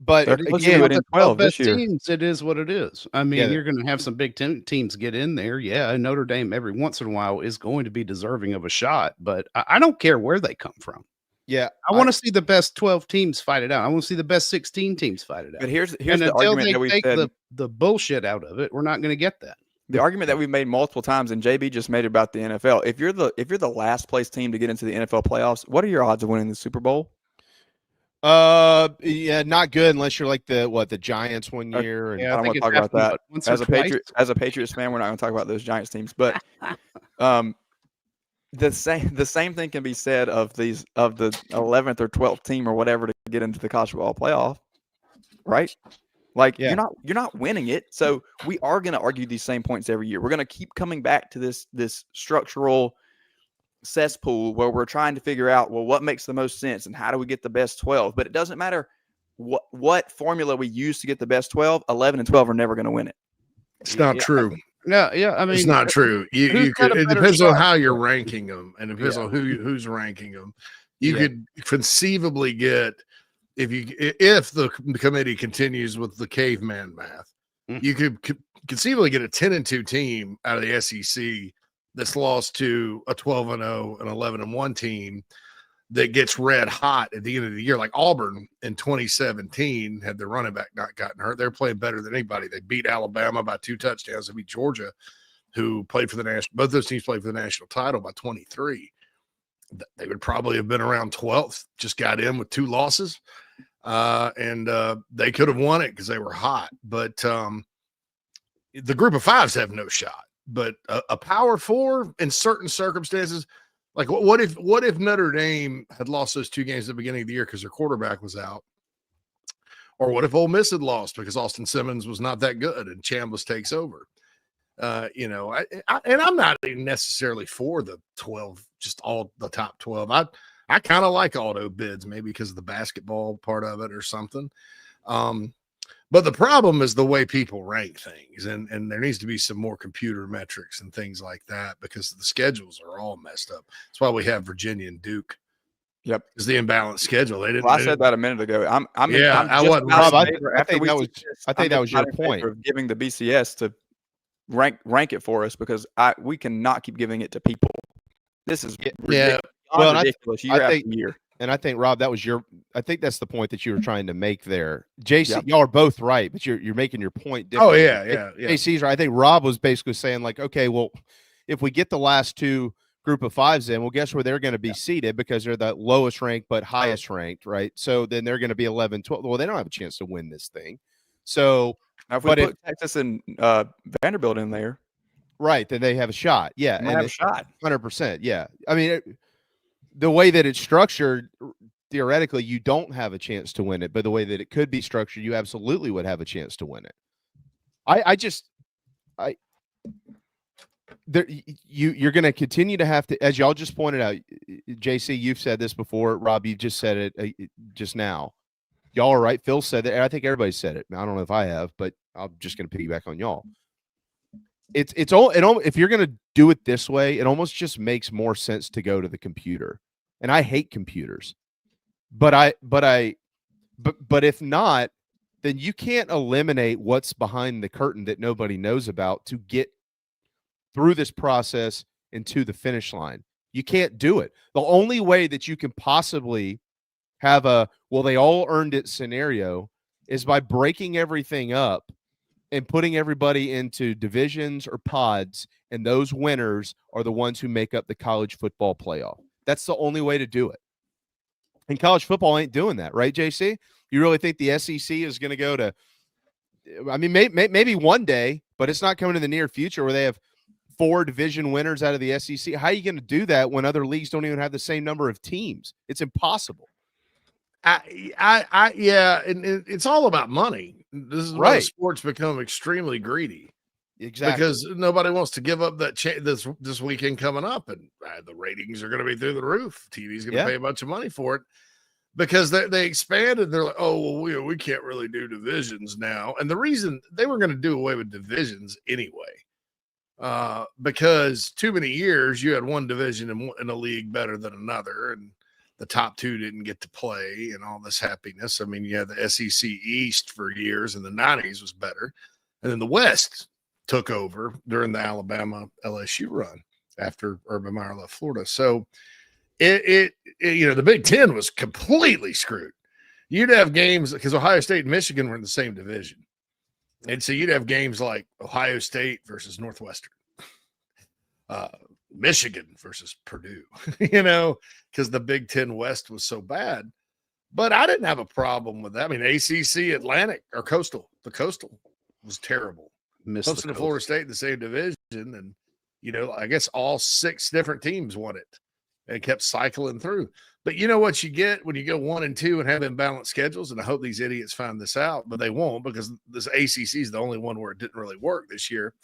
But again, with 12 this year, teams, it is what it is. I mean, you're going to have some big teams get in there. Yeah, Notre Dame every once in a while is going to be deserving of a shot, but I don't care where they come from. Yeah, I want to see the best 12 teams fight it out. I want to see the best 16 teams fight it out. But here's and the argument that we said the bullshit out of it, we're not going to get that. The argument that we've made multiple times, and JB just made it about the NFL. If you're the last place team to get into the NFL playoffs, what are your odds of winning the Super Bowl? Yeah, not good unless you're like the Giants one year. And I don't want to talk about that. As a Patriots fan, we're not going to talk about those Giants teams. But the same thing can be said of the 11th or 12th team or whatever to get into the college football playoff, right? Like you're not winning it. So we are going to argue these same points every year. We're going to keep coming back to this structural cesspool where we're trying to figure out, well, what makes the most sense and how do we get the best 12? But it doesn't matter what formula we use to get the best 12. 11 and 12 are never going to win it. It's not true. Yeah, I mean, it's not true. You could. It depends on how you're ranking them, and it depends on who's ranking them. You could conceivably get if the committee continues with the caveman math, you could conceivably get a 10-2 team out of the SEC that's lost to a 12-0 and 11-1 team that gets red hot at the end of the year, like Auburn in 2017 had their running back not gotten hurt. They're playing better than anybody. They beat Alabama by 2 touchdowns. They beat Georgia, who played for the national. Both those teams played for the national title by 23. They would probably have been around 12th. Just got in with 2 losses, and they could have won it because they were hot. But the group of 5s have no shot. But a Power 4 in certain circumstances. Like what if Notre Dame had lost those 2 games at the beginning of the year because their quarterback was out? Or what if Ole Miss had lost because Austin Simmons was not that good and Chambliss takes over? And I'm not even necessarily for the 12, just all the top 12. I kind of like auto bids, maybe because of the basketball part of it or something. But the problem is the way people rank things, and there needs to be some more computer metrics and things like that because the schedules are all messed up. That's why we have Virginia and Duke. Yep, is the imbalanced schedule. They didn't. Well, I said that a minute ago. I think that was your point of giving the BCS to rank it for us because we cannot keep giving it to people. This is ridiculous year after year. And I think, Rob, I think that's the point that you were trying to make there. JC, y'all are both right, but you're making your point different. Oh, yeah. JC's right. I think Rob was basically saying, like, okay, well, if we get the last 2 group of 5s in, well, guess where they're going to be seated because they're the lowest ranked but highest ranked, right? So then they're going to be 11, 12. Well, they don't have a chance to win this thing. So now if we put Texas and Vanderbilt in there. Right, then they have a shot. Yeah. And have a shot. 100%. Yeah. I mean, the way that it's structured, theoretically, you don't have a chance to win it. But the way that it could be structured, you absolutely would have a chance to win it. You're going to continue to have to, as y'all just pointed out, JC, you've said this before. Rob, you just said it just now. Y'all are right. Phil said it. I think everybody said it. I don't know if I have, but I'm just going to piggyback on y'all. If you're going to do it this way, it almost just makes more sense to go to the computer. And I hate computers, but if not, then you can't eliminate what's behind the curtain that nobody knows about to get through this process and to the finish line. You can't do it. The only way that you can possibly have they all earned it scenario is by breaking everything up and putting everybody into divisions or pods, and those winners are the ones who make up the college football playoff. That's the only way to do it. And college football ain't doing that, right, JC? You really think the SEC is going to go to – I mean, maybe one day, but it's not coming in the near future where they have 4 division winners out of the SEC. How are you going to do that when other leagues don't even have the same number of teams? It's impossible. Yeah, and it's all about money. This is why sports become extremely greedy. Exactly. Because nobody wants to give up that this weekend coming up, and the ratings are going to be through the roof. TV's going to pay a bunch of money for it because they expanded. They're like, oh, well, we can't really do divisions now. And the reason they were going to do away with divisions anyway, because too many years you had one division in a league better than another, and the top 2 didn't get to play and all this happiness. I mean, you had the SEC East for years in the 90s was better. And then the West took over during the Alabama LSU run after Urban Meyer left Florida. So it the Big Ten was completely screwed. You'd have games because Ohio State and Michigan were in the same division. And so you'd have games like Ohio State versus Northwestern, Michigan versus Purdue, because the Big Ten West was so bad. But I didn't have a problem with that. I mean, ACC Atlantic or Coastal, the Coastal was terrible. Clemson and Florida State in the same division. And, I guess all 6 different teams won it and kept cycling through. But you know what you get when you go 1 and 2 and have imbalanced schedules? And I hope these idiots find this out, but they won't because this ACC is the only one where it didn't really work this year,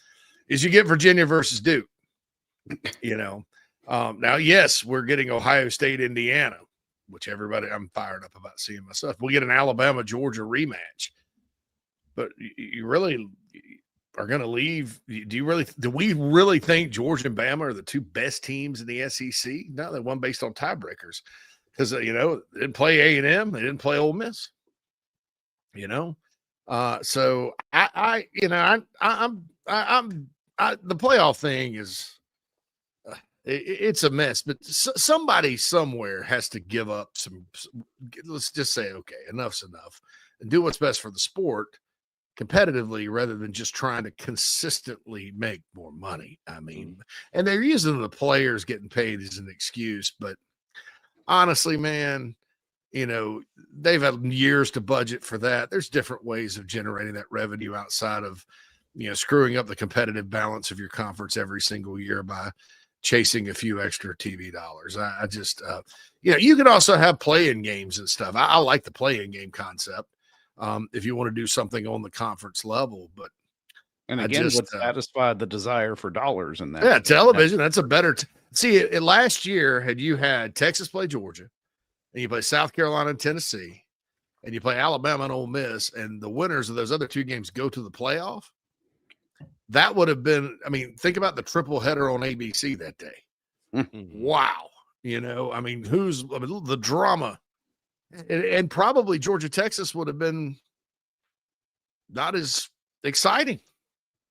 is you get Virginia versus Duke. Now, yes, we're getting Ohio State, Indiana, which I'm fired up about seeing myself. We get an Alabama, Georgia rematch, but you really are going to leave. Do we really think Georgia and Bama are the 2 best teams in the SEC? No, they won based on tiebreakers because, they didn't play A&M. They didn't play Ole Miss, so the playoff thing is, it's a mess, but somebody somewhere has to give up let's just say, okay, enough's enough, and do what's best for the sport competitively rather than just trying to consistently make more money. I mean, and they're using the players getting paid as an excuse, but honestly, man, they've had years to budget for that. There's different ways of generating that revenue outside of, screwing up the competitive balance of your conference every single year by chasing a few extra TV dollars. I just, you can also have play-in games and stuff. I like the play-in game concept if you want to do something on the conference level. But and again, would satisfy the desire for dollars in that. Yeah, television. That's a better. Last year, you had Texas play Georgia, and you play South Carolina and Tennessee, and you play Alabama and Ole Miss, and the winners of those other 2 games go to the playoff. That would have been, think about the triple header on ABC that day. Wow. The drama and probably Georgia, Texas would have been not as exciting,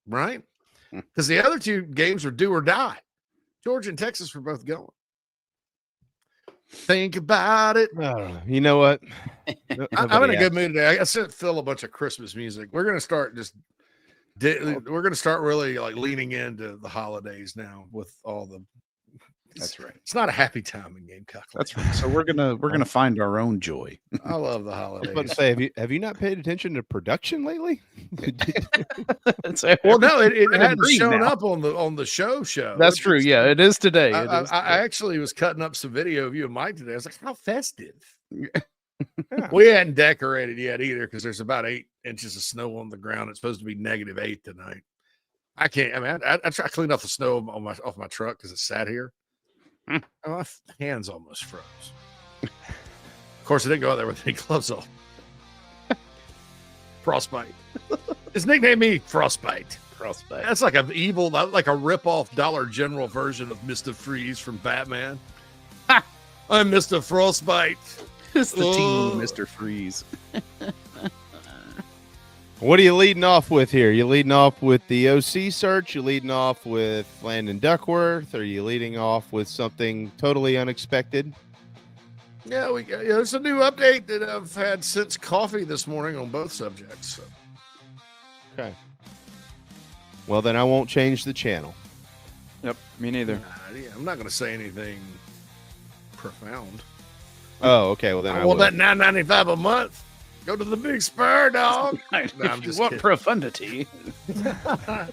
right? Because the other 2 games were do or die. Georgia and Texas were both going. Think about it. You know what? I'm in a good mood today. I sent Phil a bunch of Christmas music. We're going to start we're going to start really leaning into the holidays now with all the. That's right. It's not a happy time in Gamecock. That's right. So we're gonna find our own joy. I love the holidays. I was about to say, have you not paid attention to production lately? Well, no, it hadn't shown up on the show. That's true. Yeah, it is today. I actually was cutting up some video of you and Mike today. I was like, how festive. We hadn't decorated yet either because there's about 8 inches of snow on the ground. It's supposed to be -8 tonight. I can't. I try to clean off the snow off my truck because it sat here. My hands almost froze. Of course, I didn't go out there with any gloves on. Frostbite. His nickname me Frostbite. Frostbite. That's like an evil, like a rip-off Dollar General version of Mr. Freeze from Batman. Ha! I'm Mr. Frostbite. It's the team Mr. Freeze. What are you leading off with here? You leading off with the OC search? You leading off with Landon Duckworth? Or are you leading off with something totally unexpected? Yeah, it's a new update that I've had since coffee this morning on both subjects. So. Okay. Well, then I won't change the channel. Yep, me neither. I'm not going to say anything profound. Oh, okay. Well, then I want that $9.95 a month. Go to the Big Spur, dog. No, I'm just what kidding. profundity? I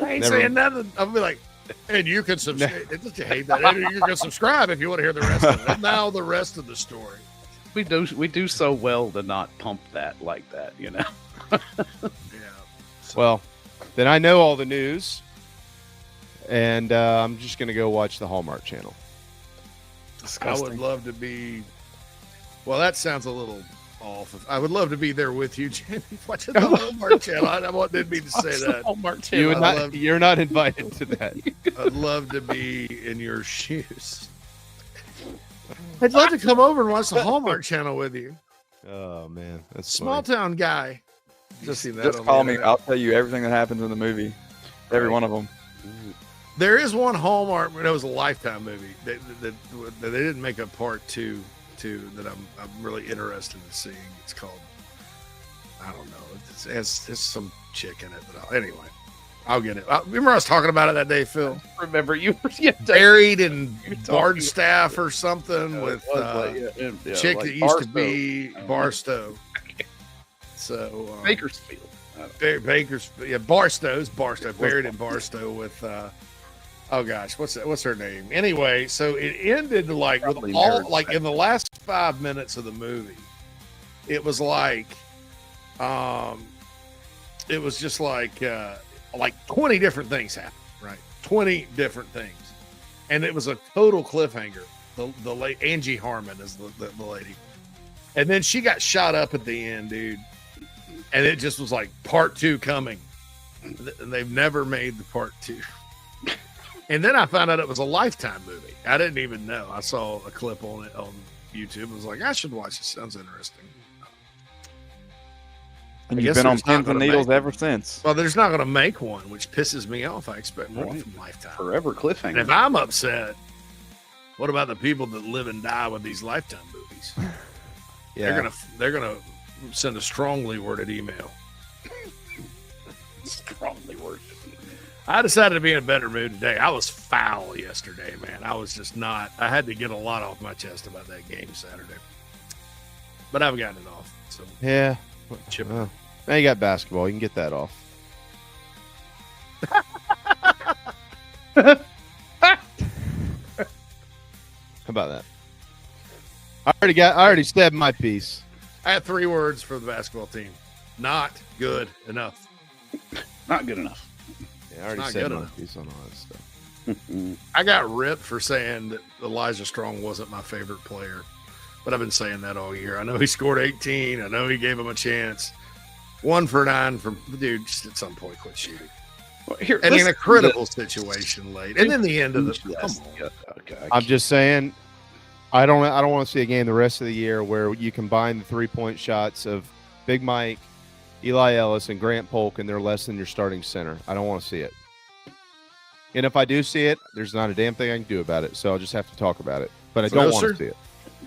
ain't saying nothing. I'll be like, and you can subscribe. Don't you hate that? You can subscribe if you want to hear the rest of it. Now the rest of the story. We do so well to not pump that like that, you know. Well, then I know all the news, and I'm just going to go watch the Hallmark Channel. Disgusting. I would love to be. Well, that sounds a little off. I would love to be there with you, Jamie, watching the Hallmark Channel. I didn't mean to say that. Hallmark Channel. You're not invited to that. I'd love to be in your shoes. I'd love to come over and watch the Hallmark Channel with you. Oh man, that's small funny. town guy. Just call me. I'll tell you everything that happens in the movie. Every one of them. There is one Hallmark, but it was a Lifetime movie that they didn't make a part two that I'm really interested in seeing. It's called, I don't know. It has some chick in it, but anyway, I'll get it. Remember I was talking about it that day, Phil? Remember you were buried in Bardstaff or something with chick like that used Barstow. to be Barstow. So Bakersfield. Bakersfield. Yeah, Barstow's Barstow. Buried in Barstow with oh gosh, what's her name? Anyway, so it ended like with all like in the last 5 minutes of the movie, it was like it was just like 20 different things happened, right? 20 different things. And it was a total cliffhanger. The late Angie Harmon is the lady. And then she got shot up at the end, dude. And it just was like part 2 coming. And they've never made the part 2. And then I found out it was a Lifetime movie. I didn't even know. I saw a clip on it on YouTube. I was like, I should watch this. Sounds interesting. And you've been on pins and needles ever since. Well, there's not going to make one, which pisses me off. I expect more from Lifetime. Forever cliffhanger. And if I'm upset, what about the people that live and die with these Lifetime movies? Yeah. They're gonna send a strongly worded email. Strongly worded. I decided to be in a better mood today. I was foul yesterday, man. I was just not. I had to get a lot off my chest about that game Saturday, but I've gotten it off. So Yeah. chip Well, now you got basketball. You can get that off. How about that? I already said my piece. I had 3 words for the basketball team: not good enough. Not good enough. Yeah, I already said my piece on all that stuff. I got ripped for saying that Elijah Strong wasn't my favorite player, but I've been saying that all year. I know he scored 18. I know he gave him a chance. 1 for 9 from dude. Just at some point, quit shooting. Well, here, And in a critical situation late, and then the end of the. Come on. I'm just saying, I don't want to see a game the rest of the year where you combine the 3-point shots of Big Mike, Eli Ellis, and Grant Polk, and they're less than your starting center. I don't want to see it. And if I do see it, there's not a damn thing I can do about it. So I'll just have to talk about it. But I don't want to see it.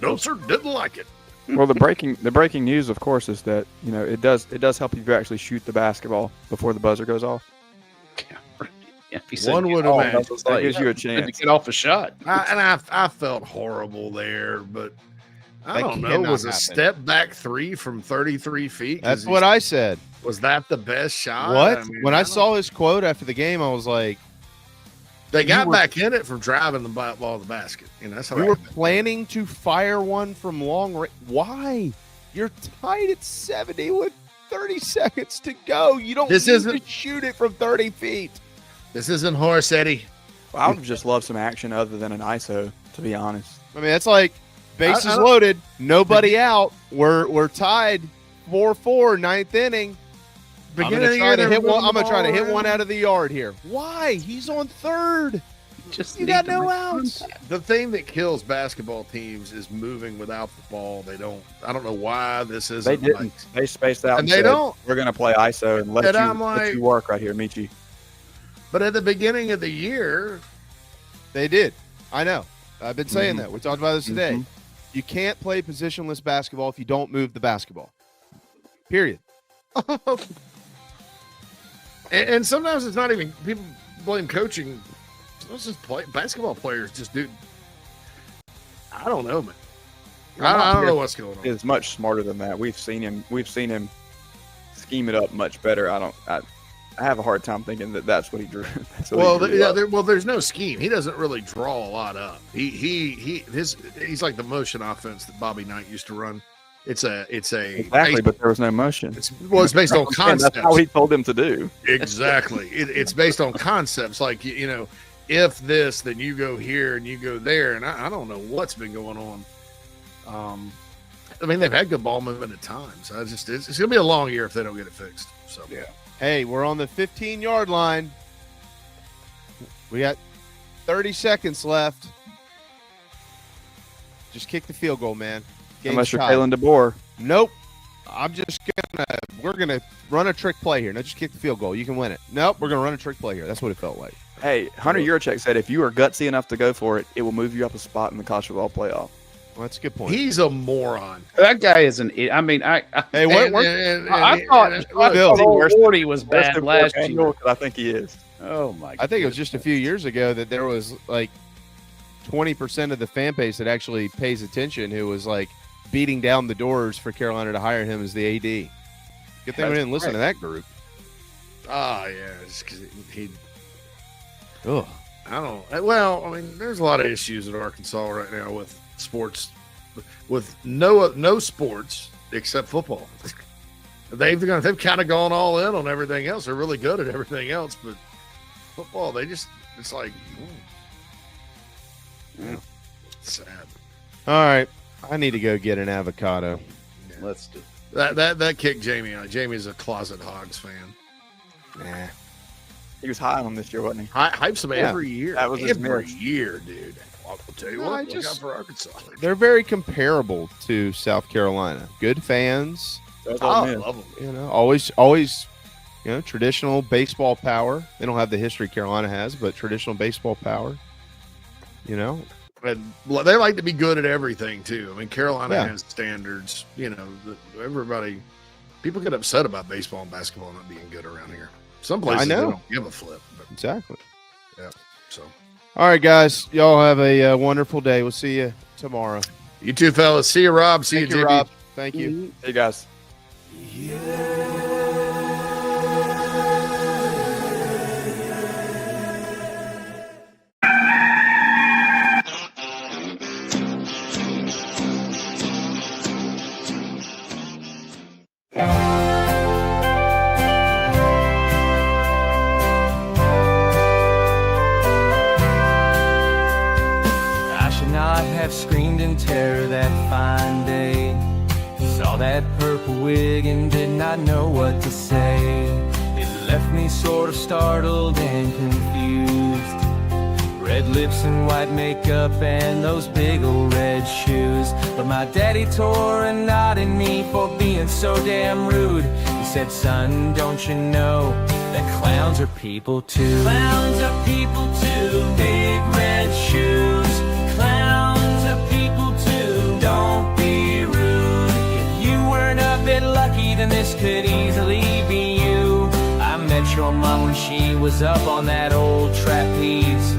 No, sir, didn't like it. Well, the breaking news, of course, is that it does help you actually shoot the basketball before the buzzer goes off. Yeah, One would imagine that gives you a chance to get off a shot. I felt horrible there, but I don't know. Was a step back 3 from 33 feet? That's what I said. Was that the best shot? What? I mean, when I saw his quote after the game, I was like, they got back in it from driving the ball to the basket. That's how you were planning to fire one from long range. Why? You're tied at 70 with 30 seconds to go. You don't need to shoot it from 30 feet. This isn't horse, Eddie. Well, I would just love some action other than an ISO, to be honest. I mean, it's like bases loaded, nobody out. We're tied 4-4, 9th inning. I'm gonna try to hit one out of the yard here. Why? He's on third. Just You got no outs. The thing that kills basketball teams is moving without the ball. I don't know why this isn't. They didn't. They spaced out. And they don't. We're going to play ISO and let you work right here, Michi. But at the beginning of the year, they did. I know. I've been saying that. We talked about this today. You can't play positionless basketball if you don't move the basketball. Period. and sometimes it's not even people blame coaching. Let's just play. Basketball players just do. I don't know, man. I don't know what's going on. Is much smarter than that. We've seen him scheme it up much better. I have a hard time thinking that that's what he drew. There's no scheme. He doesn't really draw a lot up. He's like the motion offense that Bobby Knight used to run. It's exactly, but there was no motion. It's based on concepts. That's how he told him to do. Exactly. It's based on concepts like if this, then you go here and you go there, and I don't know what's been going on. I mean, they've had good ball movement at times. It's gonna be a long year if they don't get it fixed. So yeah. Hey, we're on the 15-yard line. We got 30 seconds left. Just kick the field goal, man. Unless you're Kalen DeBoer. Nope. We're gonna run a trick play here. No, just kick the field goal. You can win it. Nope, we're gonna run a trick play here. That's what it felt like. Hey, Hunter Yurachek said if you are gutsy enough to go for it, it will move you up a spot in the college football playoff. Well, that's a good point. He's a moron. That guy is an idiot. I mean, I thought Wardy was bad last year. I think he is. Oh my! I think it was just a few years ago that there was like 20% of the fan base that actually pays attention who was like beating down the doors for Carolina to hire him as the AD. Good thing we didn't listen to that group. Oh yeah, it's because he. Oh, I don't. Well, I mean, there's a lot of issues at Arkansas right now with sports, with no sports except football. They've kind of gone all in on everything else. They're really good at everything else, but football, it's like, sad. All right, I need to go get an avocado. Yeah. Let's do that. Kicked Jamie out. Jamie's a closet Hogs fan. Nah. He was high on this year, wasn't he? Hypes him every year. That was every year, dude. I'll tell you what, look out for Arkansas. They're very comparable to South Carolina. Good fans. I love them. Always, traditional baseball power. They don't have the history Carolina has, but traditional baseball power. And they like to be good at everything too. I mean, Carolina has standards. People get upset about baseball and basketball not being good around here. Some places they don't give a flip. But, exactly. Yeah. So. All right, guys. Y'all have a wonderful day. We'll see you tomorrow. You too, fellas. See you, Rob. See you, Rob. Thank you. Hey, guys. Screamed in terror that fine day. Saw that purple wig and did not know what to say. It left me sort of startled and confused. Red lips and white makeup and those big old red shoes. But my daddy tore a knot in me for being so damn rude. He said, son, don't you know that clowns are people too? Clowns are people too. Big red shoes. Don't be rude. If you weren't a bit lucky, then this could easily be you. I met your mom when she was up on that old trapeze.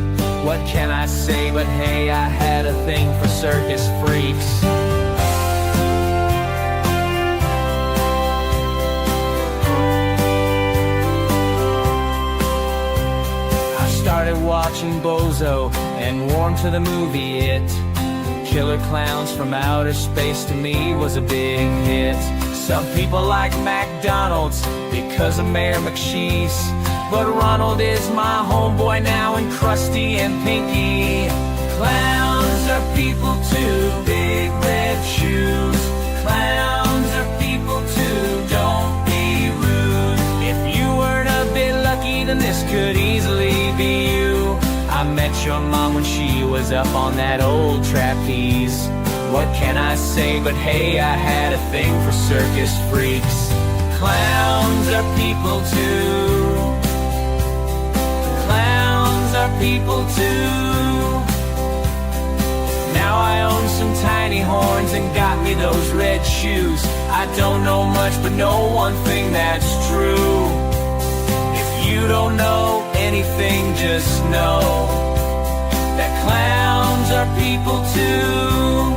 What can I say but hey, I had a thing for circus freaks. I started watching Bozo and warmed to the movie It. Killer Clowns from Outer Space to me was a big hit. Some people like McDonald's because of Mayor McSheese, but Ronald is my homeboy now and Krusty and Pinky. Clowns are people too, big red shoes. Clowns are people too, don't be rude. If you weren't a bit lucky, then this could easily be you. I met your mom when she was up on that old trapeze. What can I say but hey, I had a thing for circus freaks. Clowns are people too. Clowns are people too. Now I own some tiny horns and got me those red shoes. I don't know much but know one thing that's true. If you don't know anything, just know that clowns are people too.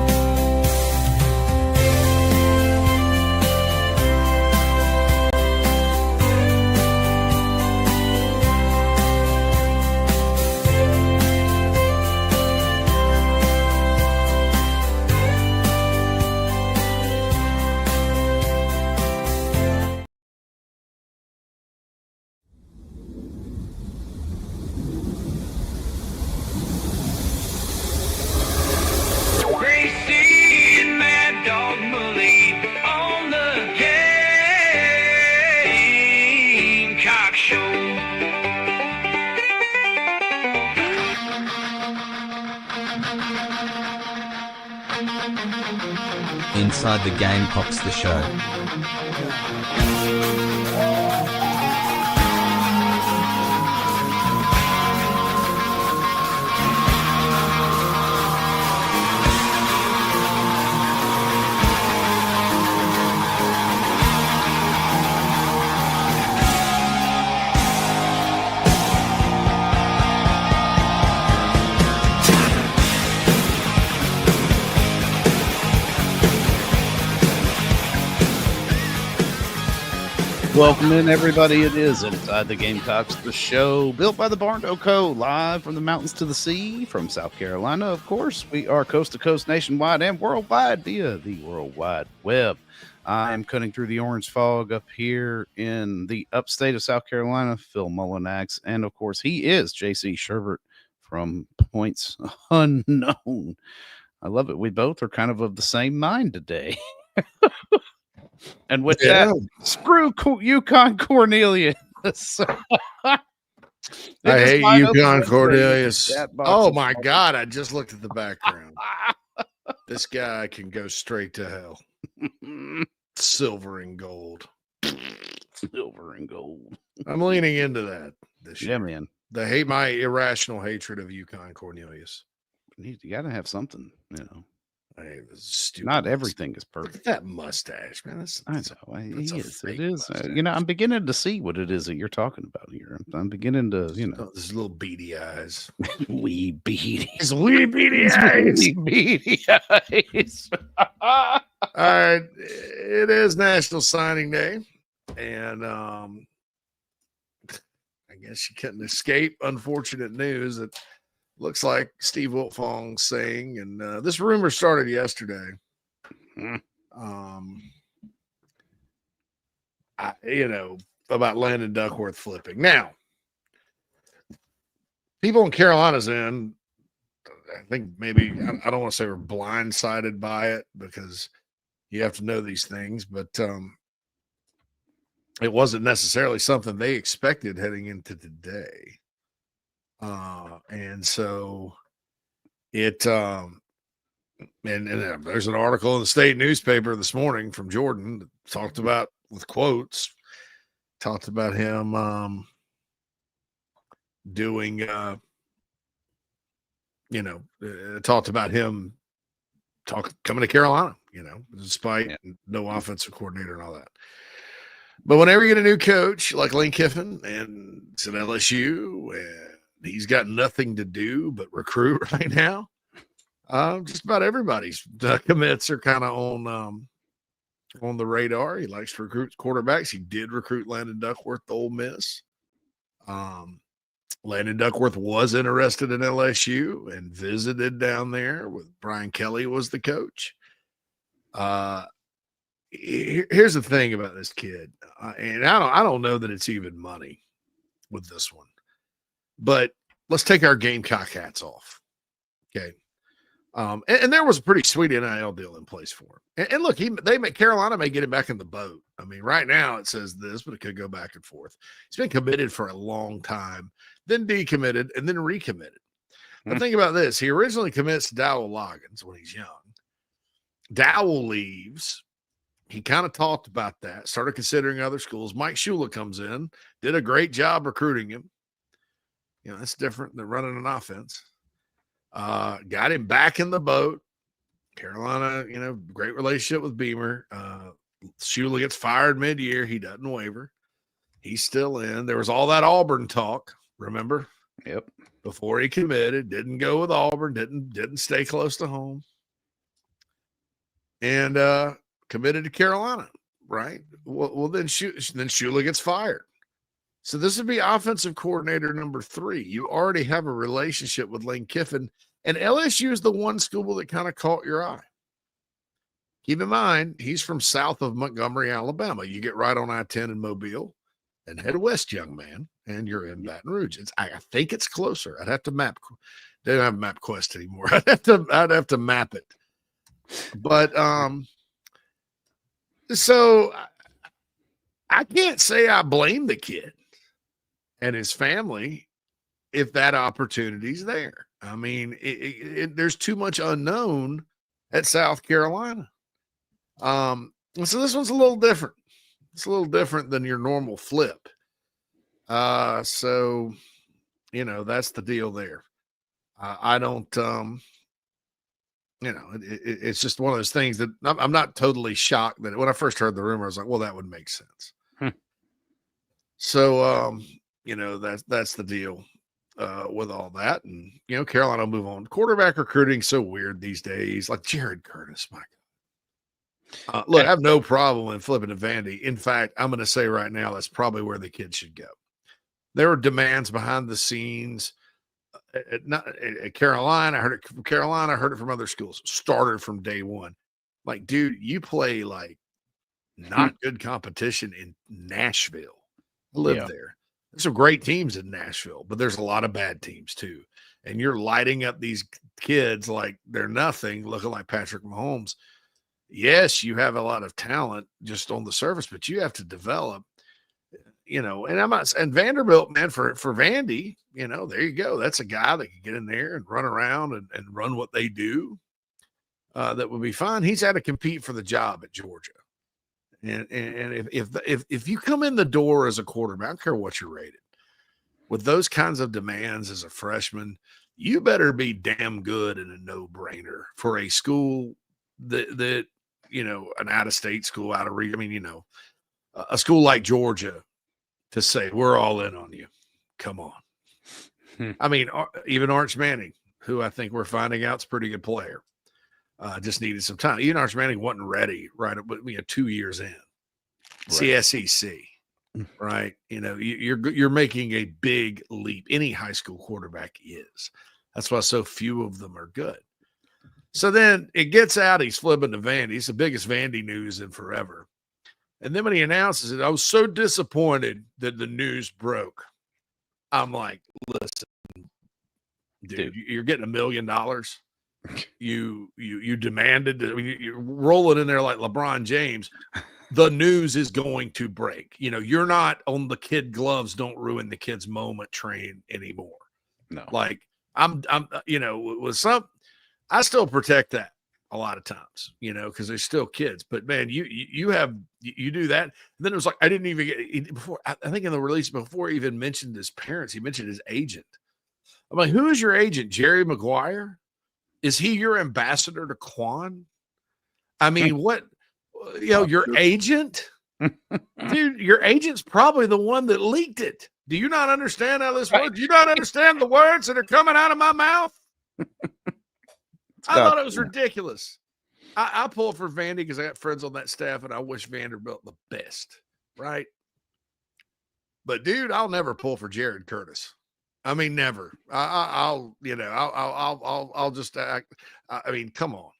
Inside the Gamecocks, the show. Welcome in, everybody. It is Inside the Gamecocks, the show built by the Barn Co. Live from the mountains to the sea, from South Carolina. Of course, we are coast to coast, nationwide, and worldwide via the World Wide Web. I'm cutting through the orange fog up here in the upstate of South Carolina. Phil Mullinax, and of course, he is JC Sherbert from Points Unknown. I love it. We both are kind of the same mind today. And with that, screw Yukon Cornelius. I hate Yukon Cornelius. Oh my God. I just looked at the background. This guy can go straight to hell. Silver and gold. Silver and gold. I'm leaning into that this year. Yeah, man. My irrational hatred of Yukon Cornelius. You got to have something, you know. Hey, stupid. Not everything is perfect. Look at that mustache, man. I know. It is. I'm beginning to see what it is that you're talking about here. I'm beginning to, Those little beady eyes. Wee beady. His wee beady eyes. Wee beady eyes. All right. It is National Signing Day. And I guess you couldn't escape unfortunate news that looks like Steve Wiltfong's saying, and this rumor started yesterday. About Landon Duckworth flipping. Now, people in Carolina's end, I think maybe, I don't want to say we're blindsided by it because you have to know these things, but it wasn't necessarily something they expected heading into today. And so it, and there's an article in the state newspaper this morning from Jordan that talked about, with quotes, talked about him, doing, talked about him coming to Carolina, despite no offensive coordinator and all that. But whenever you get a new coach like Lane Kiffin, and it's at LSU, and he's got nothing to do but recruit right now. Just about everybody's commits are kind of on the radar. He likes to recruit quarterbacks. He did recruit Landon Duckworth to Ole Miss. Landon Duckworth was interested in LSU and visited down there with Brian Kelly was the coach. Here's the thing about this kid, and I don't know that it's even money with this one. But let's take our Gamecock hats off. Okay. And there was a pretty sweet NIL deal in place for him. And look, Carolina may get him back in the boat. I mean, right now it says this, but it could go back and forth. He's been committed for a long time, then decommitted, and then recommitted. But think about this. He originally commits to Dowell Loggins when he's young. Dowell leaves. He kind of talked about that, started considering other schools. Mike Shula comes in, did a great job recruiting him. You know, that's different than running an offense. Got him back in the boat. Carolina, you know, great relationship with Beamer. Shula gets fired mid-year. He doesn't waver. He's still in. There was all that Auburn talk, remember? Yep. Before he committed, didn't go with Auburn, didn't stay close to home. And committed to Carolina, right? Well, then Shula gets fired. So this would be offensive coordinator number 3. You already have a relationship with Lane Kiffin, and LSU is the one school that kind of caught your eye. Keep in mind, he's from south of Montgomery, Alabama. You get right on I-10 in Mobile and head west, young man, and you're in Baton Rouge. I think it's closer. I'd have to map. They don't have MapQuest anymore. I'd have to map it. But so I can't say I blame the kid and his family if that opportunity's there. I mean, there's too much unknown at South Carolina. So this one's a little different. It's a little different than your normal flip. So, you know, that's the deal there. I don't, you know, it's just one of those things that I'm not totally shocked that when I first heard the rumor, I was like, well, that would make sense. So, you know, that's the deal with all that. And, you know, Carolina will move on. Quarterback recruiting so weird these days, like Jared Curtis, my God. Look, I have no problem in flipping to Vandy. In fact, I'm going to say right now, that's probably where the kid should go. There were demands behind the scenes. At Carolina, I heard it from Carolina. I heard it from other schools. Started from day one. Like, dude, you play like not good competition in Nashville. I lived there. There's some great teams in Nashville, but there's a lot of bad teams too. And you're lighting up these kids like they're nothing, looking like Patrick Mahomes. Yes, you have a lot of talent just on the surface, but you have to develop. You know, and I'm not, and Vanderbilt, man, for Vandy, you know, there you go. That's a guy that can get in there and run around and run what they do. That would be fine. He's had to compete for the job at Georgia. And if you come in the door as a quarterback, I don't care what you're rated, with those kinds of demands as a freshman, you better be damn good and a no-brainer for a school that you know, an out-of-state school, I mean, you know, a school like Georgia, to say we're all in on you. Come on. I mean, even Arch Manning, who I think we're finding out is a pretty good player, just needed some time. Even Arch Manning wasn't ready, right? But we had 2 years in. Right. SEC, right? You know, you're making a big leap. Any high school quarterback is. That's why so few of them are good. So then it gets out. He's flipping to Vandy. It's the biggest Vandy news in forever. And then when he announces it, I was so disappointed that the news broke. I'm like, listen, dude. You're getting $1 million. You demanded it. I mean, you're rolling in there like LeBron James. The news is going to break. You know, you're not on the kid gloves don't ruin the kid's moment train anymore. No. Like I'm you know, with some, I still protect that a lot of times, you know, because they're still kids. But man, you do that. And then it was like, I didn't even get before. I think in the release, before he even mentioned his parents, he mentioned his agent. I'm like, who is your agent? Jerry Maguire? Is he your ambassador to Quan? I mean, what, you know, your agent? Dude, your agent's probably the one that leaked it. Do you not understand how this works? Do you not understand the words that are coming out of my mouth? I thought it was ridiculous. I pull for Vandy because I got friends on that staff, and I wish Vanderbilt the best, right? But dude, I'll never pull for Jared Curtis. I mean, never. I'll just act. I mean, come on.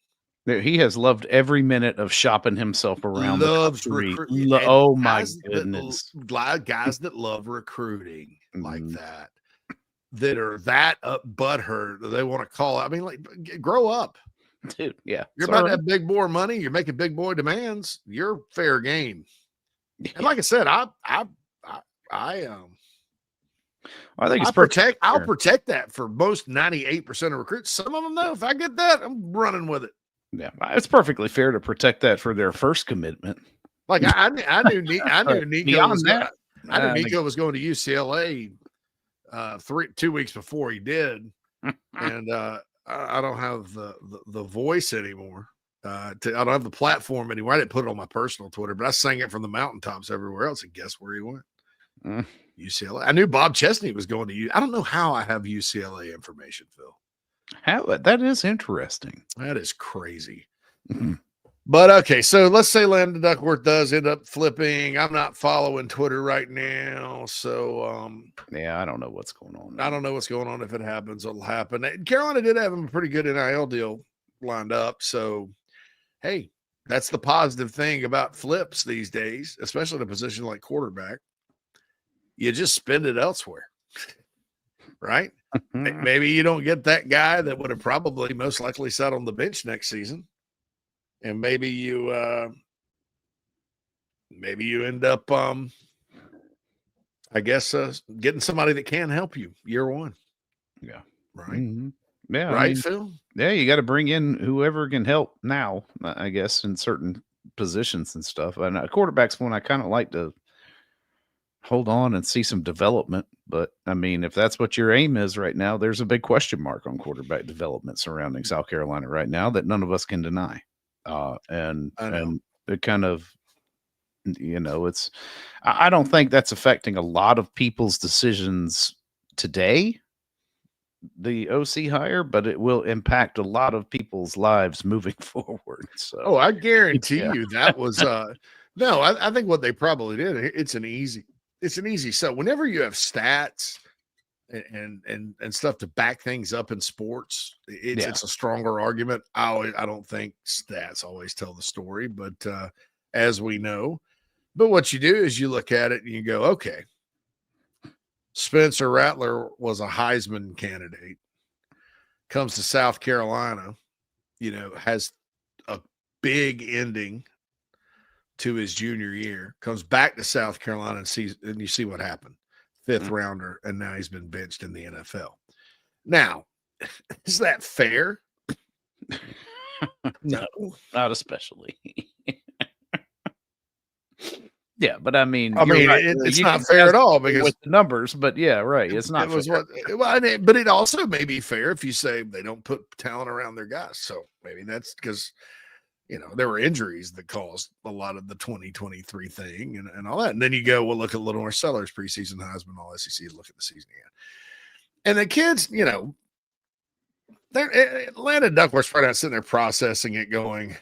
He has loved every minute of shopping himself around Loves the country. recruiting. Oh my goodness! Guys that love recruiting like that are that butthurt, they want to call. I mean, like, grow up, dude. Yeah, you're about to have big boy money. You're making big boy demands. You're fair game. And like I said, I I think it's I'll protect that for most 98% of recruits. Some of them, though, if I get that, I'm running with it. Yeah, it's perfectly fair to protect that for their first commitment. Like I knew Nico was Nico was going to UCLA 2 weeks before he did, and I don't have the voice anymore. I don't have the platform anymore. I didn't put it on my personal Twitter, but I sang it from the mountaintops everywhere else. And guess where he went? UCLA. I knew Bob Chesney was going to I don't know how I have UCLA information, Phil. That is interesting. That is crazy. But okay, so let's say Landon Duckworth does end up flipping. I'm not following Twitter right now, so yeah, I don't know what's going on. I don't know what's going on. If it happens, it'll happen. Carolina did have him a pretty good NIL deal lined up, so hey, that's the positive thing about flips these days, especially in a position like quarterback. You just spend it elsewhere, right? Maybe you don't get that guy that would have probably most likely sat on the bench next season. And maybe you end up, I guess, getting somebody that can help you year one. Yeah. Right. Mm-hmm. Yeah. Right, Phil? Yeah. You got to bring in whoever can help now, I guess, in certain positions and stuff. And a quarterback's one I kind of like to hold on and see some development. But I mean, if that's what your aim is right now, there's a big question mark on quarterback development surrounding South Carolina right now that none of us can deny. And it kind of, I don't think that's affecting a lot of people's decisions today, the OC hire, but it will impact a lot of people's lives moving forward. So, I guarantee you that was, no, I think what they probably did, it's an easy. So whenever you have stats and stuff to back things up in sports, it's a stronger argument. I don't think stats always tell the story, but as we know, but what you do is you look at it and you go, okay, Spencer Rattler was a Heisman candidate, comes to South Carolina, has a big ending to his junior year, comes back to South Carolina and you see what happened. Fifth rounder, and now he's been benched in the NFL. Now, is that fair? No, not especially. Yeah, but I mean, it's not fair at all because with the numbers. But yeah, right, it's not. But it also may be fair if you say they don't put talent around their guys. So maybe that's because there were injuries that caused a lot of the 2023 thing and all that. And then you go, well, look at Little North Sellers preseason Heisman, all SEC, look at the season again. And the kids, Landon Duckworth's probably not sitting there processing it going,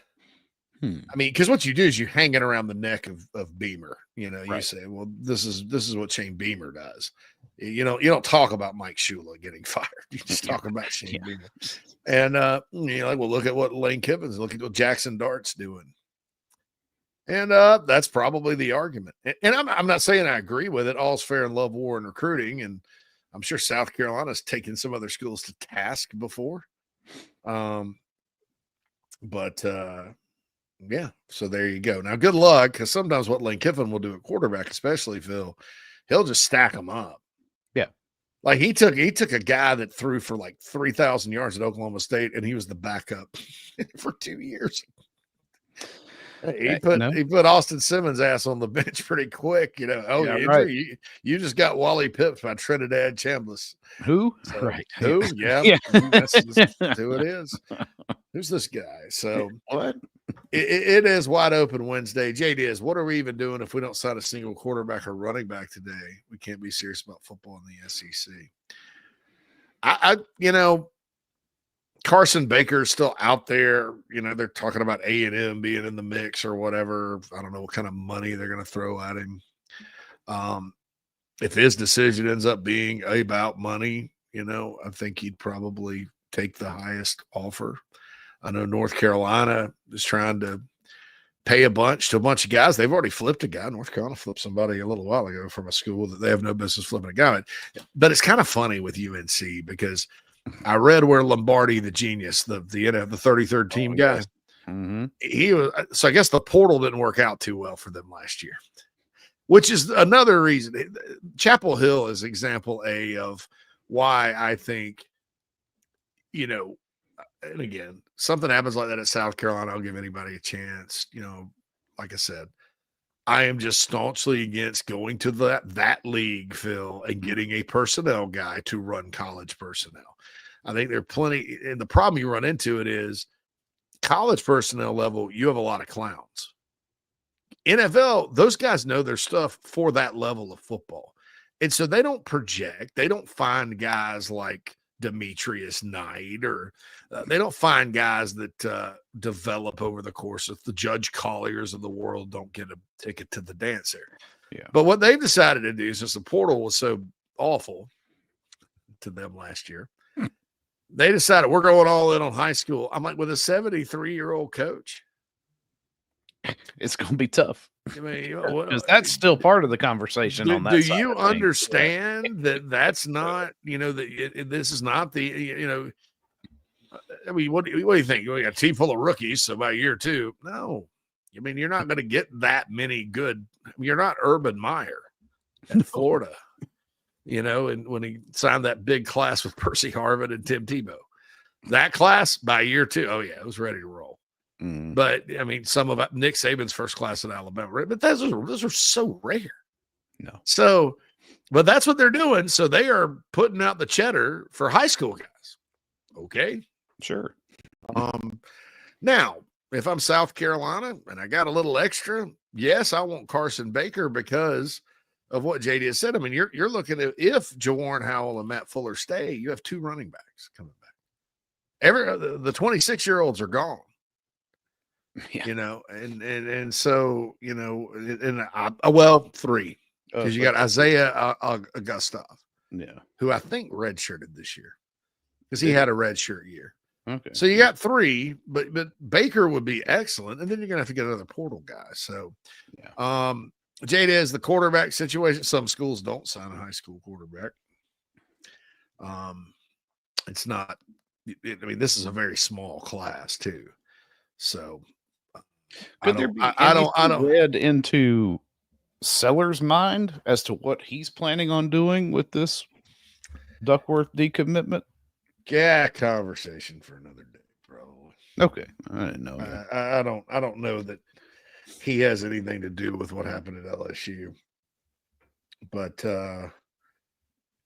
I mean, because what you do is you hang it around the neck of Beamer. You say, well, this is what Shane Beamer does. You don't talk about Mike Shula getting fired. You just talk about Shane Beamer. And well, look at what Lane Kiffin's, look at what Jackson Dart's doing. And that's probably the argument. And I'm not saying I agree with it. All's fair in love, war, and recruiting. And I'm sure South Carolina's taken some other schools to task before. Yeah, so there you go. Now, good luck, because sometimes what Lane Kiffin will do at quarterback, especially Phil, he'll just stack them up. Yeah, like he took a guy that threw for like 3,000 yards at Oklahoma State, and he was the backup for 2 years. He put Austin Simmons' ass on the bench pretty quick. Right. You just got Wally Pips by Trinidad Chambliss. Who? So, right. Who? Yeah. That's who it is. Who's this guy? So what? It is wide open Wednesday. JD, what are we even doing if we don't sign a single quarterback or running back today? We can't be serious about football in the SEC. Carson Baker's still out there. They're talking about A&M being in the mix or whatever. I don't know what kind of money they're going to throw at him. If his decision ends up being about money, I think he'd probably take the highest offer. I know North Carolina is trying to pay a bunch to a bunch of guys. They've already flipped a guy. North Carolina flipped somebody a little while ago from a school that they have no business flipping a guy. But it's kind of funny with UNC because I read where Lombardi, the genius, the 33rd team guy, he was. So I guess the portal didn't work out too well for them last year. which is another reason. Chapel Hill is example A of why I think, and again, something happens like that at South Carolina, I'll give anybody a chance. Like I said, I am just staunchly against going to that league, Phil, and getting a personnel guy to run college personnel. I think there are plenty, and the problem you run into it is college personnel level, you have a lot of clowns. NFL, those guys know their stuff for that level of football. And so they don't project. They don't find guys like Demetrius Knight, or they don't find guys that develop over the course of the Judge Colliers of the world don't get a ticket to the dance area. Yeah. But what they've decided to do, since the portal was so awful to them last year, they decided we're going all in on high school. I'm like, with a 73-year-old coach, it's going to be tough. I mean, because that's still part of the conversation on that. Do you understand that that's not, this is not the, I mean, what do you think? We got a team full of rookies, so by year 2, no. I mean, you're not going to get that many good. You're not Urban Meyer in Florida, and when he signed that big class with Percy Harvin and Tim Tebow. That class by year 2, oh yeah, it was ready to roll. But I mean, some of Nick Saban's first class at Alabama, but those are so rare. No. So, but that's what they're doing. So they are putting out the cheddar for high school guys. Okay, sure. Now, if I'm South Carolina and I got a little extra, yes, I want Carson Baker because of what JD has said. I mean, you're looking at, if Jawarn Howell and Matt Fuller stay, you have 2 running backs coming back. The 26-year-olds are gone. Yeah. And so, well, 3, because you got Isaiah Augustov, who I think redshirted this year because he had a redshirt year. Okay. So you got 3, but Baker would be excellent. And then you're going to have to get another portal guy. So, Jada is the quarterback situation. Some schools don't sign a high school quarterback. It's not, I mean, this is a very small class too. So, could there be I don't read into Seller's mind as to what he's planning on doing with this Duckworth decommitment? Yeah, conversation for another day, probably. Okay, I didn't know. I don't know that he has anything to do with what happened at LSU, but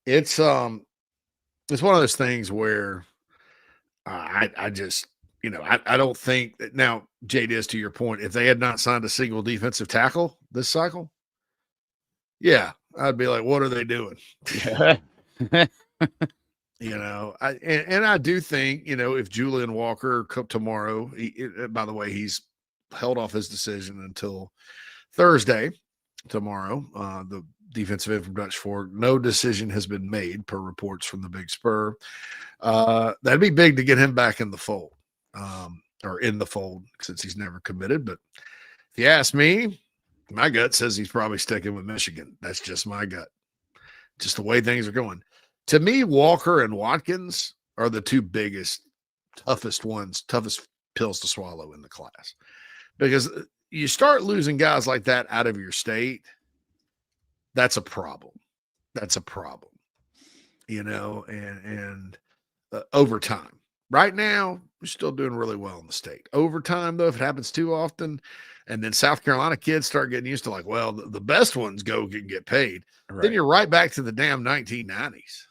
it's one of those things where I just. I don't think that now, Jade, is to your point, if they had not signed a single defensive tackle this cycle, yeah, I'd be like, what are they doing? I do think, if Julian Walker come tomorrow, by the way, he's held off his decision until Thursday tomorrow, the defensive end from Dutch Fork. No decision has been made per reports from the Big Spur. That'd be big to get him back in the fold. Or in the fold, since he's never committed. But if you ask me, my gut says he's probably sticking with Michigan. That's just my gut. Just the way things are going. To me, Walker and Watkins are the 2 biggest, toughest pills to swallow in the class. Because you start losing guys like that out of your state, that's a problem. That's a problem. And over time. Right now, we're still doing really well in the state. Over time, though, if it happens too often, and then South Carolina kids start getting used to like, well, the best ones go get paid, then you're right back to the damn 1990s,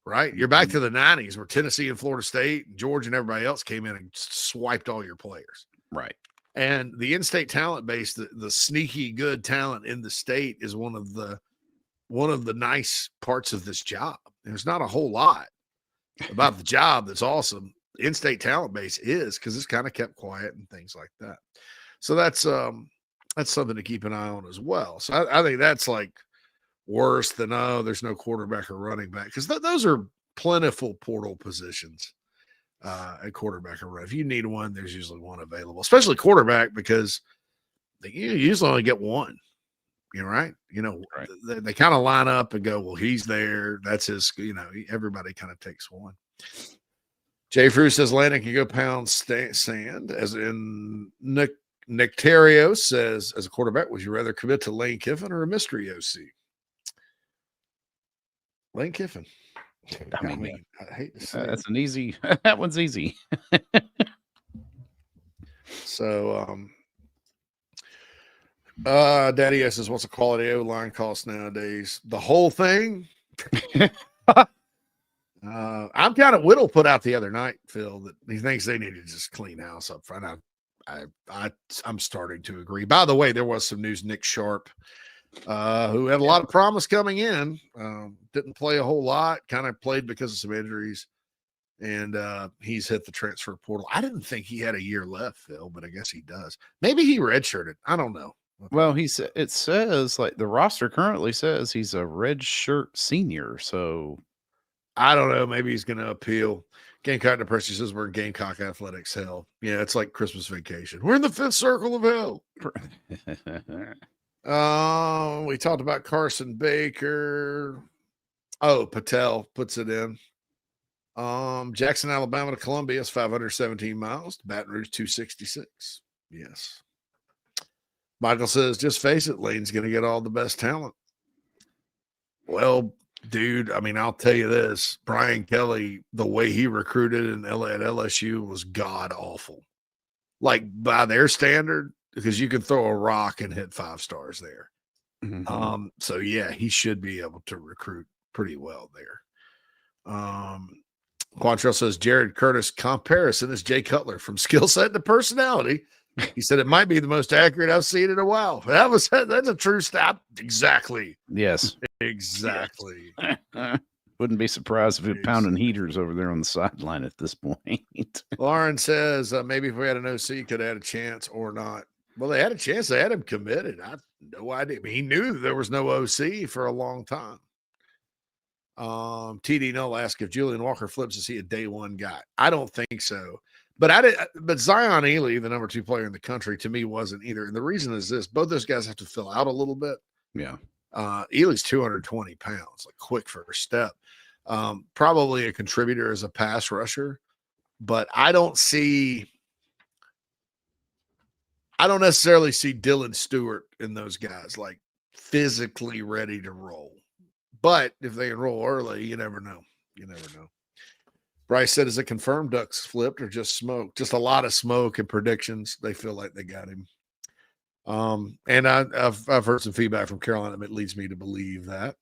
right? You're back to the 90s where Tennessee and Florida State, and Georgia and everybody else came in and swiped all your players. Right. And the in-state talent base, the sneaky good talent in the state is one of the nice parts of this job. There's not a whole lot about the job that's awesome. In-state talent base is, because it's kind of kept quiet and things like that. So that's something to keep an eye on as well. So I think that's like worse than there's no quarterback or running back, because those are plentiful portal positions at quarterback or running. If you need one, there's usually one available, especially quarterback, because you usually only get one. Right? They kind of line up and go, well, he's there. That's his, everybody kind of takes one. Jay Frew says Landon can go pound sand, as in Nick Terrio says, as a quarterback, would you rather commit to Lane Kiffin or a mystery OC? Lane Kiffin. I mean, I hate to say that's an easy. That one's easy. So, Daddy S says, what's a quality O-line cost nowadays? The whole thing? I'm kind of Whittle put out the other night, Phil, that he thinks they need to just clean house up front. I'm starting to agree. By the way, there was some news. Nick Sharp, who had a lot of promise coming in, didn't play a whole lot, kind of played because of some injuries, and he's hit the transfer portal. I didn't think he had a year left, Phil, but I guess he does. Maybe he redshirted. I don't know. Well, it says, like, the roster currently says he's a red shirt senior, so I don't know. Maybe he's going to appeal. Gamecock Depression says we're in Gamecock Athletics hell. Yeah, it's like Christmas vacation. We're in the fifth circle of hell. We talked about Carson Baker. Oh, Patel puts it in. Jackson, Alabama to Columbia is 517 miles. Baton Rouge, 266. Yes. Michael says, just face it, Lane's going to get all the best talent. Well, dude, I mean, I'll tell you this. Brian Kelly, the way he recruited at LSU was god-awful. Like, by their standard, because you can throw a rock and hit 5 stars there. Mm-hmm. So, yeah, he should be able to recruit pretty well there. Quantrell says, Jared Curtis comparison is Jay Cutler from skill set to personality. He said it might be the most accurate I've seen in a while. That's a true stat. Exactly. Yes. Exactly. Wouldn't be surprised if you're pounding heaters over there on the sideline at this point. Lauren says maybe if we had an OC, could have had a chance or not. Well, they had a chance. They had him committed. I have no idea. I mean, he knew there was no OC for a long time. TD Null asked if Julian Walker flips, is he a day one guy? I don't think so. But Zion Ely, the number 2 player in the country, to me wasn't either. And the reason is this: both those guys have to fill out a little bit. Yeah. Ely's 220 pounds, like quick first step. Probably a contributor as a pass rusher, but I don't necessarily see Dylan Stewart in those guys like physically ready to roll. But if they enroll early, you never know. You never know. Bryce said, is it confirmed Ducks flipped or just smoke? Just a lot of smoke and predictions. They feel like they got him. And I've heard some feedback from Carolina that leads me to believe that.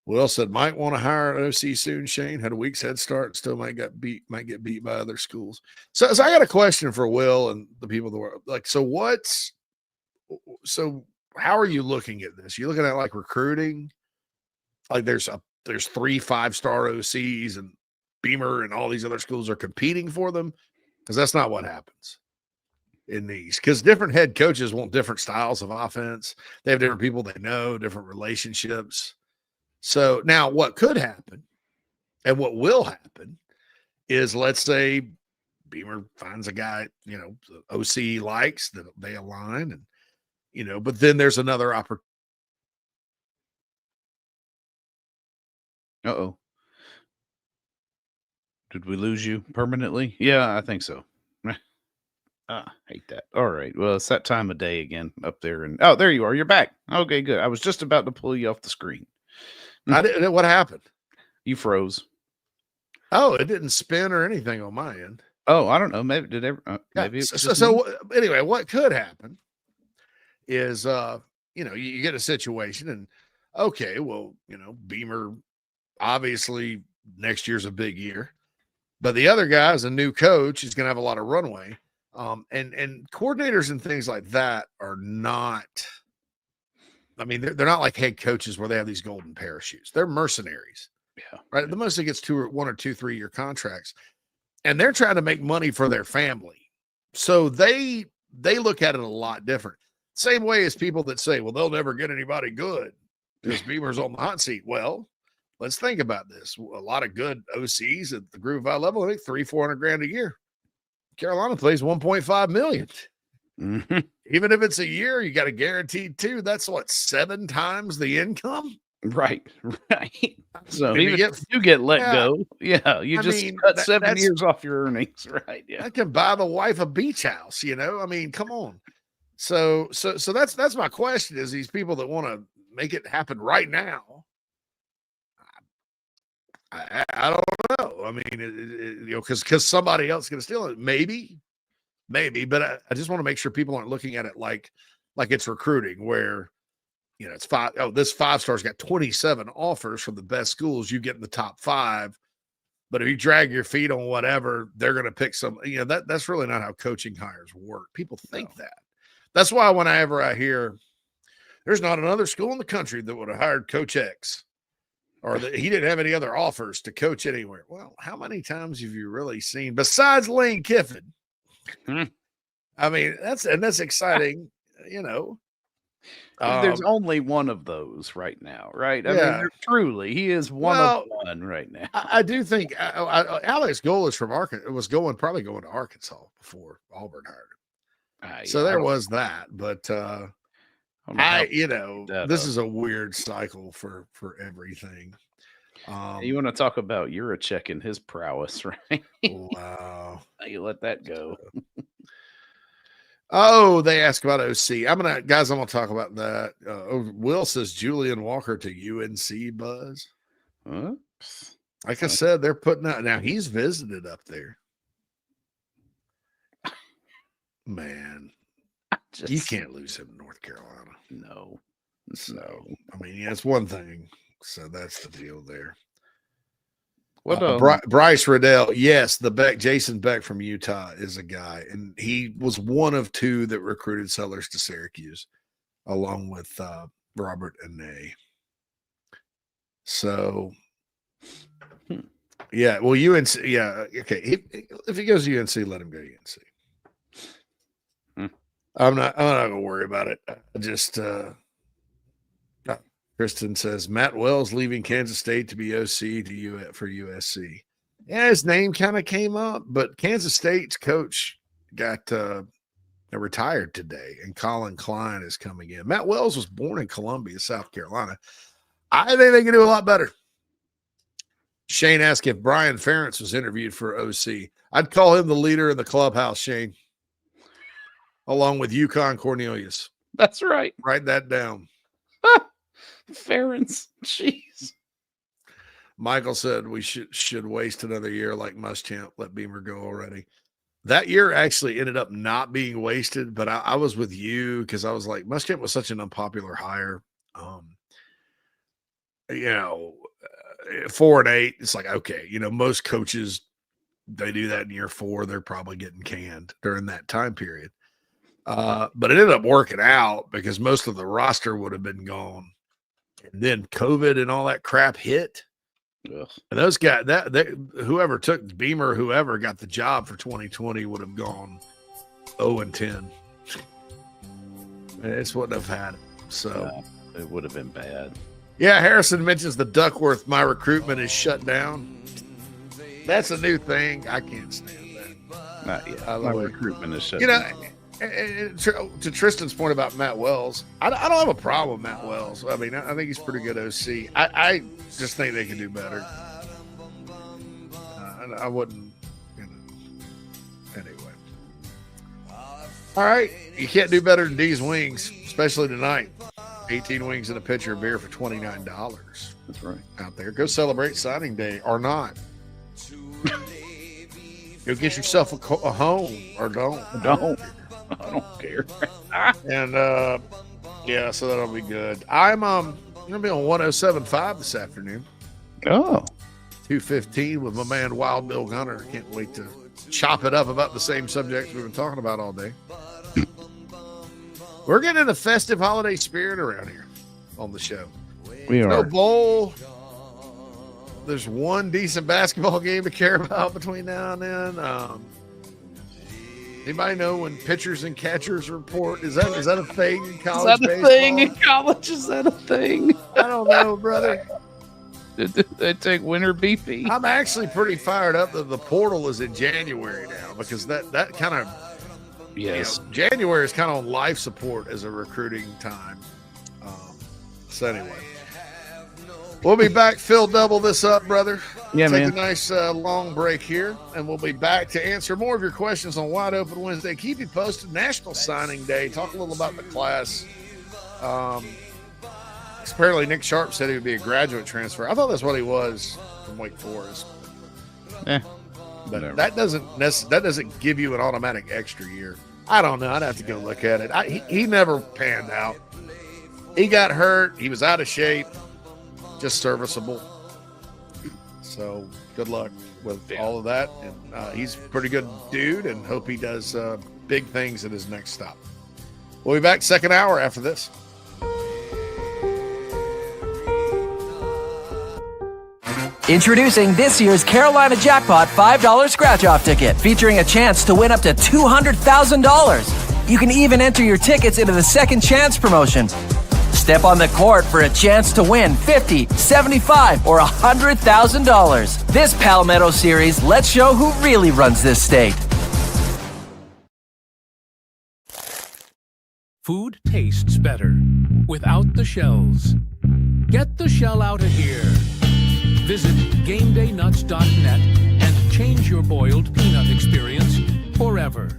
Will said, might want to hire an OC soon, Shane. Had a week's head start. Still might get beat by other schools. So I got a question for Will and the people that were like, so how are you looking at this? You looking at like recruiting? Like there's 3 5-star OCs and Beamer and all these other schools are competing for them, because that's not what happens in these, because different head coaches want different styles of offense. They have different people they know, different relationships. So now what could happen and what will happen is, let's say Beamer finds a guy, the OC likes, that they align, and, but then there's another opportunity. Uh-oh. Did we lose you permanently? Yeah, I think so. Hate that. All right. Well, it's that time of day again up there. And there you are. You're back. Okay, good. I was just about to pull you off the screen. What happened? You froze. Oh, it didn't spin or anything on my end. Oh, I don't know. Maybe did ever? Maybe. So anyway, what could happen is, you get a situation, and okay, well, Beamer, obviously next year's a big year, but the other guy is a new coach. He's going to have a lot of runway. And coordinators and things like that are not, I mean, they're not like head coaches where they have these golden parachutes. They're mercenaries. Yeah. Right. The most it gets 1 or 2, 3 year contracts, and they're trying to make money for their family. So they look at it a lot different. Same way as people that say, well, they'll never get anybody good because Beamer's on the hot seat. Well, let's think about this. A lot of good OCs at the Group 5 level, I think $300,000-400,000 a year. Carolina plays $1.5 million. Mm-hmm. Even if it's a year, you got a guaranteed 2. That's what, 7 times the income? Right. So If even if you get let go, you cut 7 years off your earnings, right? Yeah. I can buy the wife a beach house, I mean, come on. So that's my question is these people that want to make it happen right now. I don't know. I mean, because somebody else is going to steal it. Maybe, but I just want to make sure people aren't looking at it like it's recruiting where, it's this 5-star's got 27 offers from the best schools. You get in the top 5, but if you drag your feet on whatever, they're going to pick some, that's really not how coaching hires work. People think that. That's why whenever I hear there's not another school in the country that would have hired Coach X or that he didn't have any other offers to coach anywhere. Well, how many times have you really seen besides Lane Kiffin? I mean, that's exciting, There's only one of those right now, right? I mean, truly, he is one of one right now. I do think Alex Golich from Arkansas was probably going to Arkansas before Auburn hired him. So there was that, but this is a weird cycle for everything. You want to talk about Juracek and his prowess, right? Wow. You let that go. Oh, they ask about OC. I'm gonna talk about that. Will says Julian Walker to UNC buzz. Like I said, they're putting out now. He's visited up there. Man, you can't lose him in North Carolina. No. So I mean, it's one thing. So that's the deal there. What Bryce Riddell? Yes, Jason Beck from Utah is a guy, and he was one of 2 that recruited Sellers to Syracuse, along with Robert Ane. So, yeah. Well, UNC. Yeah. Okay. If he goes to UNC, let him go to UNC. I'm not gonna worry about it. Kristen says Matt Wells leaving Kansas State to be OC for USC. Yeah, his name kind of came up, but Kansas State's coach got retired today, and Colin Klein is coming in. Matt Wells was born in Columbia, South Carolina. I think they can do a lot better. Shane asked if Brian Ferentz was interviewed for OC. I'd call him the leader in the clubhouse, Shane, along with Yukon Cornelius. That's right. Write that down. Ferentz, jeez. Michael said we should waste another year like Muschamp. Let Beamer go already. That year actually ended up not being wasted, but I was with you because I was like, Muschamp was such an unpopular hire. 4-8, it's like, okay, most coaches, they do that in year 4. They're probably getting canned during that time period. But it ended up working out because most of the roster would have been gone. And then COVID and all that crap hit. Ugh. And those guys, whoever took Beamer, whoever got the job for 2020 would have gone 0-10. It wouldn't have had it. So it would have been bad. Yeah, Harrison mentions the Duckworth My Recruitment is shut down. That's a new thing. I can't stand that. Not yet. My Recruitment is shut down. To Tristan's point about Matt Wells, I don't have a problem with Matt Wells. I mean, I think he's pretty good OC. I just think they can do better. I wouldn't, anyway. All right. You can't do better than D's Wings, especially tonight. 18 wings and a pitcher of beer for $29. That's right. Out there. Go celebrate signing day or not. Go get yourself a home or don't. I don't care. And so that'll be good. I'm gonna be on 107.5 this afternoon. Oh. 2:15 with my man Wild Bill Gunner. Can't wait to chop it up about the same subjects we've been talking about all day. We're getting in a festive holiday spirit around here on the show. We are. No bowl. There's one decent basketball game to care about between now and then. Anybody know when pitchers and catchers report? Is that a thing in college baseball? Is that a thing in college? Is that a thing? I don't know, brother. Did they take winter BP? I'm actually pretty fired up that the portal is in January now because that kind of January is kind of on life support as a recruiting time. So anyway, We'll be back. Phil, double this up, brother. Yeah, Take man. a nice long break here, and we'll be back to answer more of your questions on Wide Open Wednesday. Keep you posted. National Signing Day. Talk a little about the class. Apparently, Nick Sharp said he would be a graduate transfer. I thought that's what he was from Wake Forest. But that doesn't give you an automatic extra year. I don't know. I'd have to go look at it. He never panned out. He got hurt. He was out of shape. Just serviceable. So good luck with all of that. And he's a pretty good dude, and hope he does big things at his next stop. We'll be back second hour after this. Introducing this year's Carolina Jackpot $5 scratch-off ticket, featuring a chance to win up to $200,000. You can even enter your tickets into the Second Chance promotion. Step on the court for a chance to win $50,000, $75,000, or $100,000. This Palmetto series lets show who really runs this state. Food tastes better without the shells. Get the shell out of here. Visit GameDayNuts.net and change your boiled peanut experience forever.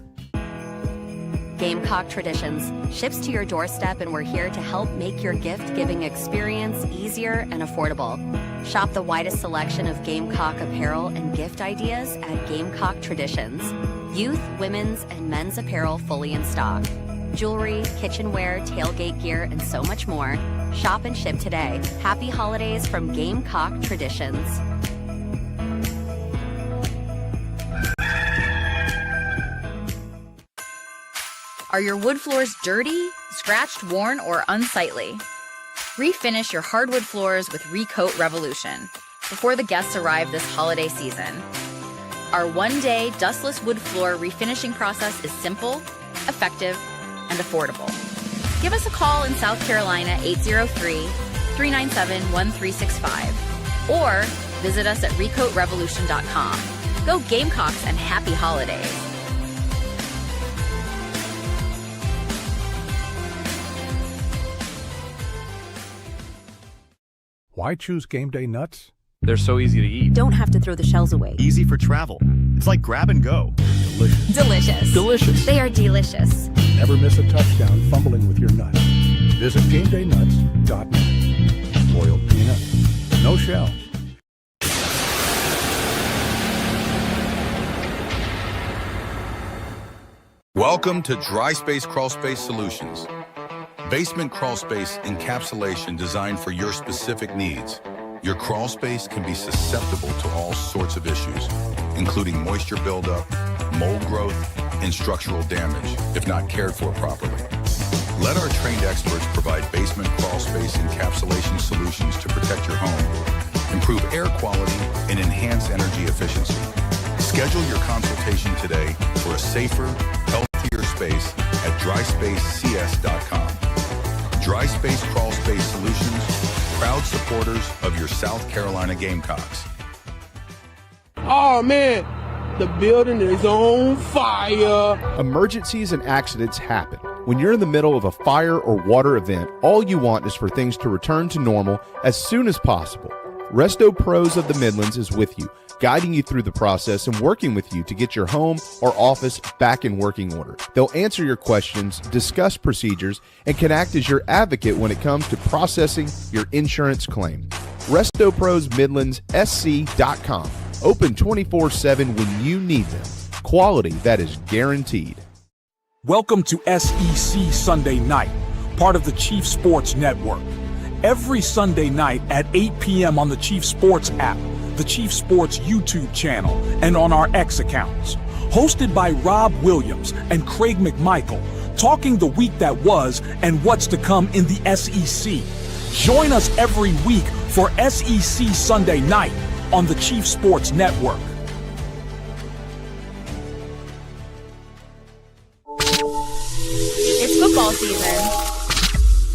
Gamecock Traditions ships to your doorstep, and we're here to help make your gift-giving experience easier and affordable. Shop the widest selection of Gamecock apparel and gift ideas at Gamecock Traditions. Youth, women's, and men's apparel fully in stock. Jewelry, kitchenware, tailgate gear, and so much more. Shop and ship today. Happy holidays from Gamecock Traditions. Are your wood floors dirty, scratched, worn, or unsightly? Refinish your hardwood floors with Recoat Revolution before the guests arrive this holiday season. Our one-day dustless wood floor refinishing process is simple, effective, and affordable. Give us a call in South Carolina 803-397-1365 or visit us at recoatrevolution.com. Go Gamecocks and happy holidays. Why choose Game Day Nuts? They're so easy to eat. Don't have to throw the shells away. Easy for travel. It's like grab and go. Delicious. Delicious. Delicious. They are delicious. Never miss a touchdown fumbling with your nuts. Visit GameDayNuts.net. Boiled peanut. No shell. Welcome to Dry Space Crawl Space Solutions. Basement crawl space encapsulation designed for your specific needs. Your crawl space can be susceptible to all sorts of issues, including moisture buildup, mold growth, and structural damage if not cared for properly. Let our trained experts provide basement crawl space encapsulation solutions to protect your home, improve air quality, and enhance energy efficiency. Schedule your consultation today for a safer, healthier space at dryspacecs.com. Dry Space Crawl Space Solutions, proud supporters of your South Carolina Gamecocks. Oh man, the building is on fire. Emergencies and accidents happen. When you're in the middle of a fire or water event, all you want is for things to return to normal as soon as possible. Resto Pros of the Midlands is with you, guiding you through the process and working with you to get your home or office back in working order. They'll answer your questions, discuss procedures, and can act as your advocate when it comes to processing your insurance claim. RestoProsMidlandsSC.com. Open 24/7 when you need them. Quality that is guaranteed. Welcome to SEC Sunday Night, part of the Chief Sports Network. Every Sunday night at 8 p.m. on the Chief Sports app, the Chief Sports YouTube channel, and on our X accounts. Hosted by Rob Williams and Craig McMichael, talking the week that was and what's to come in the SEC. Join us every week for SEC Sunday Night on the Chief Sports Network. It's football season.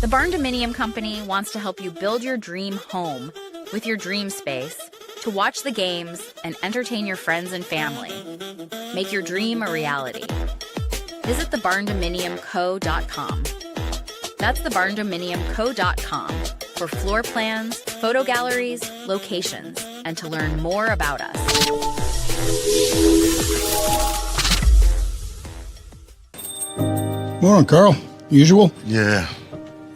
The Barn Dominium Company wants to help you build your dream home with your dream space to watch the games and entertain your friends and family. Make your dream a reality. Visit thebarndominiumco.com. That's thebarndominiumco.com for floor plans, photo galleries, locations, and to learn more about us. Morning, Carl. Usual? Yeah.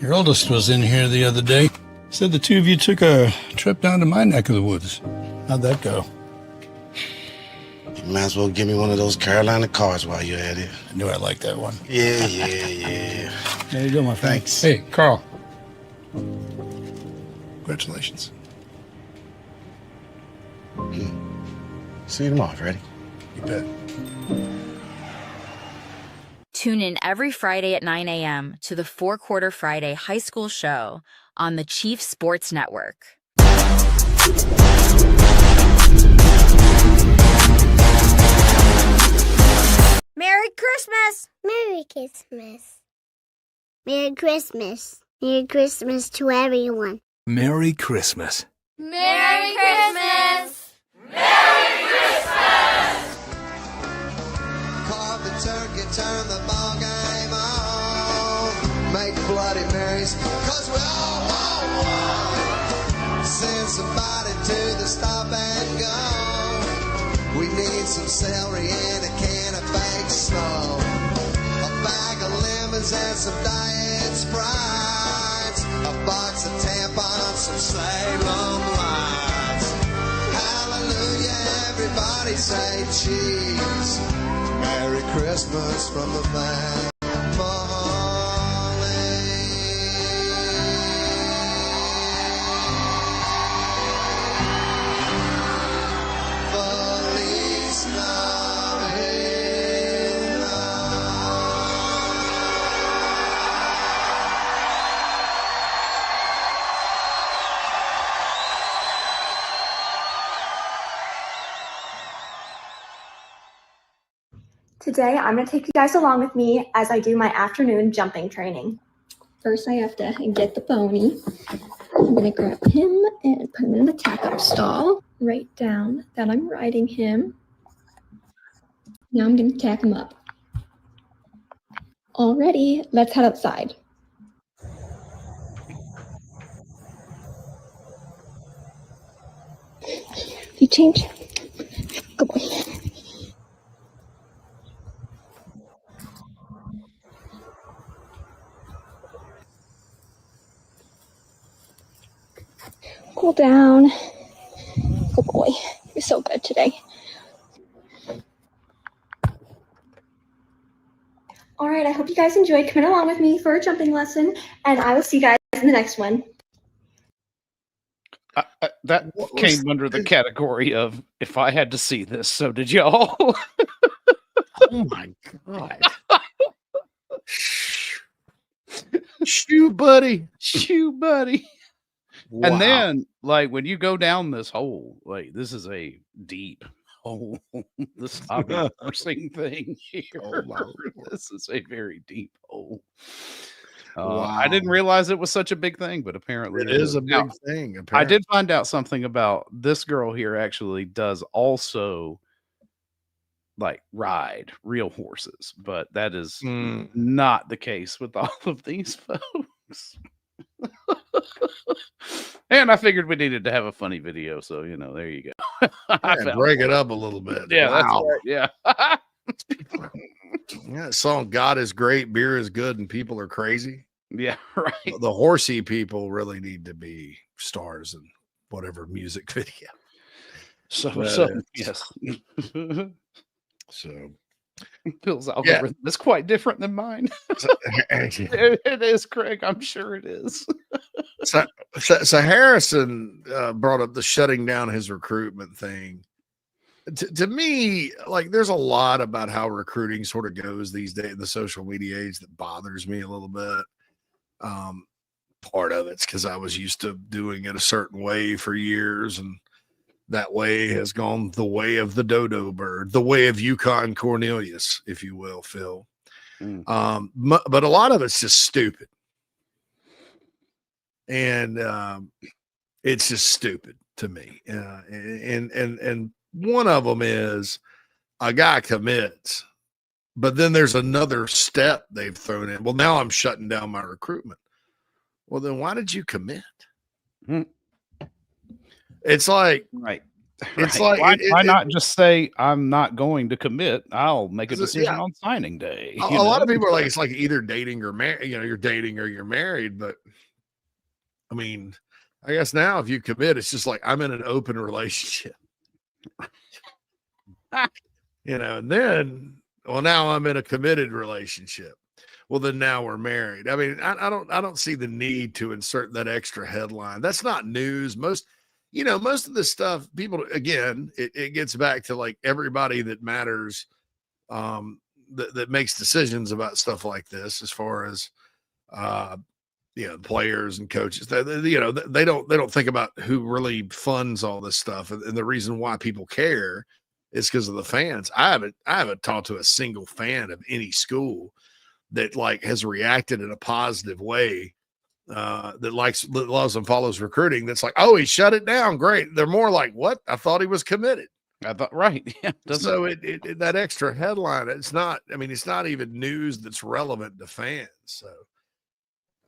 Your oldest was in here the other day. Said the two of you took a trip down to my neck of the woods. How'd that go? You might as well give me one of those Carolina cars while you're at it. I knew I liked that one. Yeah. There you go, my friend. Thanks. Hey, Carl. Congratulations. See you tomorrow, Freddie. You bet. Tune in every Friday at 9 a.m. to the 4 Quarter Friday High School Show on the Chief Sports Network. Merry Christmas! Merry Christmas. Merry Christmas. Merry Christmas to everyone. Merry Christmas. Merry Christmas! Merry Christmas! Carve the turkey, turn the ball game on. Make Bloody Marys, cause we all want one. Send somebody to the stop and go. We need some celery and a can of baked snow. A bag of lemons and some diet Sprites. A box of tampons, some Salem lights. Hallelujah, everybody say cheese. Merry Christmas from the family. Feliz Today, I'm going to take you guys along with me as I do my afternoon jumping training. First, I have to get the pony. I'm going to grab him and put him in the tack-up stall. Write down that I'm riding him. Now I'm going to tack him up. All ready, let's head outside. You change. Good boy. Cool down. Good boy. You're so good today. All right, I hope you guys enjoyed coming along with me for a jumping lesson, and I will see you guys in the next one. That came under the category of if I had to see this, so did y'all. Oh my God. Shoe buddy. Wow. And then, like, when you go down this hole, like, this is a deep hole. This hobby nursing thing here. This is a very deep hole. Wow. I didn't realize it was such a big thing, but apparently it is a big thing. Apparently. I did find out something about this girl here actually does also like ride real horses, but that is not the case with all of these folks. And I figured we needed to have a funny video, so you know, there you go. Break it up a little bit. Yeah, wow. That's right. Yeah. Yeah, song God is great, beer is good, and people are crazy. Yeah, right. The horsey people really need to be stars in whatever music video. Yes. So Phil's algorithm is quite different than mine. It is, Craig. I'm sure it is. So Harrison brought up the shutting down his recruitment thing. To me, like, there's a lot about how recruiting sort of goes these days, the social media age, that bothers me a little bit. Part of it's because I was used to doing it a certain way for years, and that way has gone the way of the dodo bird, the way of Yukon Cornelius, if you will, Phil. But a lot of it's just stupid. And it's just stupid to me. And one of them is a guy commits, but then there's another step they've thrown in. Well, now I'm shutting down my recruitment. Well, then why did you commit? It's like, right. It's Right. like, why not just say I'm not going to commit? I'll make a decision yeah. on signing day. A lot of people are like, it's like either dating or married. You're dating or you're married. But I mean, I guess now if you commit, it's just like I'm in an open relationship. And then, well, now I'm in a committed relationship. Well, then now we're married. I mean, I don't see the need to insert that extra headline. That's not news. Most of the stuff, people, again, it gets back to like everybody that matters, that makes decisions about stuff like this, as far as, players and coaches. They don't think about who really funds all this stuff, and the reason why people care is because of the fans. I haven't talked to a single fan of any school that like has reacted in a positive way, that loves and follows recruiting. That's like, oh, he shut it down. Great. They're more like, what? I thought he was committed. I thought, right. Yeah. So it that extra headline, it's not even news that's relevant to fans. So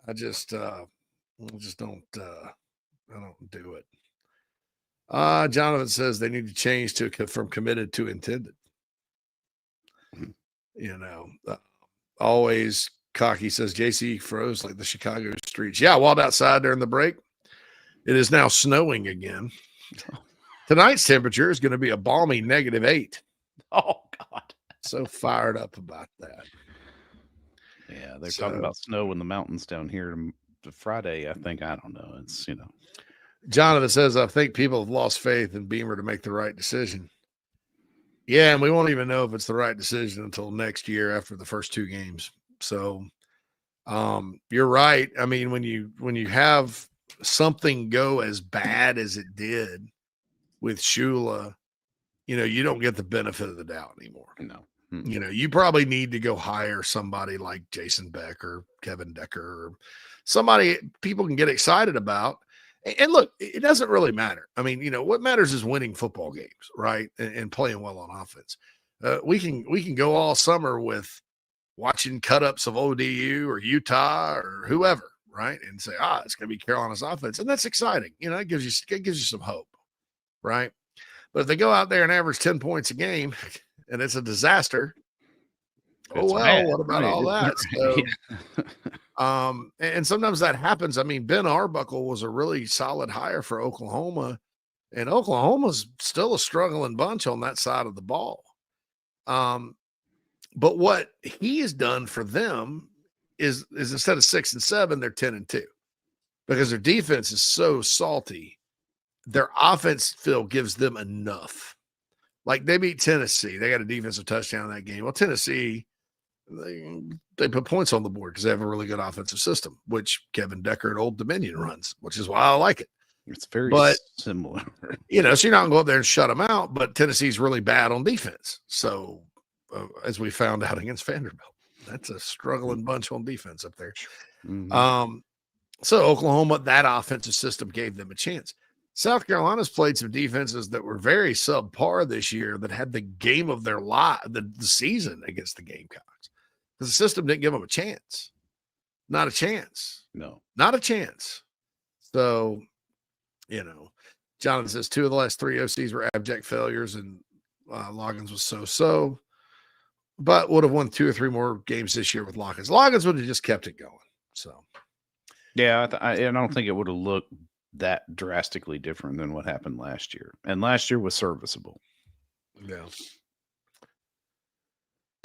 I just don't do it. Jonathan says they need to change from committed to intended. Always cocky says JC froze like the Chicago streets. Yeah, I walked outside during the break. It is now snowing again. Tonight's temperature is going to be a balmy -8. Oh God. So fired up about that. Yeah, they're talking about snow in the mountains down here Friday, I think. I don't know. It's, Jonathan says, I think people have lost faith in Beamer to make the right decision. Yeah, and we won't even know if it's the right decision until next year after the first 2 games. So you're right. I mean, when you have something go as bad as it did with Shula, you don't get the benefit of the doubt anymore. No. You probably need to go hire somebody like Jason Beck or Kevin Decker or somebody people can get excited about. And look, it doesn't really matter. I mean, what matters is winning football games, right? And playing well on offense. We can go all summer with watching cut-ups of ODU or Utah or whoever, right? And say, it's going to be Carolina's offense. And that's exciting. It gives you some hope, right? But if they go out there and average 10 points a game and it's a disaster, what about all that? So, and sometimes that happens. I mean, Ben Arbuckle was a really solid hire for Oklahoma, and Oklahoma's still a struggling bunch on that side of the ball. But what he has done for them is instead of 6-7, they're 10-2, because their defense is so salty. Their offense, Phil, gives them enough. Like they beat Tennessee. They got a defensive touchdown in that game. Well, Tennessee, they put points on the board because they have a really good offensive system, which Kevin Decker at Old Dominion runs, which is why I like it. It's very similar. So you're not going to go up there and shut them out, but Tennessee's really bad on defense. So as we found out against Vanderbilt, that's a struggling bunch on defense up there. Mm-hmm. So Oklahoma, that offensive system gave them a chance. South Carolina's played some defenses that were very subpar this year that had the game of their life, the season against the Gamecocks. Because the system didn't give them a chance. Not a chance. No. Not a chance. So, Jonathan says 2 of the last 3 OCs were abject failures, and Loggins was so-so. But would have won 2 or 3 more games this year with Loggins. Loggins would have just kept it going. So, yeah, I don't think it would have looked that drastically different than what happened last year. And last year was serviceable. Yeah.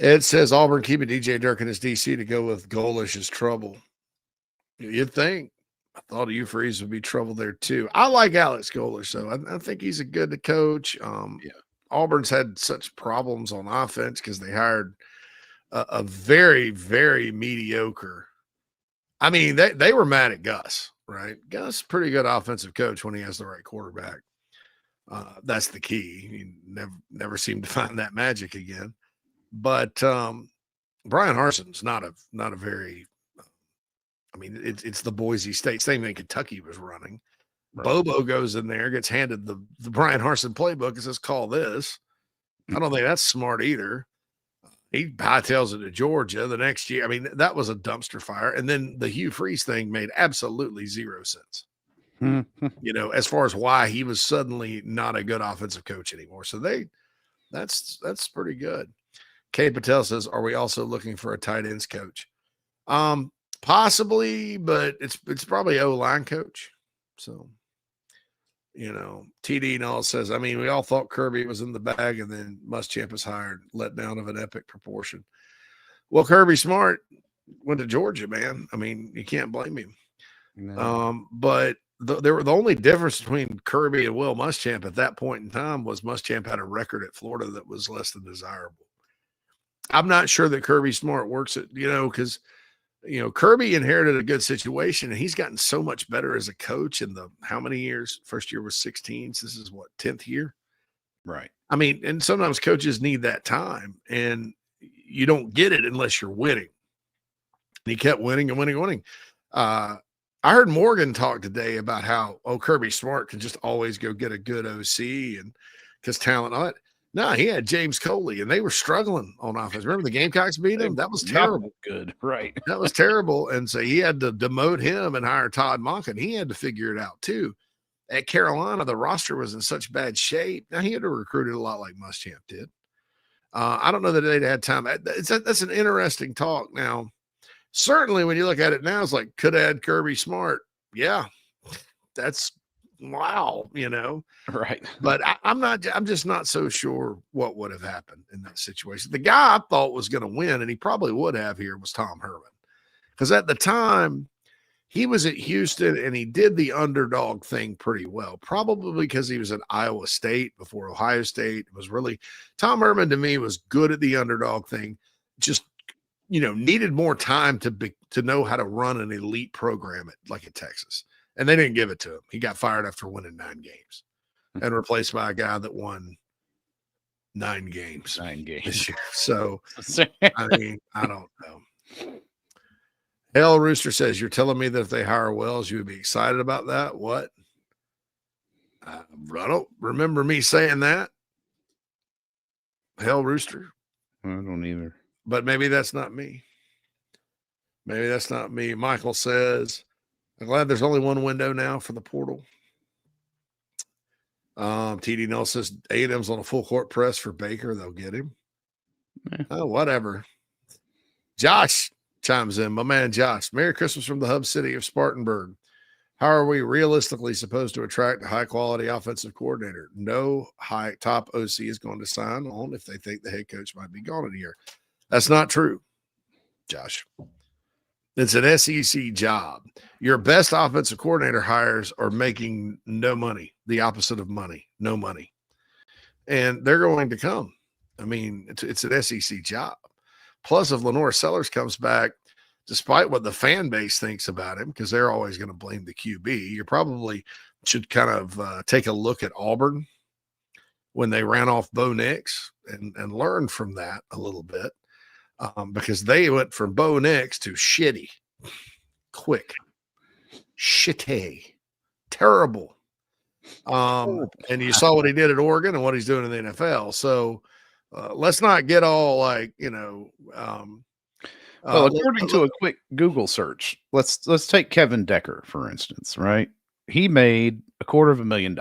Ed says Auburn keeping DJ Durkin as DC to go with Golish is trouble. You'd think. I thought Freeze would be trouble there too. I like Alex Golish, though. I think he's a good coach. Auburn's had such problems on offense because they hired a very, very mediocre. I mean, they were mad at Gus, right? Gus, pretty good offensive coach when he has the right quarterback. That's the key. He never seemed to find that magic again. But Brian Harson's not a very. I mean, it's the Boise State, same thing Kentucky was running. Right. Bobo goes in there, gets handed the Brian Harsin playbook and says, call this. I don't think that's smart either. He hightails it to Georgia the next year. I mean, that was a dumpster fire. And then the Hugh Freeze thing made absolutely 0 sense. you know, as far as why he was suddenly not a good offensive coach anymore. So that's pretty good. Kay Patel says, are we also looking for a tight ends coach? Possibly, but it's probably O-line coach. So, you know, TD and all says, I mean, we all thought Kirby was in the bag, and then Muschamp was hired, let down of an epic proportion. Well, Kirby Smart went to Georgia, man. I mean, you can't blame him. No. But the only difference between Kirby and Will Muschamp at that point in time was Muschamp had a record at Florida that was less than desirable. I'm not sure that Kirby Smart works at, you know, because, you know, Kirby inherited a good situation, and he's gotten so much better as a coach in the how many years? First year was 16. So this is what, 10th year? Right. I mean, and sometimes coaches need that time, and you don't get it unless you're winning. And he kept winning and winning and winning. I heard Morgan talk today about how, Kirby Smart can just always go get a good OC and because talent on it. No, he had James Coley, and they were struggling on offense. Remember the Gamecocks beat him? That was terrible. Good, right. That was terrible. And so he had to demote him and hire Todd Monken. He had to figure it out too. At Carolina, the roster was in such bad shape. Now, he had to recruit it a lot like Muschamp did. I don't know that they'd had time. That's an interesting talk. Now, certainly when you look at it now, it's like, could add Kirby Smart. Yeah, that's wow, you know. Right. But I'm just not so sure what would have happened in that situation. The guy I thought was going to win, and he probably would have here, was Tom Herman. Because at the time, he was at Houston, and he did the underdog thing pretty well, probably because he was at Iowa State before Ohio State. It was really, Tom Herman to me was good at the underdog thing, just, you know, needed more time to know how to run an elite program at Texas. And they didn't give it to him. He got fired after winning 9 games and replaced by a guy that won 9 games. 9 games this year. So, I mean, I don't know. Hale Rooster says, you're telling me that if they hire Wells, you would be excited about that? What? I don't remember me saying that. Hale Rooster? I don't either. But maybe that's not me. Maybe that's not me. Michael says, I'm glad there's only one window now for the portal. TD Nelson says A&M's on a full court press for Baker. They'll get him. Oh, whatever. Josh chimes in. My man Josh. Merry Christmas from the hub city of Spartanburg. How are we realistically supposed to attract a high-quality offensive coordinator? No high top OC is going to sign on if they think the head coach might be gone in a year. That's not true, Josh. It's an SEC job. Your best offensive coordinator hires are making no money, the opposite of money, no money. And they're going to come. I mean, it's an SEC job. Plus, if Lenore Sellers comes back, despite what the fan base thinks about him, because they're always going to blame the QB, you probably should kind of take a look at Auburn when they ran off Bo Nix and learn from that a little bit. Because they went from Bo Nix to shitty, quick, shitty, terrible. And you saw what he did at Oregon and what he's doing in the NFL. So let's not get all like, you know. Well, according to a quick Google search, let's take Kevin Decker, for instance, right? He made $250,000.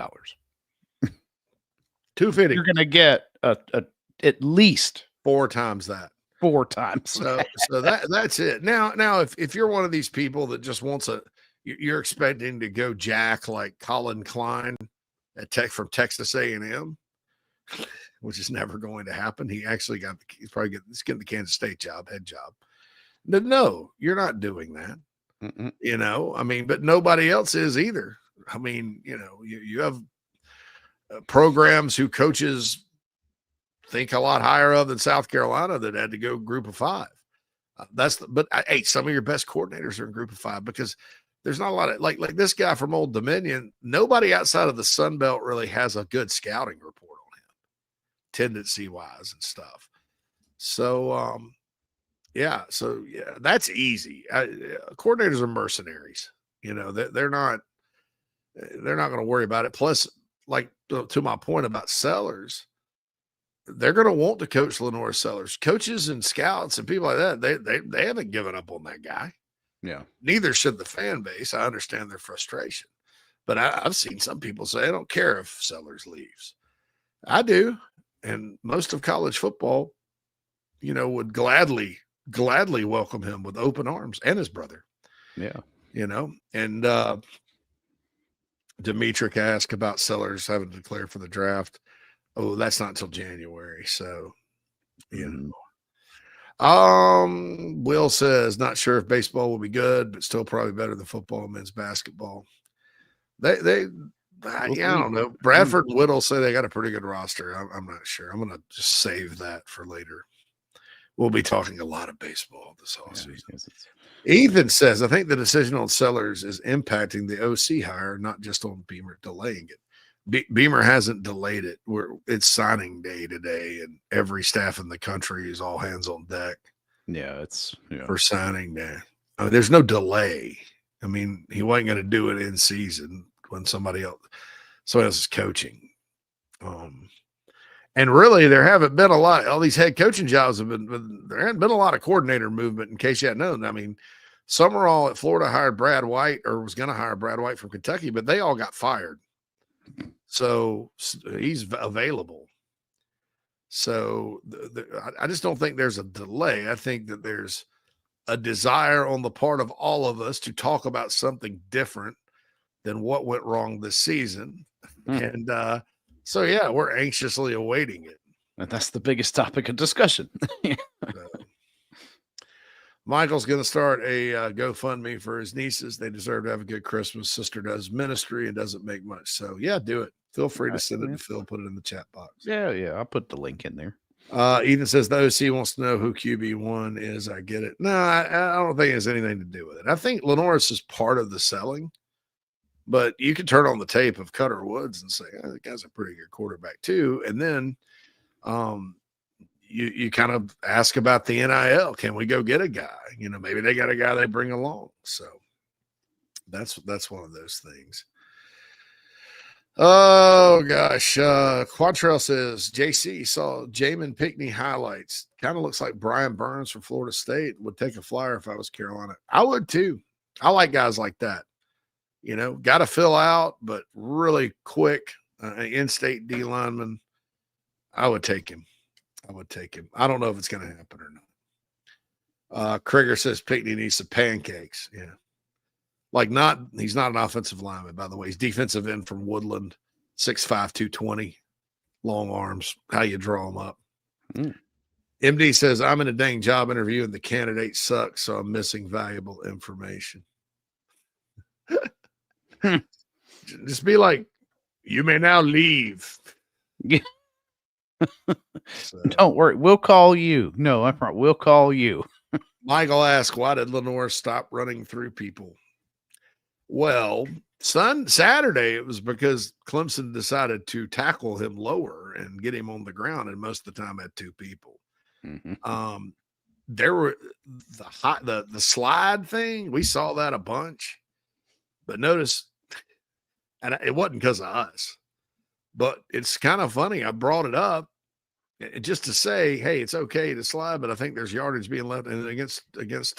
$250,000. You're going to get at least 4 times that. 4 times. So that's it. Now, if you're one of these people that just wants you're expecting to go jack like Colin Klein at from Texas A&M, which is never going to happen. He actually he's getting the Kansas State head job. No, you're not doing that. Mm-mm. You know, I mean, but nobody else is either. I mean, you know, you have programs who coaches think a lot higher of than South Carolina that had to go group of 5. Hey, some of your best coordinators are in group of 5 because there's not a lot of like this guy from Old Dominion. Nobody outside of the Sun Belt really has a good scouting report on him, tendency wise and stuff. So, yeah, that's easy. Coordinators are mercenaries. You know, they're not going to worry about it. Plus, like to my point about Sellers, they're going to want to coach Lenore Sellers. Coaches and scouts and people like that, they haven't given up on that guy. Yeah. Neither should the fan base. I understand their frustration. But I've seen some people say, I don't care if Sellers leaves. I do. And most of college football, would gladly welcome him with open arms, and his brother. Yeah. And Demetric asked about Sellers having to declare for the draft. Oh, that's not until January. So, Will says, not sure if baseball will be good, but still probably better than football and men's basketball. I don't know. Bradford and Whittle say they got a pretty good roster. I'm not sure. I'm going to just save that for later. We'll be talking a lot of baseball this offseason. Ethan says, I think the decision on Sellers is impacting the OC hire, not just on Beamer delaying it. Beamer hasn't delayed it. It's signing day today, and every staff in the country is all hands on deck. Yeah, for signing day. I mean, there's no delay. I mean, he wasn't going to do it in season when somebody else is coaching. And really, there haven't been a lot. All these head coaching jobs there hasn't been a lot of coordinator movement, in case you hadn't known. I mean, Summerall at Florida hired Brad White, or was going to hire Brad White from Kentucky, but they all got fired. So he's available. So I just don't think there's a delay. I think that there's a desire on the part of all of us to talk about something different than what went wrong this season. And so, yeah, we're anxiously awaiting it. And that's the biggest topic of discussion. Michael's going to start a GoFundMe for his nieces. They deserve to have a good Christmas. Sister does ministry and doesn't make much. So, yeah, do it. Feel free to send it to Phil. Put it in the chat box. Yeah. I'll put the link in there. Ethan says the OC wants to know who QB1 is. I get it. No, I don't think it has anything to do with it. I think Lenoris is part of the selling. But you can turn on the tape of Cutter Woods and say, oh, that guy's a pretty good quarterback too. And then you kind of ask about the NIL. Can we go get a guy? Maybe they got a guy they bring along. So that's one of those things. Oh, gosh. Quantrell says, JC saw Jamin Pickney highlights. Kind of looks like Brian Burns from Florida State. Would take a flyer if I was Carolina. I would too. I like guys like that. Got to fill out, but really quick, in-state D lineman. I would take him. I don't know if it's going to happen or not. Krieger says Pickney needs some pancakes. Yeah. He's not an offensive lineman, by the way. He's defensive end from Woodland, 6'5", 220, long arms, how you draw them up. MD says, I'm in a dang job interview and the candidate sucks, so I'm missing valuable information. Just be like, you may now leave. Don't worry. We'll call you. No, I'm not. We'll call you. Michael asked, why did Lenore stop running through people? Well, Saturday, it was because Clemson decided to tackle him lower and get him on the ground, and most of the time had two people. There were the slide thing. We saw that a bunch. But notice, and it wasn't because of us, but it's kind of funny. I brought it up just to say, hey, it's okay to slide, but I think there's yardage being left against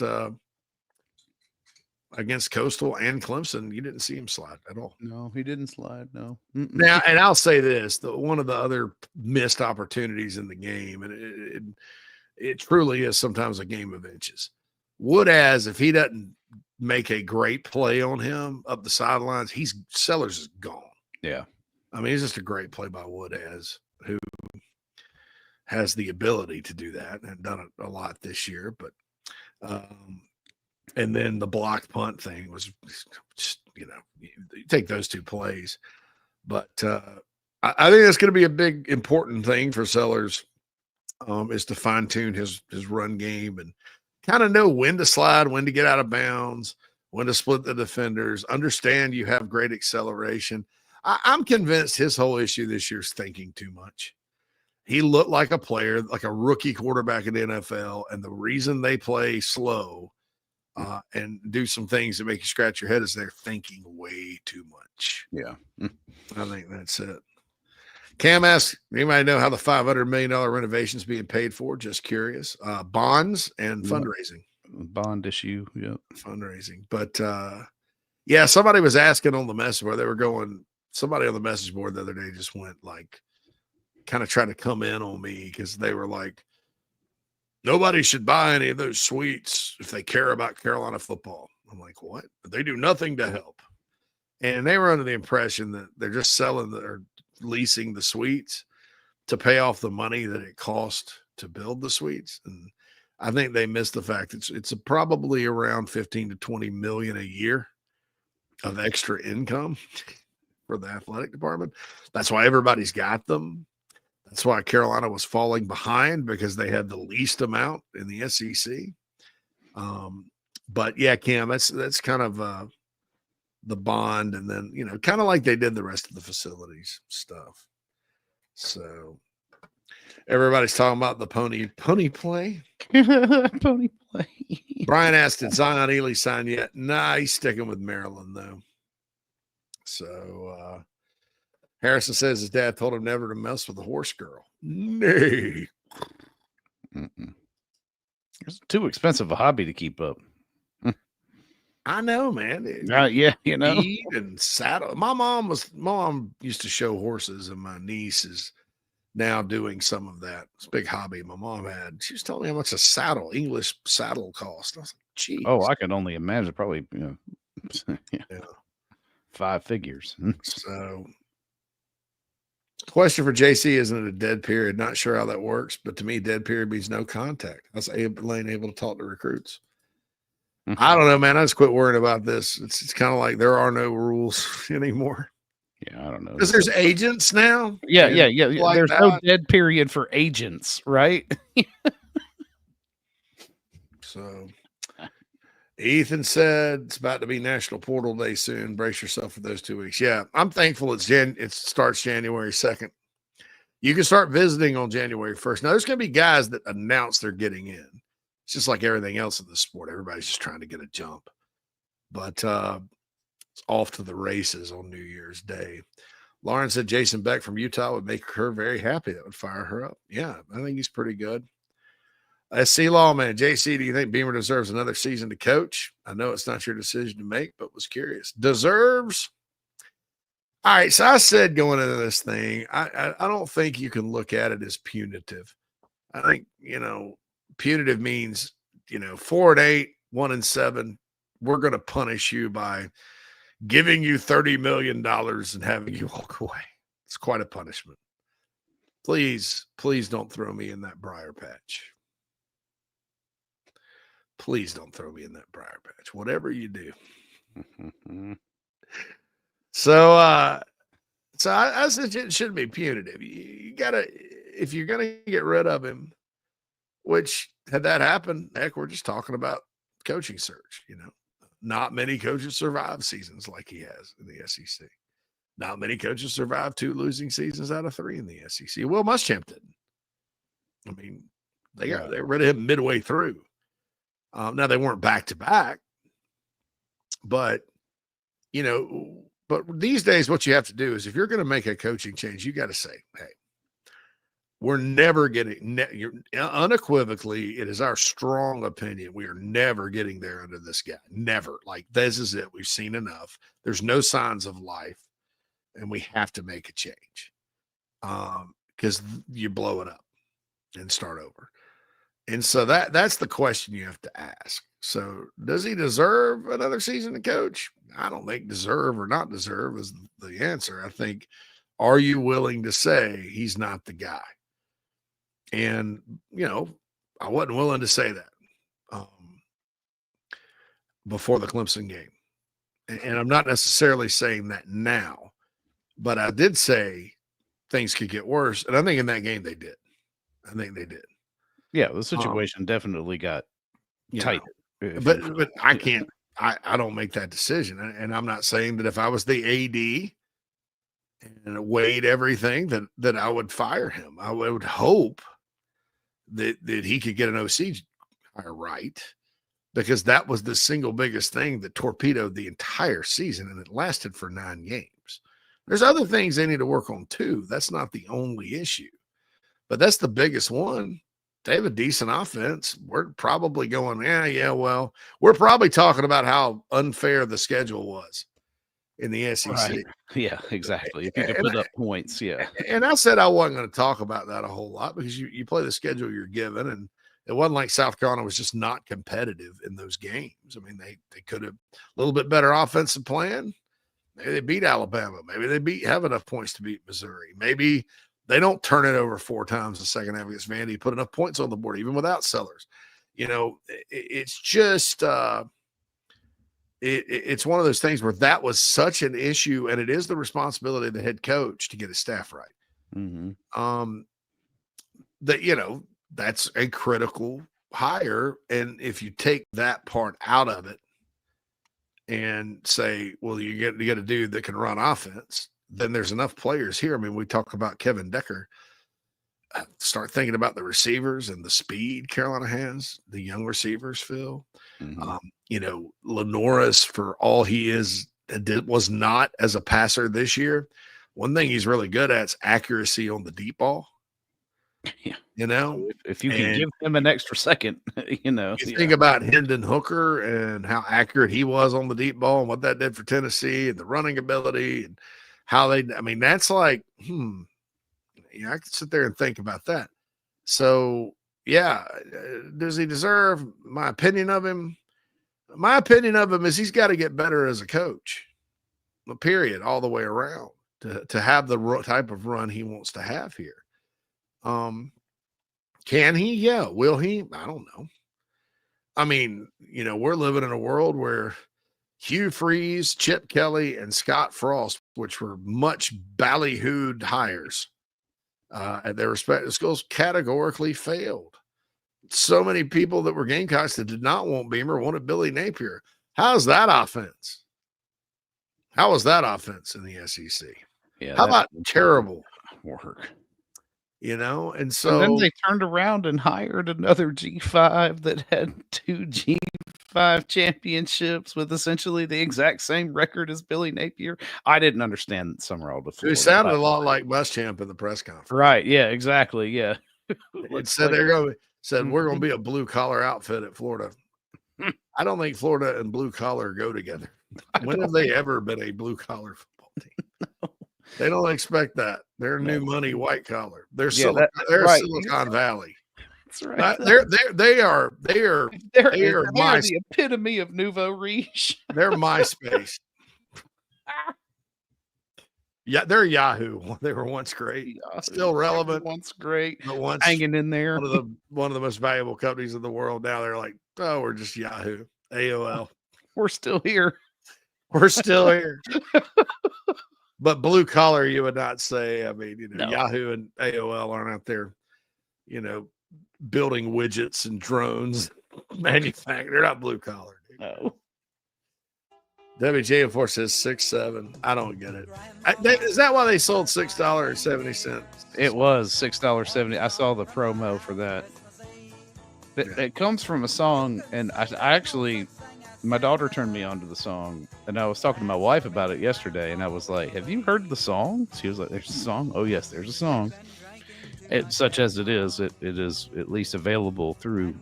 Coastal and Clemson. You didn't see him slide at all. No, he didn't slide. No. Now, and I'll say this: one of the other missed opportunities in the game, and it truly is sometimes a game of inches. Woodaz, if he doesn't make a great play on him up the sidelines, Sellers is gone. Yeah. I mean, he's just a great play by Woodaz, who has the ability to do that and done it a lot this year. But, and then the blocked punt thing was just, you take those two plays. But I think that's going to be a big, important thing for Sellers, is to fine tune his run game and kind of know when to slide, when to get out of bounds, when to split the defenders, understand you have great acceleration. I'm convinced his whole issue this year is thinking too much. He looked like a player, like a rookie quarterback in the NFL, and the reason they play slow and do some things that make you scratch your head is they're thinking way too much. Yeah. I think that's it. Cam asks, anybody know how the $500 million renovation is being paid for? Just curious. Bonds and fundraising. Bond issue. Yeah. Fundraising. But Yeah, somebody was asking on the message board. They were going. Somebody on the message board the other day just went like, kind of trying to come in on me because they were like, nobody should buy any of those suites if they care about Carolina football. I'm like, what? They do nothing to help. And they were under the impression that they're just selling or leasing the suites to pay off the money that it cost to build the suites. And I think they missed the fact that it's probably around 15 to 20 million a year of extra income for the athletic department. That's why everybody's got them. That's why Carolina was falling behind, because they had the least amount in the SEC. But yeah, Cam, that's kind of the bond, and then kind of like they did the rest of the facilities stuff. So everybody's talking about the pony play. Pony play. Brian asked, did Zion Ely sign yet? Nah, he's sticking with Maryland though. So Harrison says his dad told him never to mess with the horse girl. Nay. It's too expensive a hobby to keep up. I know, man. Yeah, Feed and saddle. My mom used to show horses, and my niece is now doing some of that. It's a big hobby my mom had. She was telling me how much a English saddle cost. I was like, geez. Oh, I can only imagine. Probably, yeah. 5 figures. So, question for JC: isn't it a dead period? Not sure how that works, but to me, dead period means no contact. That's Lane able to talk to recruits. I don't know, man. I just quit worrying about this. It's kind of like there are no rules anymore. Yeah, I don't know. Because there's agents now. Yeah. Like there's that. no dead period for agents, right? So Ethan said it's about to be National Portal Day soon. Brace yourself for those 2 weeks. Yeah, I'm thankful it starts January 2nd. You can start visiting on January 1st. Now, there's going to be guys that announce they're getting in. It's just like everything else in the sport. Everybody's just trying to get a jump. But it's off to the races on New Year's Day. Lauren said Jason Beck from Utah would make her very happy. That would fire her up. Yeah, I think he's pretty good. SC Lawman, JC, do you think Beamer deserves another season to coach? I know it's not your decision to make, but was curious. Deserves? All right, so I said going into this thing, I don't think you can look at it as punitive. I think, punitive means, 4-8, 1-7. We're going to punish you by giving you $30 million and having you walk away. It's quite a punishment. Please don't throw me in that briar patch. Please don't throw me in that briar patch. Whatever you do. So I said it shouldn't be punitive. You gotta, if you're gonna get rid of him, which had that happened, heck, we're just talking about coaching search. Not many coaches survive seasons like he has in the SEC. Not many coaches survive 2 losing seasons out of 3 in the SEC. Will Muschamp didn't. I mean, they got rid of him midway through. Now they weren't back to back, but but these days, what you have to do is if you're going to make a coaching change, you got to say, hey, we're never getting unequivocally. It is our strong opinion. We are never getting there under this guy. Never. Like, this is it. We've seen enough. There's no signs of life, and we have to make a change because you blow it up and start over. And so that's the question you have to ask. So does he deserve another season to coach? I don't think deserve or not deserve is the answer. I think, are you willing to say he's not the guy? And, I wasn't willing to say that before the Clemson game. And I'm not necessarily saying that now, but I did say things could get worse. And I think in that game they did. I think they did. Yeah, the situation definitely got tight. But I can't. I don't make that decision, and I'm not saying that if I was the AD and it weighed everything that I would fire him. I would hope that he could get an OC hire right, because that was the single biggest thing that torpedoed the entire season, and it lasted for 9 games. There's other things they need to work on too. That's not the only issue, but that's the biggest one. they have a decent offense. We're probably going, well, we're probably talking about how unfair the schedule was in the SEC. Right. Yeah, exactly. If you could put up points, yeah. And I said I wasn't going to talk about that a whole lot because you play the schedule you're given, and it wasn't like South Carolina was just not competitive in those games. I mean, they could have a little bit better offensive plan. Maybe they beat Alabama. Maybe they have enough points to beat Missouri. Maybe they don't turn it over 4 times the second half against Vandy, put enough points on the board, even without Sellers. It's just it's one of those things where that was such an issue, and it is the responsibility of the head coach to get his staff right. Mm-hmm. That's a critical hire. And if you take that part out of it and say, well, you get a dude that can run offense, then there's enough players here. I mean, we talk about Kevin Decker. Start thinking about the receivers and the speed Carolina has, the young receivers, Phil. Mm-hmm. Lenoris, for all he was not as a passer this year. One thing he's really good at is accuracy on the deep ball. Yeah. If you can give him an extra second, You think about Hendon Hooker and how accurate he was on the deep ball and what that did for Tennessee and the running ability and how that's like, I could sit there and think about that. So, does he deserve my opinion of him? My opinion of him is he's got to get better as a coach, period, all the way around to have the type of run he wants to have here. Can he? Yeah. Will he? I don't know. I mean, we're living in a world where Hugh Freeze, Chip Kelly, and Scott Frost, which were much ballyhooed hires at their respective schools, categorically failed. So many people that were Gamecocks that did not want Beamer wanted Billy Napier. How's that offense? How was that offense in the SEC? Yeah. How about terrible work? And so then they turned around and hired another G5 that had 2 G5 championships with essentially the exact same record as Billy Napier. I didn't understand Summerall before. He sounded a lot like Muschamp in the press conference. Right. Yeah, exactly. Yeah. It said we're going to be a blue collar outfit at Florida. I don't think Florida and blue collar go together. When have they ever been a blue collar football team? No. They don't expect that. They're new money white collar. They're Silicon Valley. That's right. They are the epitome of nouveau riche. They're MySpace. Yeah, they're Yahoo. They were once great, still relevant. Once great, but once hanging in there. One of the most valuable companies in the world. Now they're like, oh, we're just Yahoo, AOL. We're still here. We're still here. But blue collar, you would not say. I mean, No. Yahoo and AOL aren't out there, building widgets and drones. They're not blue collar. No. WJ4 says 6.7. I don't get it. Is that why they sold $6.70? It was $6.70. I saw the promo for that. It comes from a song, and I actually, my daughter turned me on to the song, and I was talking to my wife about it yesterday, and I was like, have you heard the song? She was like, there's a song? Oh, yes, there's a song. Such as it is at least available through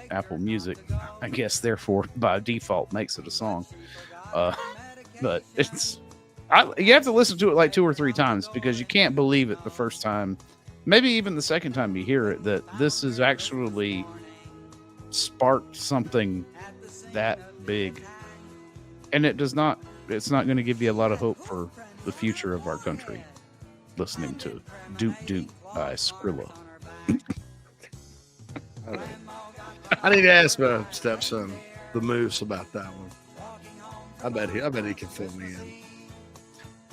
Apple Music. I guess, therefore, by default, makes it a song. But you have to listen to it like 2 or 3 times because you can't believe it the first time, maybe even the second time you hear it, that this is actually sparked something that big. And it's not going to give you a lot of hope for the future of our country, listening to Doot Doot by Skrilla. I need to ask my stepson, the Moose, about that one. I bet he can fill me in.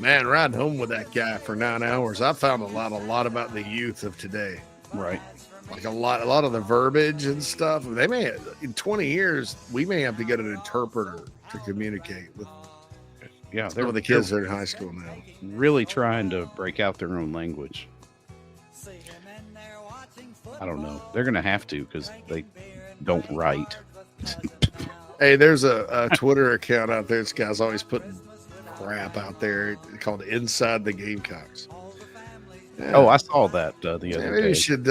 Man, riding home with that guy for 9 hours, I found a lot about the youth of today. Right. Like a lot of the verbiage and stuff. They may have, in 20 years, we may have to get an interpreter to communicate with. Yeah, some of the kids that are in high school now. Really trying to break out their own language. I don't know. They're going to have to because they don't write. Hey, there's a Twitter account out there. This guy's always putting crap out there called Inside the Gamecocks. Yeah. Oh, I saw that the other day. Maybe you should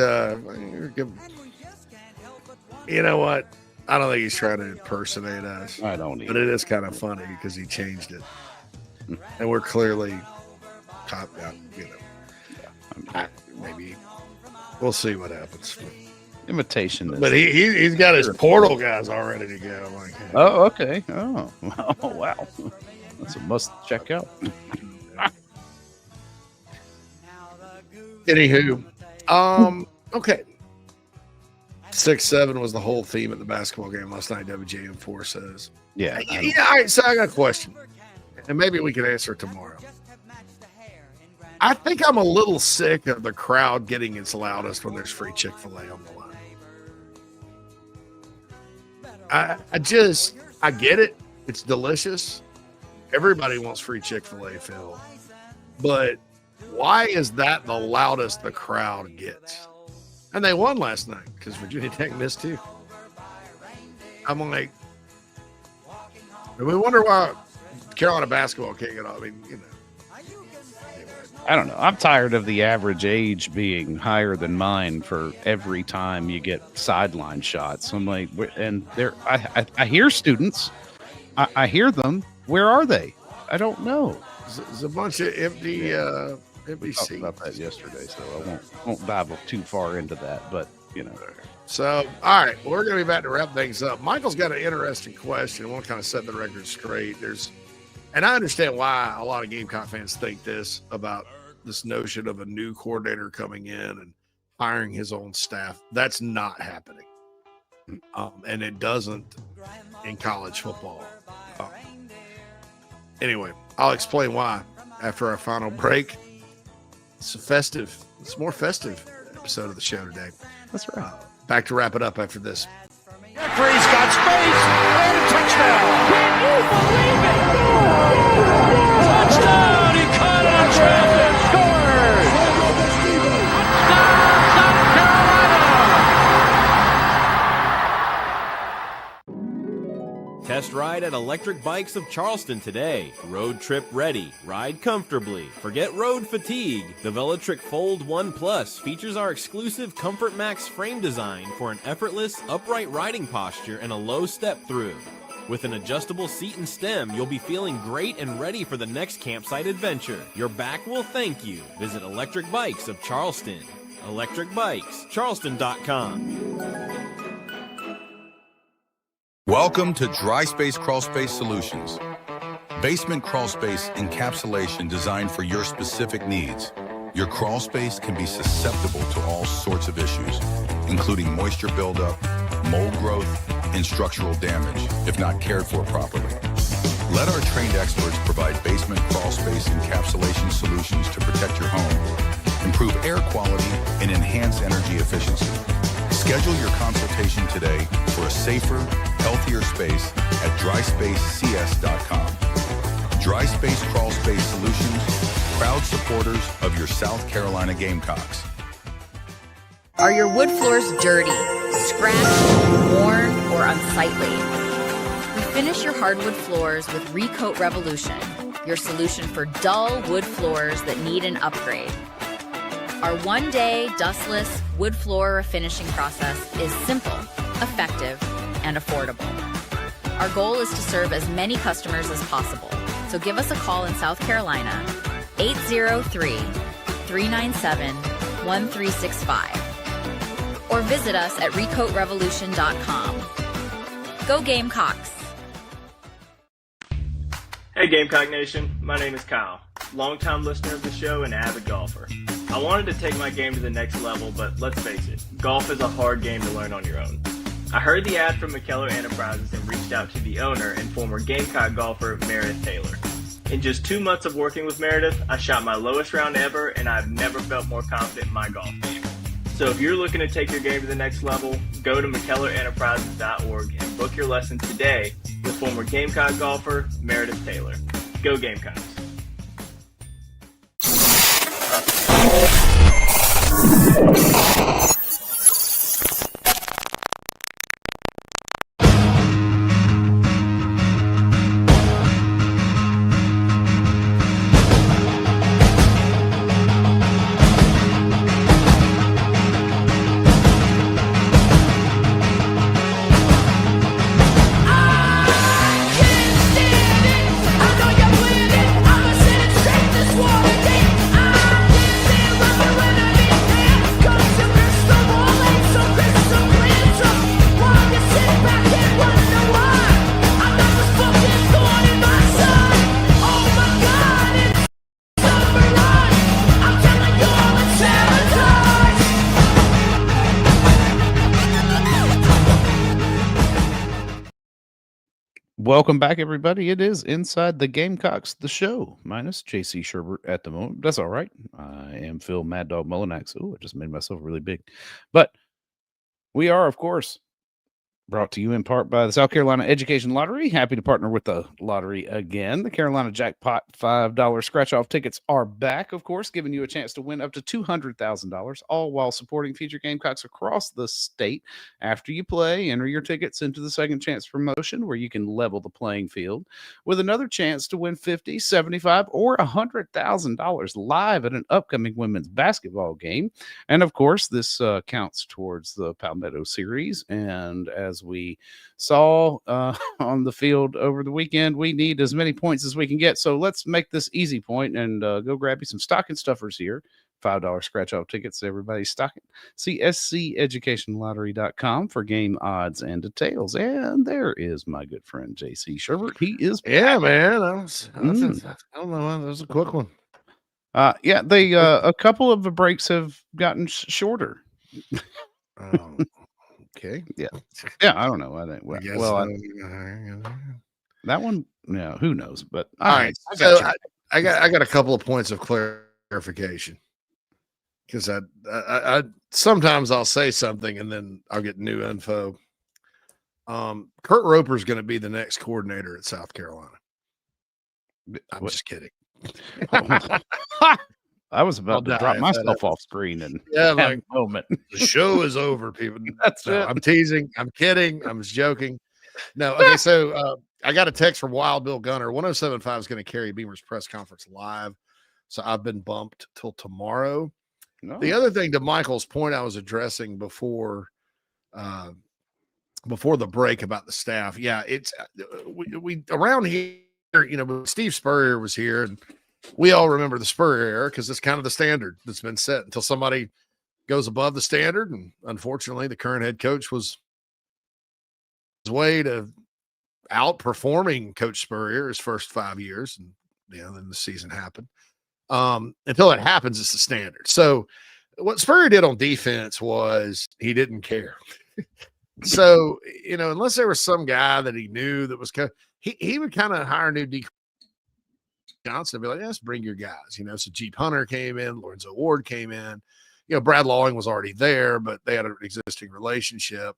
You know what? I don't think he's trying to impersonate us. I don't either. But it is kind of funny because he changed it. And we're clearly top down, maybe we'll see what happens. Imitation. But he's got his portal guys all ready to go. Like, oh, okay. Oh, wow. That's a must check out. Anywho, okay. 6-7 was the whole theme at the basketball game last night. WJM4 says, Yeah. All right. So I got a question, and maybe we can answer it tomorrow. I think I'm a little sick of the crowd getting its loudest when there's free Chick-fil-A on the line. I get it. It's delicious. Everybody wants free Chick-fil-A, Phil. But why is that the loudest the crowd gets? And they won last night because Virginia Tech missed too. I'm like, and we wonder why Carolina basketball can't get off. I mean, I don't know. I'm tired of the average age being higher than mine for every time you get sideline shots. I'm like, and I hear students. I hear them. Where are they? I don't know. There's a bunch of empty seats. About that yesterday, so I won't dive too far into that. But So, all right, we're going to be back to wrap things up. Michael's got an interesting question. I want to kind of set the record straight. And I understand why a lot of Gamecock fans think this about this notion of a new coordinator coming in and hiring his own staff. That's not happening. And it doesn't in college football. Anyway, I'll explain why after our final break. It's more festive episode of the show today. That's right. Back to wrap it up after this. Jeffrey's got space and a touchdown. Can you believe it? Touchdown! He caught it on traffic and scores. Touchdown, South Carolina! Test ride at Electric Bikes of Charleston today. Road trip ready. Ride comfortably. Forget road fatigue. The Velotric Fold 1 Plus features our exclusive Comfort Max frame design for an effortless, upright riding posture and a low step through. With an adjustable seat and stem, you'll be feeling great and ready for the next campsite adventure. Your back will thank you. Visit Electric Bikes of Charleston. ElectricBikesCharleston.com. Welcome to Dry Space Crawl Space Solutions. Basement crawl space encapsulation designed for your specific needs. Your crawl space can be susceptible to all sorts of issues, including moisture buildup, mold growth, and structural damage, if not cared for properly. Let our trained experts provide basement crawl space encapsulation solutions to protect your home, improve air quality, and enhance energy efficiency. Schedule your consultation today for a safer, healthier space at dryspacecs.com. Dry Space Crawl Space Solutions, proud supporters of your South Carolina Gamecocks. Are your wood floors dirty, scratched, worn, or unsightly? Refinish your hardwood floors with Recoat Revolution, your solution for dull wood floors that need an upgrade. Our one-day, dustless wood floor refinishing process is simple, effective, and affordable. Our goal is to serve as many customers as possible, so give us a call in South Carolina, 803-397-1365, or visit us at recoatrevolution.com. Go Gamecocks! Hey Gamecock Nation, my name is Kyle, longtime listener of the show and avid golfer. I wanted to take my game to the next level, but let's face it, golf is a hard game to learn on your own. I heard the ad from McKellar Enterprises and reached out to the owner and former Gamecock golfer, Meredith Taylor. In just 2 months of working with Meredith, I shot my lowest round ever, and I've never felt more confident in my golf game. So if you're looking to take your game to the next level, go to McKellarEnterprises.org and book your lesson today with former Gamecock golfer, Meredith Taylor. Go Gamecocks! Welcome back, everybody. It is Inside the Gamecocks, the show, minus JC Sherbert at the moment. That's all right. I am Phil Mad Dog Mullinax. Oh, I just made myself really big. But we are, of course, brought to you in part by the South Carolina Education Lottery. Happy to partner with the lottery again. The Carolina Jackpot $5 scratch-off tickets are back, of course, giving you a chance to win up to $200,000, all while supporting future Gamecocks across the state. After you play, enter your tickets into the Second Chance promotion, where you can level the playing field with another chance to win $50,000, $75,000, or $100,000 live at an upcoming women's basketball game. And, of course, this counts towards the Palmetto Series. And as we saw on the field over the weekend, we need as many points as we can get. So let's make this easy point and go grab you some stocking stuffers here. $5 scratch-off tickets to everybody's stocking. See SCEducationLottery.com for game odds and details. And there is my good friend JC Sherbert. He is man. I don't know. That was a quick one. They a couple of the breaks have gotten shorter. Okay. Yeah. I don't know. I think. That one. Yeah. Who knows? But all right. I got a couple of points of clarification, because I sometimes I'll say something and then I'll get new info. Kurt Roper is going to be the next coordinator at South Carolina. I'm just kidding. I was about to drop myself off screen and have a moment. The show is over, people. That's it. I'm teasing. I'm kidding. I'm just joking. No. Okay. So I got a text from Wild Bill Gunner. 107.5 is going to carry Beamer's press conference live. So I've been bumped till tomorrow. No. The other thing, to Michael's point, I was addressing before the break about the staff. Yeah, it's we around here, Steve Spurrier was here, and we all remember the Spurrier era because it's kind of the standard that's been set until somebody goes above the standard. And unfortunately, the current head coach was his way to outperforming Coach Spurrier his first 5 years. And then the season happened. Until it happens, it's the standard. So what Spurrier did on defense was he didn't care. So, unless there was some guy that he knew that was he would kind of hire a new D Johnson and be like, let's bring your guys, so Jeep Hunter came in, Lorenzo Ward came in, Brad Lawing was already there, but they had an existing relationship.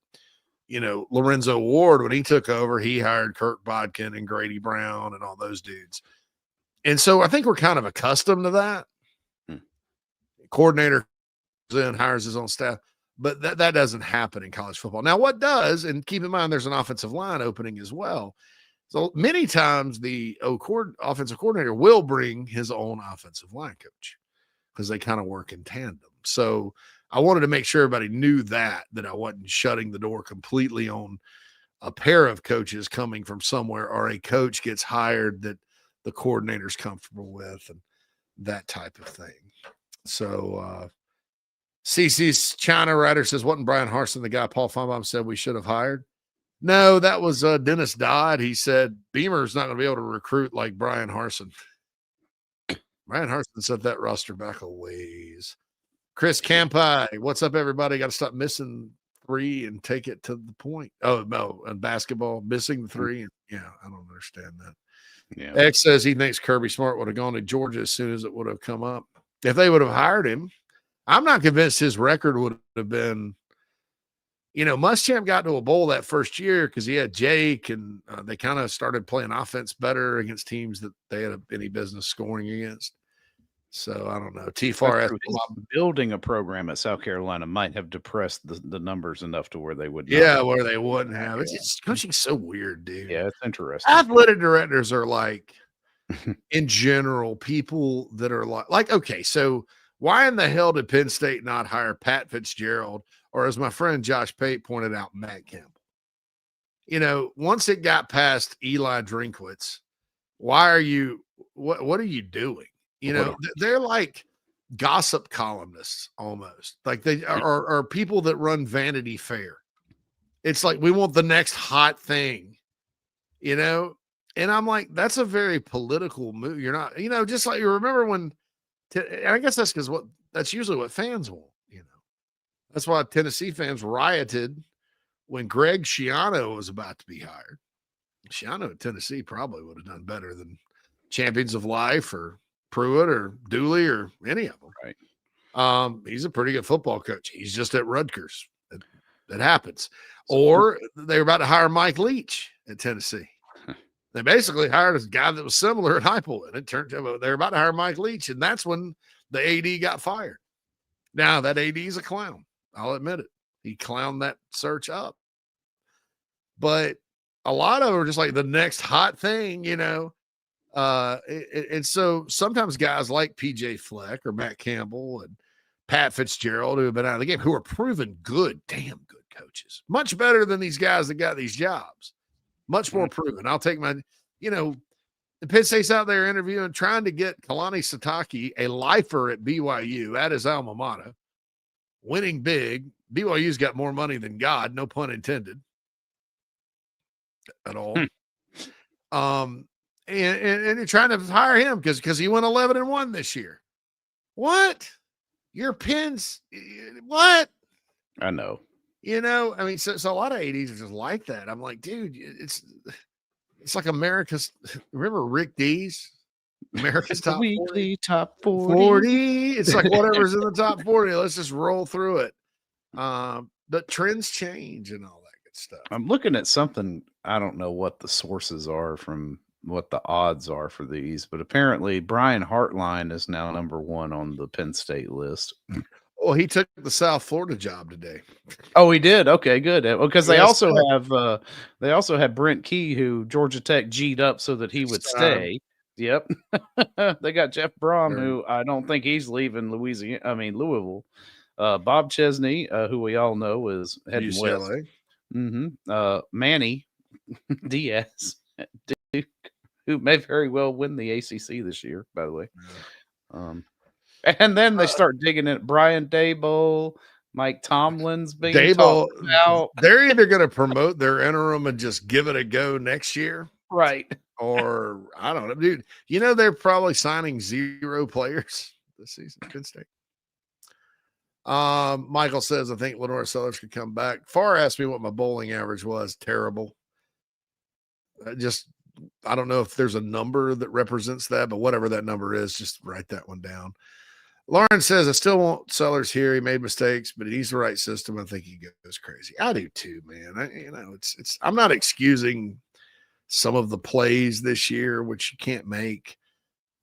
Lorenzo Ward, when he took over, he hired Kirk Bodkin and Grady Brown and all those dudes. And so I think we're kind of accustomed to that. Coordinator then hires his own staff, but that doesn't happen in college football. Now, what does, and keep in mind, there's an offensive line opening as well. So many times the offensive coordinator will bring his own offensive line coach because they kind of work in tandem. So I wanted to make sure everybody knew that I wasn't shutting the door completely on a pair of coaches coming from somewhere, or a coach gets hired that the coordinator's comfortable with and that type of thing. So CC's China writer says, wasn't Brian Harsin the guy Paul Feinbaum said we should have hired? No, that was Dennis Dodd. He said Beamer's not going to be able to recruit like Brian Harsin. Brian Harsin set that roster back a ways. Chris Campi, what's up, everybody? Got to stop missing three and take it to the point. Oh, no, and basketball, missing the three. Yeah, I don't understand that. Yeah. X says he thinks Kirby Smart would have gone to Georgia as soon as it would have come up. If they would have hired him, I'm not convinced his record would have been. Muschamp got to a bowl that first year because he had Jake, and they kind of started playing offense better against teams that they had any business scoring against. So I don't know. T-Far building a program at South Carolina might have depressed the numbers enough to where they would. Where they wouldn't have. It's coaching's so weird, dude. Yeah, it's interesting. Athletic directors are like, in general, people that are like, okay, so why in the hell did Penn State not hire Pat Fitzgerald, or as my friend Josh Pate pointed out, Matt Campbell? Once it got past Eli Drinkwitz, why are you? What are you doing? They're like gossip columnists almost. Like they are people that run Vanity Fair. It's like, we want the next hot thing, and I'm like, that's a very political move. You're not, just like you remember when, and I guess that's because that's usually what fans want, That's why Tennessee fans rioted when Greg Schiano was about to be hired, Shiano at Tennessee probably would have done better than Champions of Life or Pruitt or Dooley or any of them. Right. He's a pretty good football coach. He's just at Rutgers. That happens. Or they were about to hire Mike Leach at Tennessee. They basically hired a guy that was similar at Heupel, and it turned out they were about to hire Mike Leach, and that's when the AD got fired. Now that AD is a clown. I'll admit it. He clowned that search up. But a lot of them are just like the next hot thing, you know. And so sometimes guys like PJ Fleck or Matt Campbell and Pat Fitzgerald, who have been out of the game, who are proven good, damn good coaches, much better than these guys that got these jobs, much more proven. I'll take my, you know, the Penn State's out there interviewing, trying to get Kalani Sitake, a lifer at BYU, at his alma mater, winning big. BYU's got more money than God, no pun intended, at all. And you're trying to hire him because he went 11-1 this year. What? Your Penn's what? I know. You know, I mean, so a lot of ADs are just like that. I'm like, dude, it's like America's. Remember Rick D's? America's top weekly 40? top 40. 40. It's like whatever's in the top 40. Let's just roll through it. But trends change and all that good stuff. I'm looking at something. I don't know what the sources are from what the odds are for these, but apparently Brian Hartline is now #1 on the Penn State list. Well, he took the South Florida job today. Oh, he did. Okay, good. Because they also have Brent Key, who Georgia Tech G'd up so that he would stay. Yep. They got Jeff Brom, who I don't think he's leaving Louisville. Bob Chesney, who we all know is heading UCLA. west. Manny Diaz, Duke, who may very well win the ACC this year, by the way. And then they start digging in Brian Daboll, Mike Tomlin's being Daboll. Out. They're either going to promote their interim and just give it a go next year, right? Or I don't know, dude. You know they're probably signing 0 players this season. Penn State. Michael says, I think Lenore Sellers could come back. Farr asked me what my bowling average was. Terrible. I don't know if there's a number that represents that, but whatever that number is, just write that one down. Lauren says, I still want Sellers here. He made mistakes, but he's the right system. I think he goes crazy. I do too, man. I'm not excusing some of the plays this year, which you can't make,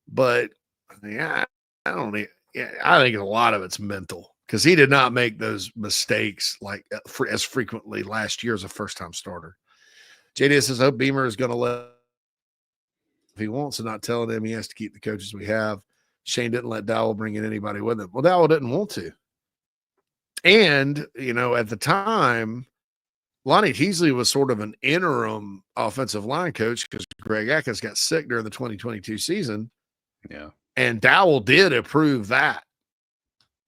but I think a lot of it's mental because he did not make those mistakes like as frequently last year as a first-time starter. JD says, I hope Beamer is going to let if he wants and not telling him he has to keep the coaches we have. Shane didn't let Dowell bring in anybody with him. Well, Dowell didn't want to. And, at the time, Lonnie Teasley was sort of an interim offensive line coach because Greg Atkins got sick during the 2022 season. Yeah. And Dowell did approve that.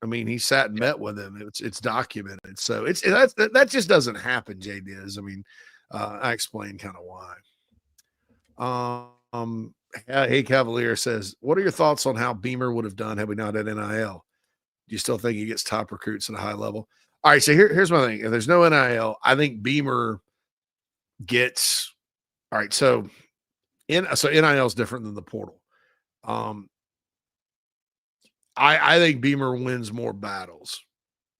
I mean, he sat and met with him. It's documented. So that just doesn't happen, JD. I mean, I explained kind of why. Hey Cavalier says, what are your thoughts on how Beamer would have done had we not had NIL? Do you still think he gets top recruits at a high level? All right, so here's my thing. If there's no NIL, I think Beamer gets – all right, so NIL is different than the portal. I think Beamer wins more battles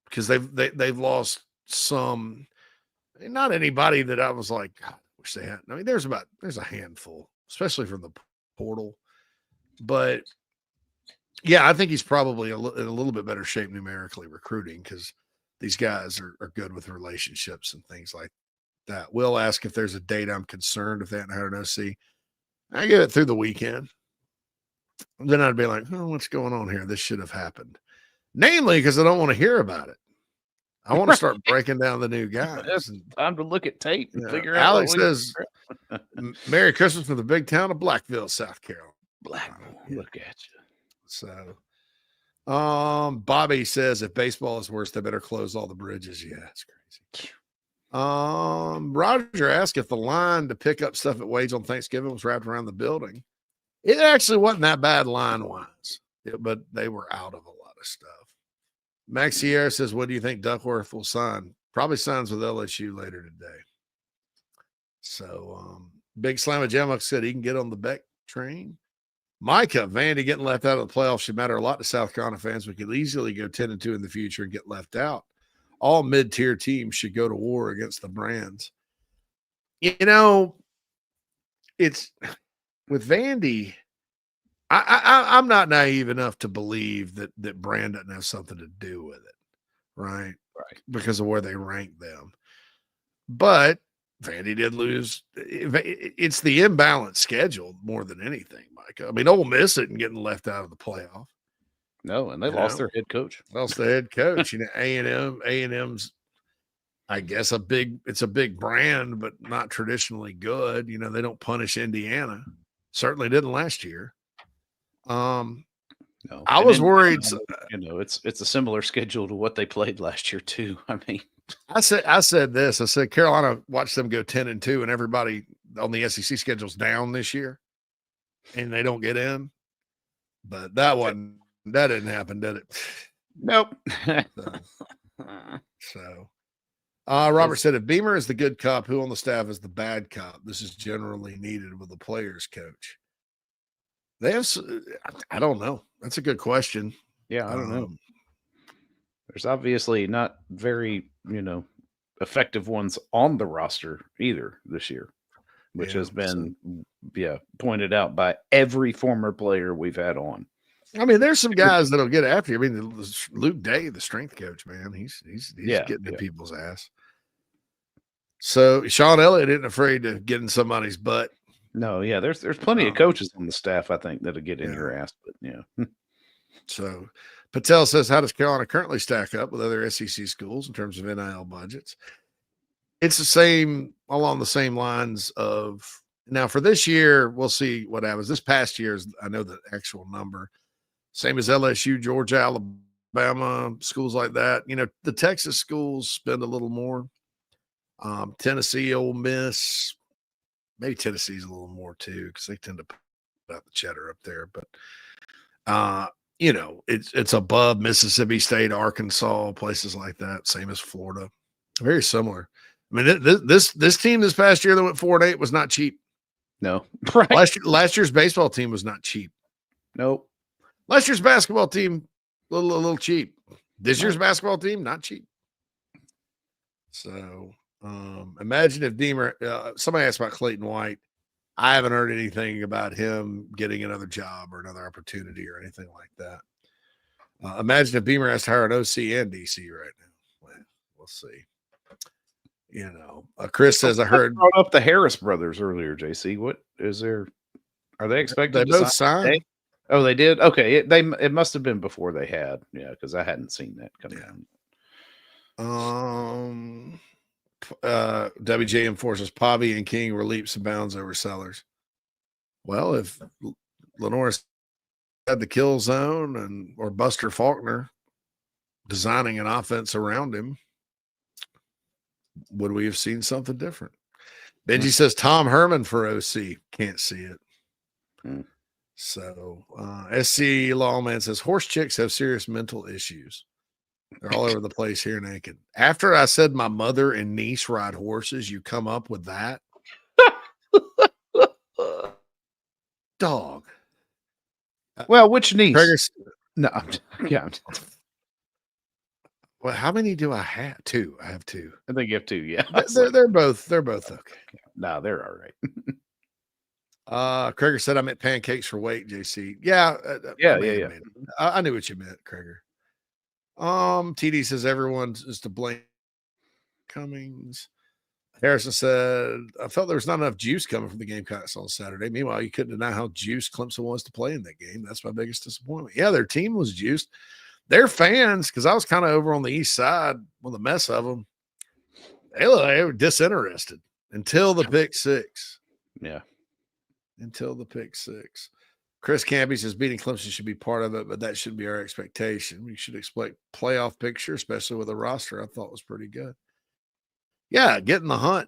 because they've lost some – not anybody that I was like, God, I wish they had. I mean, there's a handful, especially from the portal. But, yeah, I think he's probably in a little bit better shape numerically recruiting because these guys are good with relationships and things like that. Will ask if there's a date I'm concerned if they haven't hired an OC. I get it through the weekend. Then I'd be like, oh, what's going on here? This should have happened. Namely, because I don't want to hear about it. I want to start breaking down the new guys. It's time to look at tape and figure out. Alex says, Merry Christmas from the big town of Blackville, South Carolina. Look at you. So, Bobby says, if baseball is worse, they better close all the bridges. Yeah, it's crazy. Roger asked if the line to pick up stuff at Wade's on Thanksgiving was wrapped around the building. It actually wasn't that bad line-wise, but they were out of a lot of stuff. Max Sierra says, what do you think Duckworth will sign? Probably signs with LSU later today. So, Big Slamma said he can get on the Beck train. Micah, Vandy getting left out of the playoffs should matter a lot to South Carolina fans. We could easily go 10-2 in the future and get left out. All mid-tier teams should go to war against the brands. You know, it's with Vandy. I'm not naive enough to believe that brand doesn't have something to do with it, right? Right. Because of where they rank them. But Vandy did lose. It's the imbalanced schedule more than anything, Mike. I mean, Ole Miss isn't getting left out of the playoff. No, and they lost their head coach. Lost the head coach. You know, A&M's, I guess, it's a big brand, but not traditionally good. You know, they don't punish Indiana. Certainly didn't last year. No, I was worried. You know, it's a similar schedule to what they played last year too. I mean, I said this. I said Carolina watched them go 10-2, and everybody on the SEC schedule's down this year, and they don't get in. But that didn't happen, did it? Nope. Robert said, if Beamer is the good cop, who on the staff is the bad cop? This is generally needed with the players coach. I don't know. That's a good question. Yeah, I don't know. There's obviously not very, effective ones on the roster either this year, which has been, pointed out by every former player we've had on. I mean, there's some guys that'll get after you. I mean, Luke Day, the strength coach, man, he's getting in people's ass. So Sean Elliott isn't afraid to get in somebody's butt. No, yeah, there's plenty of coaches on the staff, I think, that'll get in your ass, but yeah. So Patel says, how does Carolina currently stack up with other SEC schools in terms of NIL budgets? It's the same, along the same lines of, now for this year, we'll see what happens. This past year, I know the actual number, same as LSU, Georgia, Alabama, schools like that. You know, the Texas schools spend a little more. Tennessee, Ole Miss, maybe Tennessee's a little more too, because they tend to put out the cheddar up there. But it's above Mississippi State, Arkansas, places like that. Same as Florida, very similar. I mean, this team this past year that went 4-8 was not cheap. No, right. Last year's baseball team was not cheap. Nope. Last year's basketball team a little cheap. This year's basketball team not cheap. So imagine if Deemer. Somebody asked about Clayton White. I haven't heard anything about him getting another job or another opportunity or anything like that. Imagine if Beamer has to hire an OC and DC right now. Well, we'll see. Chris says, I heard brought up the Harris brothers earlier. JC, what is there? Are they expected? They to both sign? signed. Oh, they did. Okay, it must have been before they had. Yeah, because I hadn't seen that coming out. WJ enforces Pavi and King were leaps and bounds over Sellers. Well, if Lenore's had the kill zone or Buster Faulkner designing an offense around him, would we have seen something different? Benji says Tom Herman for OC. Can't see it. So SC Lawman says horse chicks have serious mental issues. They're all over the place here naked. After I said my mother and niece ride horses, you come up with that? Dog. Well, which niece? No, Well, how many do I have? Two. I have two. I think you have two. Yeah, they're both okay. No, they're all right. Kreger said I meant pancakes for weight. JC, yeah. I knew what you meant, Kreger. TD says everyone is to blame. Cummings. Harrison said, I felt there was not enough juice coming from the Gamecocks on Saturday. Meanwhile, you couldn't deny how juiced Clemson was to play in that game. That's my biggest disappointment. Yeah, their team was juiced. Their fans, because I was kind of over on the east side with the mess of them, they were disinterested until the pick six. Yeah. Until the pick six. Chris Campy says beating Clemson should be part of it, but that should be our expectation. We should expect playoff picture, especially with a roster I thought was pretty good. Yeah, getting the hunt,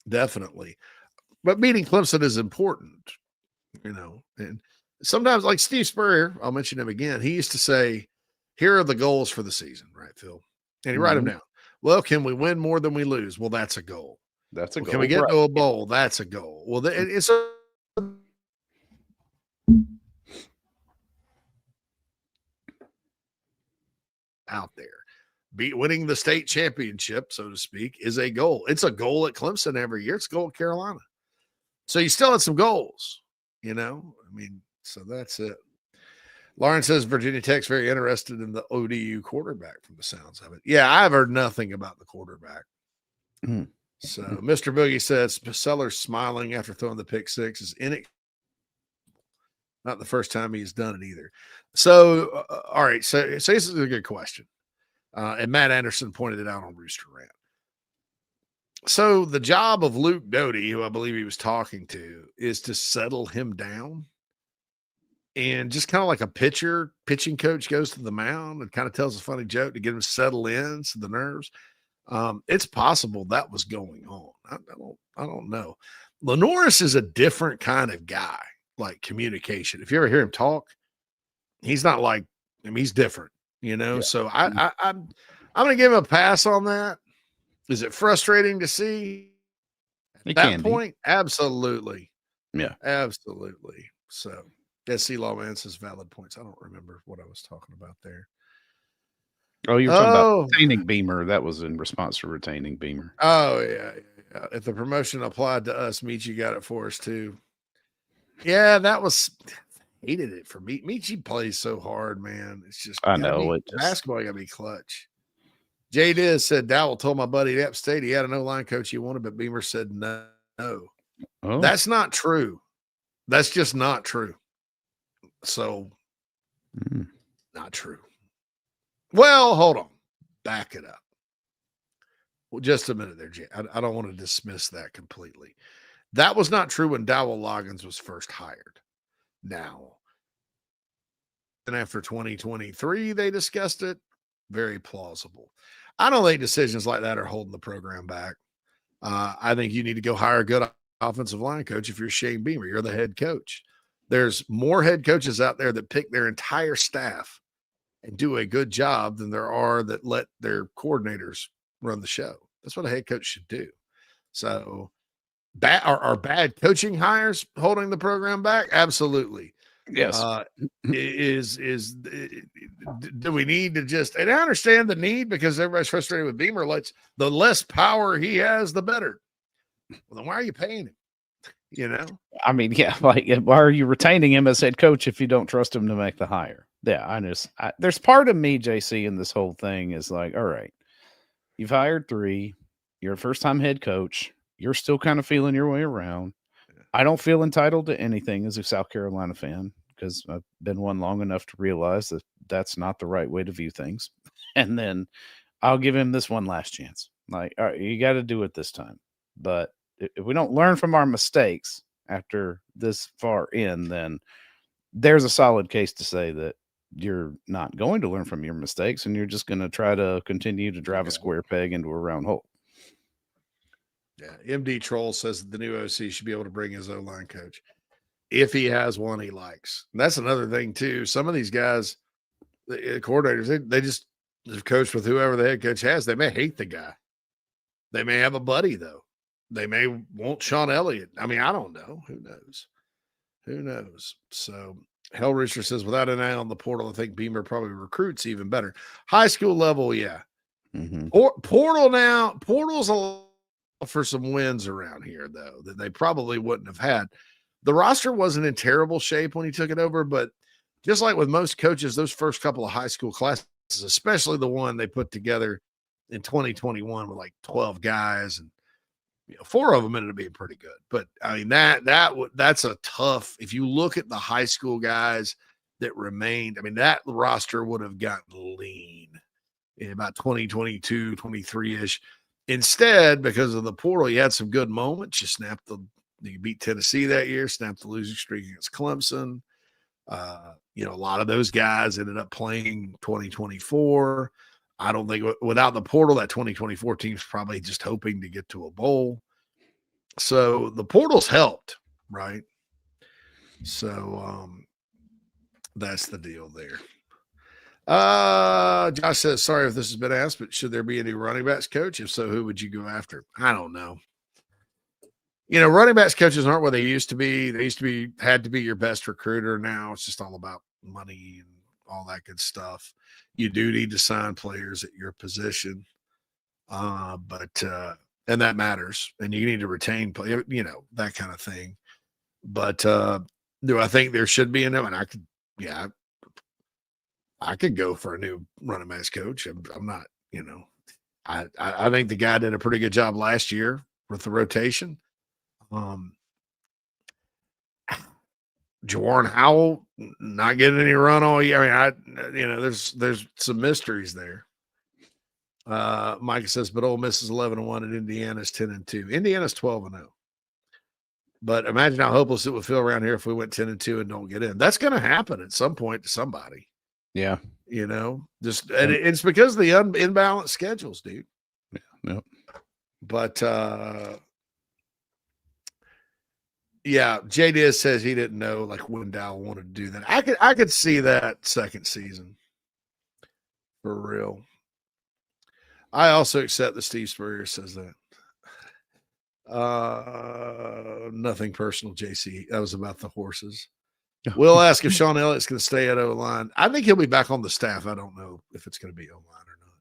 definitely. But beating Clemson is important, and sometimes, like Steve Spurrier, I'll mention him again, he used to say, here are the goals for the season, right, Phil? And he write them down. Well, can we win more than we lose? Well, that's a goal. That's a goal. Can we get to a bowl? That's a goal. Well, it's out there. Winning the state championship, so to speak, is a goal. It's a goal at Clemson every year. It's a goal at Carolina. So you still had some goals, I mean, so that's it. Lauren says Virginia Tech's very interested in the ODU quarterback from the sounds of it. Yeah, I've heard nothing about the quarterback. So Mr. Boogie says Sellers smiling after throwing the pick six is not the first time he's done it either. So, all right. So this is a good question. And Matt Anderson pointed it out on Rooster Rant. So the job of Luke Doty, who I believe he was talking to, is to settle him down. And just kind of like a pitching coach goes to the mound and kind of tells a funny joke to get him settled in, so the nerves. It's possible that was going on. I don't know. Lenoris is a different kind of guy, like communication. If you ever hear him talk, he's not like, he's different, Yeah. So I'm going to give him a pass on that. Is it frustrating to see at that point? Absolutely. Yeah, absolutely. So SC Lawman says valid points. I don't remember what I was talking about there. Oh, you were talking about retaining Beamer. That was in response to retaining Beamer. Oh, yeah. If the promotion applied to us, Michi got it for us too. Yeah, that was hated it for me. Michi plays so hard, man. It's just basketball gotta be clutch. Jay Diz said Dowell told my buddy at App State he had an O-line coach he wanted, but Beamer said no. Oh. That's not true. That's just not true. So not true. Well, hold on. Back it up. Well, just a minute there, Jay. I don't want to dismiss that completely. That was not true when Dowell Loggins was first hired. Now, and after 2023, they discussed it. Very plausible. I don't think decisions like that are holding the program back. I think you need to go hire a good offensive line coach if you're Shane Beamer. You're the head coach. There's more head coaches out there that pick their entire staff and do a good job than there are that let their coordinators run the show. That's what a head coach should do. So are bad coaching hires holding the program back? Absolutely. Yes. Do we need to just, and I understand the need because everybody's frustrated with Beamer. The less power he has, the better. Well, then why are you paying him? I mean, yeah, like why are you retaining him as head coach if you don't trust him to make the hire? Yeah, there's part of me, JC, in this whole thing is like, all right, you've hired 3, you're a first-time head coach, you're still kind of feeling your way around. I don't feel entitled to anything as a South Carolina fan because I've been one long enough to realize that that's not the right way to view things. And then I'll give him this one last chance. Like, all right, you got to do it this time. But if we don't learn from our mistakes after this far in, then there's a solid case to say that you're not going to learn from your mistakes and you're just going to try to continue to drive a square peg into a round hole. Yeah. MD Troll says the new OC should be able to bring his O-line coach if he has one he likes. And that's another thing too. Some of these guys, the coordinators, they just coach with whoever the head coach has. They may hate the guy. They may have a buddy though. They may want Sean Elliott. I mean, I don't know. Who knows? So Hell Rooster says, without an eye on the portal, I think Beamer probably recruits even better. High school level, yeah. Mm-hmm. Portal's for some wins around here, though, that they probably wouldn't have had. The roster wasn't in terrible shape when he took it over, but just like with most coaches, those first couple of high school classes, especially the one they put together in 2021 with like 12 guys and 4 of them ended up being pretty good. But I mean, that's a tough, if you look at the high school guys that remained, I mean, that roster would have gotten lean in about 2022, 23-ish. Instead, because of the portal, you had some good moments. You beat Tennessee that year, snapped the losing streak against Clemson. A lot of those guys ended up playing 2024. I don't think without the portal, that 2024 team's probably just hoping to get to a bowl. So the portal's helped, right? So that's the deal there. Josh says, sorry if this has been asked, but should there be any running backs coach? If so, who would you go after? I don't know. running backs coaches aren't what they used to be. They used to be had to be your best recruiter. Now it's just all about money and all that good stuff. You do need to sign players at your position, but and that matters. And you need to retain play, that kind of thing. But do I think there should be a new? And I could go for a new running backs coach. I'm not, I think the guy did a pretty good job last year with the rotation. Jawarn Howell not getting any run all year. I mean, there's some mysteries there. Mike says, but Ole Miss is 11-1 and Indiana's 10-2. Indiana's 12-0. But imagine how hopeless it would feel around here if we went 10-2 and don't get in. That's going to happen at some point to somebody. Yeah. Just and it's because of the imbalanced schedules, dude. Yeah. Yep. But J. Diaz says he didn't know like when Dow wanted to do that. I could see that second season for real. I also accept that Steve Spurrier says that. Nothing personal, JC. That was about the horses. We'll ask if Sean Elliott's going to stay at O-line. I think he'll be back on the staff. I don't know if it's going to be O-line or not.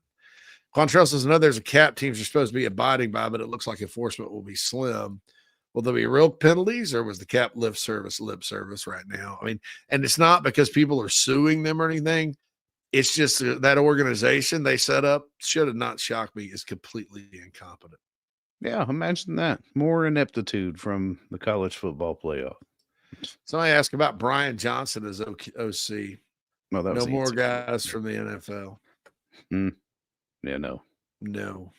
Quantrell says, I know there's a cap teams are supposed to be abiding by, but it looks like enforcement will be slim. Will there be real penalties, or was the cap lip service right now? I mean, and it's not because people are suing them or anything. It's just that organization they set up should have not shocked me is completely incompetent. Yeah, imagine that. More ineptitude from the college football playoff. Somebody asked about Brian Johnson as OC. Well, that was no more guys from the NFL. Yeah, no.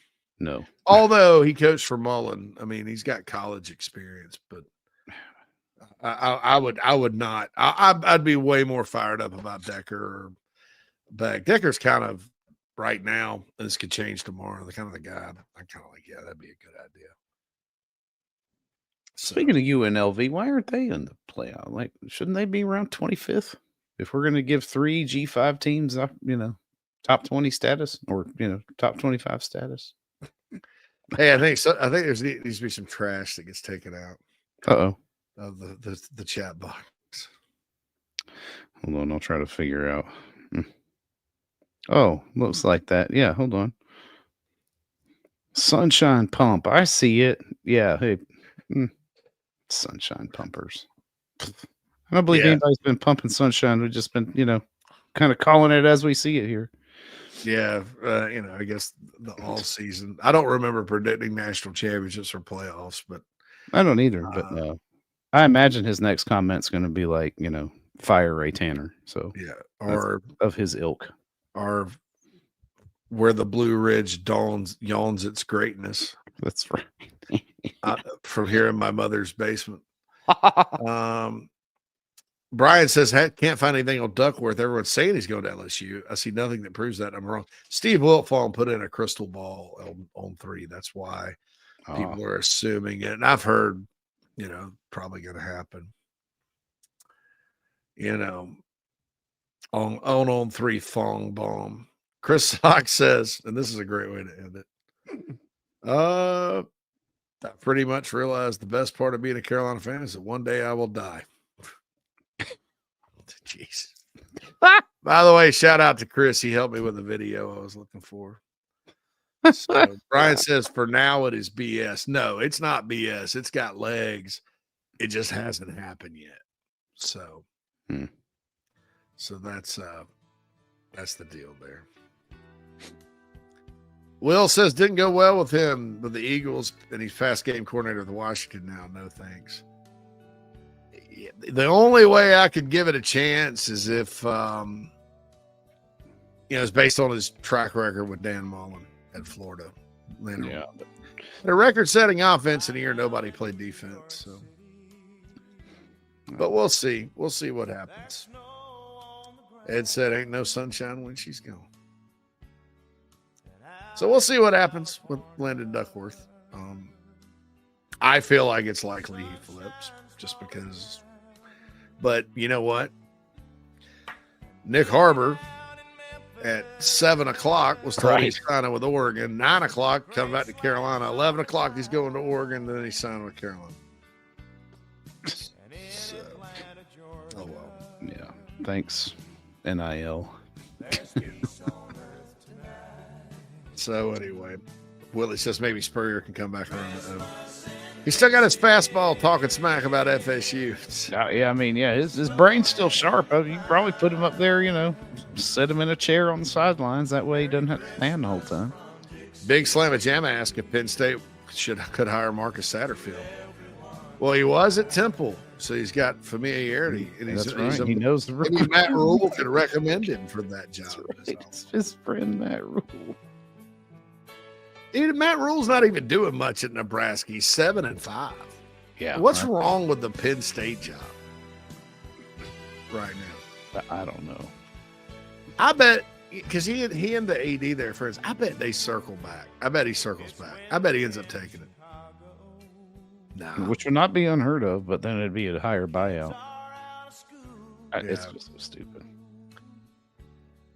Although he coached for Mullen, I mean, he's got college experience, but I would not. I'd be way more fired up about Decker or Beck. Decker's kind of right now, and this could change tomorrow. The kind of the guy I'm kind of like, yeah, that'd be a good idea. Speaking of UNLV, why aren't they in the playoff? Like, shouldn't they be around 25th? If we're going to give 3 G5 teams, top 20 status or, top 25 status. Hey, I think there's needs to be some trash that gets taken out. Uh-oh. Of the chat box. Hold on, I'll try to figure out. Oh, looks like that. Yeah, hold on. Sunshine Pump. I see it. Yeah, hey. Sunshine pumpers. I don't believe anybody's been pumping sunshine. We've just been, kind of calling it as we see it here. Yeah, I guess the all season. I don't remember predicting national championships or playoffs, but I don't either. But no, I imagine his next comment's going to be like, fire Ray Tanner. So yeah, or of his ilk, or where the Blue Ridge yawns its greatness. That's right. From here in my mother's basement. Brian says, can't find anything on Duckworth. Everyone's saying he's going to LSU. I see nothing that proves that. I'm wrong. Steve Wiltfong put in a crystal ball on 3. That's why people are assuming it. And I've heard, probably going to happen. On 3 Fong bomb. Chris Sock says, and this is a great way to end it. I pretty much realized the best part of being a Carolina fan is that one day I will die. Jeez. By the way, shout out to Chris. He helped me with the video I was looking for. So Brian says, for now it is BS. No, it's not BS. It's got legs. It just hasn't happened yet. So, so that's the deal there. Will says didn't go well with him with the Eagles, and he's fast game coordinator of the Washington now. No thanks. The only way I could give it a chance is if, it's based on his track record with Dan Mullen at Florida. Yeah. A record-setting offense in a year, nobody played defense. So, but we'll see. We'll see what happens. Ed said, "Ain't no sunshine when she's gone." So we'll see what happens with Landon Duckworth. I feel like it's likely he flips just because. But you know what? Nick Harbor at 7 o'clock was told he's signing with Oregon. 9 o'clock, come back to Carolina. 11 o'clock, he's going to Oregon. Then he's signing with Carolina. So, oh well. Yeah. Thanks, NIL. So anyway, Willie says maybe Spurrier can come back around. He's still got his fastball talking smack about FSU. Yeah, I mean, yeah, his brain's still sharp. You can probably put him up there, set him in a chair on the sidelines. That way he doesn't have to stand the whole time. Big Slamma Jamma asked if Penn State could hire Marcus Satterfield. Well, he was at Temple, so he's got familiarity. And That's right. He knows the maybe Matt Rule could recommend him for that job. Right. It's his friend Matt Rule. Dude, Matt Rule's not even doing much at Nebraska. He's 7-5. Yeah. What's wrong with the Penn State job right now? I don't know. I bet because he and the AD there, friends. I bet they circle back. I bet he circles back. I bet he ends up taking it. Nah. Which would not be unheard of, but then it'd be a higher buyout. It's just so stupid.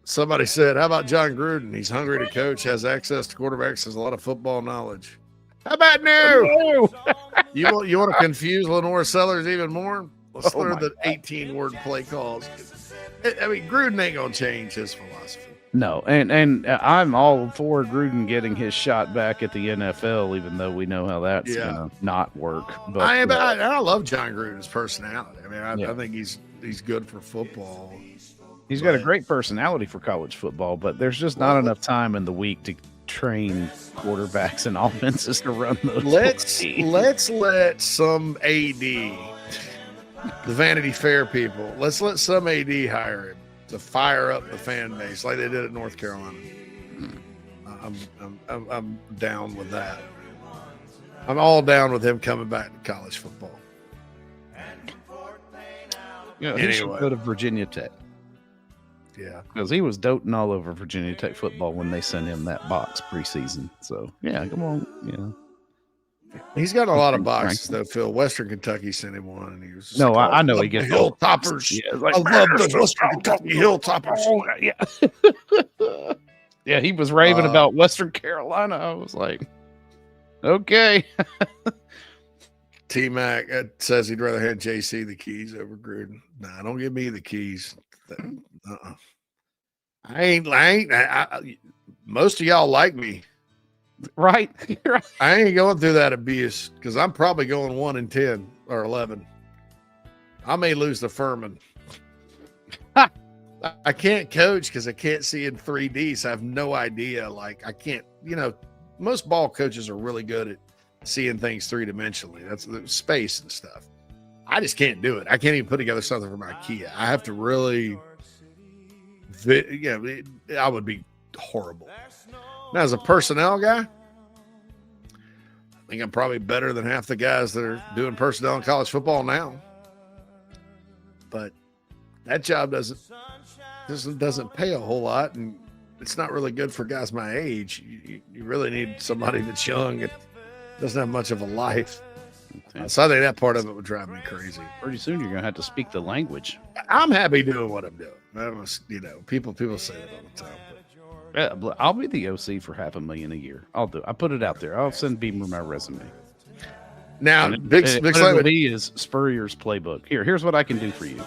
Somebody said, how about John Gruden? He's hungry to coach, has access to quarterbacks, has a lot of football knowledge. How about new? You want to confuse Lenore Sellers even more? Let's learn the 18-word play calls. I mean, Gruden ain't going to change his philosophy. No, and I'm all for Gruden getting his shot back at the NFL, even though we know how that's going to not work. But I love John Gruden's personality. I mean, I think he's good for football. He's got a great personality for college football, but there's just not enough time in the week to train quarterbacks and offenses to run those. Let's let some AD, the Vanity Fair people, let's let some AD hire him to fire up the fan base like they did at North Carolina. I'm down with that. I'm all down with him coming back to college football. He should go to Virginia Tech. Yeah, because he was doting all over Virginia Tech football when they sent him that box preseason. So yeah, come on, he's got a lot of boxes though. Phil, Western Kentucky sent him one, and he was just I know he gets Hilltoppers. Yeah, I love those Western Kentucky Hilltoppers. Yeah, yeah, he was raving about Western Carolina. I was like, okay. T-Mac says he'd rather hand JC the keys over Gruden. Nah, don't give me the keys. Most of y'all like me, right? I ain't going through that abuse because I'm probably going 1-10 or 11. I may lose to Furman. I can't coach because I can't see in 3D, so I have no idea. Like I can't, most ball coaches are really good at seeing things three-dimensionally. That's the space and stuff. I just can't do it. I can't even put together something from IKEA. I have to really, I would be horrible. Now, as a personnel guy, I think I'm probably better than half the guys that are doing personnel in college football now. But that job doesn't pay a whole lot, and it's not really good for guys my age. You really need somebody that's young and doesn't have much of a life. So I think that part of it would drive me crazy. Pretty soon you're going to have to speak the language. I'm happy doing what I'm doing. People say that all the time. I'll be the OC for $500,000 a year. I put it out there. I'll send Beamer my resume. Now, Big Slamma is Spurrier's playbook. Here's what I can do for you.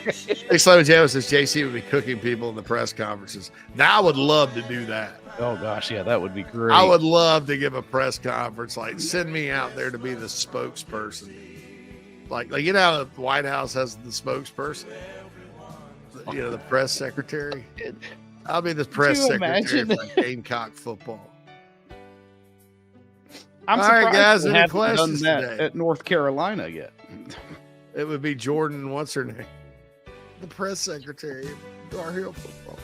Big Slamma Jam says JC would be cooking people in the press conferences. Now I would love to do that. Oh gosh, yeah, that would be great. I would love to give a press conference. Like, send me out there to be the spokesperson. Like how the White House has the spokesperson. The press secretary. I'll be the press secretary for Gamecock football. I'm all right, guys. Any questions done that today? At North Carolina yet? It would be Jordan. What's her name? The press secretary of Dar Hill football.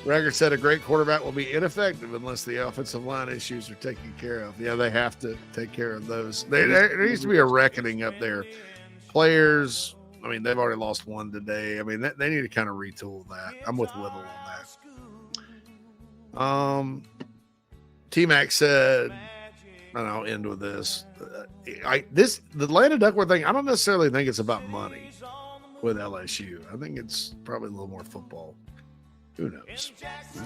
Record said a great quarterback will be ineffective unless the offensive line issues are taken care of. Yeah, they have to take care of those. There needs to be a reckoning up there. Players, I mean, they've already lost one today. I mean, they need to kind of retool that. I'm with Whittle on that. T-Mac said, and I'll end with this. The Landon Duckworth thing, I don't necessarily think it's about money with LSU. I think it's probably a little more football. Who knows?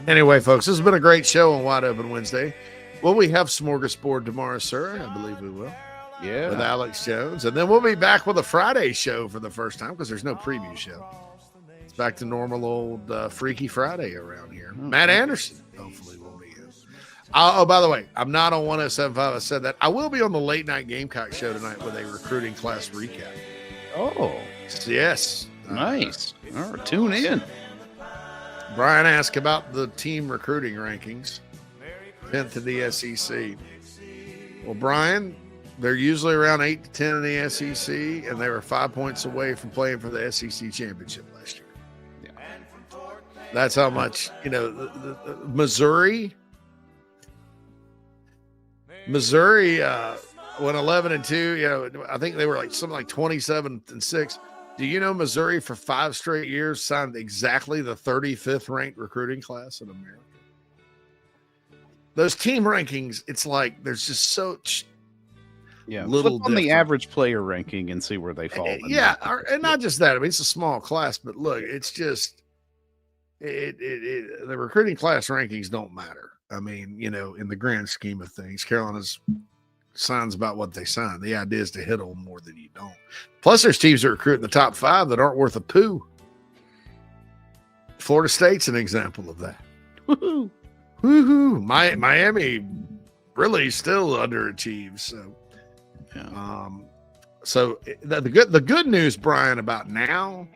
Anyway, folks, this has been a great show on Wide Open Wednesday. Will we have Smorgasbord tomorrow, sir? I believe we will. Yeah. With Alex Jones. And then we'll be back with a Friday show for the first time because there's no preview show. It's back to normal old Freaky Friday around here. Matt Anderson, hopefully, will be in. Oh, by the way, I'm not on 107.5. I said that. I will be on the late night Gamecock show tonight with a recruiting class recap. Oh. Yes. Nice. All right, tune in. Brian asked about the team recruiting rankings, 10th in the SEC. Well, Brian, they're usually around 8 to 10 in the SEC, and they were 5 points away from playing for the SEC championship last year. Yeah. That's how much, the Missouri went 11-2. I think they were like something like 27-6. Do you know Missouri for 5 straight years signed exactly the 35th ranked recruiting class in America? Those team rankings, it's like there's just so little flip on the average player ranking and see where they fall. And not just that. I mean, it's a small class, but look, it's just the recruiting class rankings don't matter. I mean, in the grand scheme of things, Carolina's signs about what they sign. The idea is to hit them more than you don't. Plus, there's teams that recruit in the top 5 that aren't worth a poo. Florida State's an example of that. Woohoo! Woohoo! Miami really still underachieves. So, the good news, Brian, about now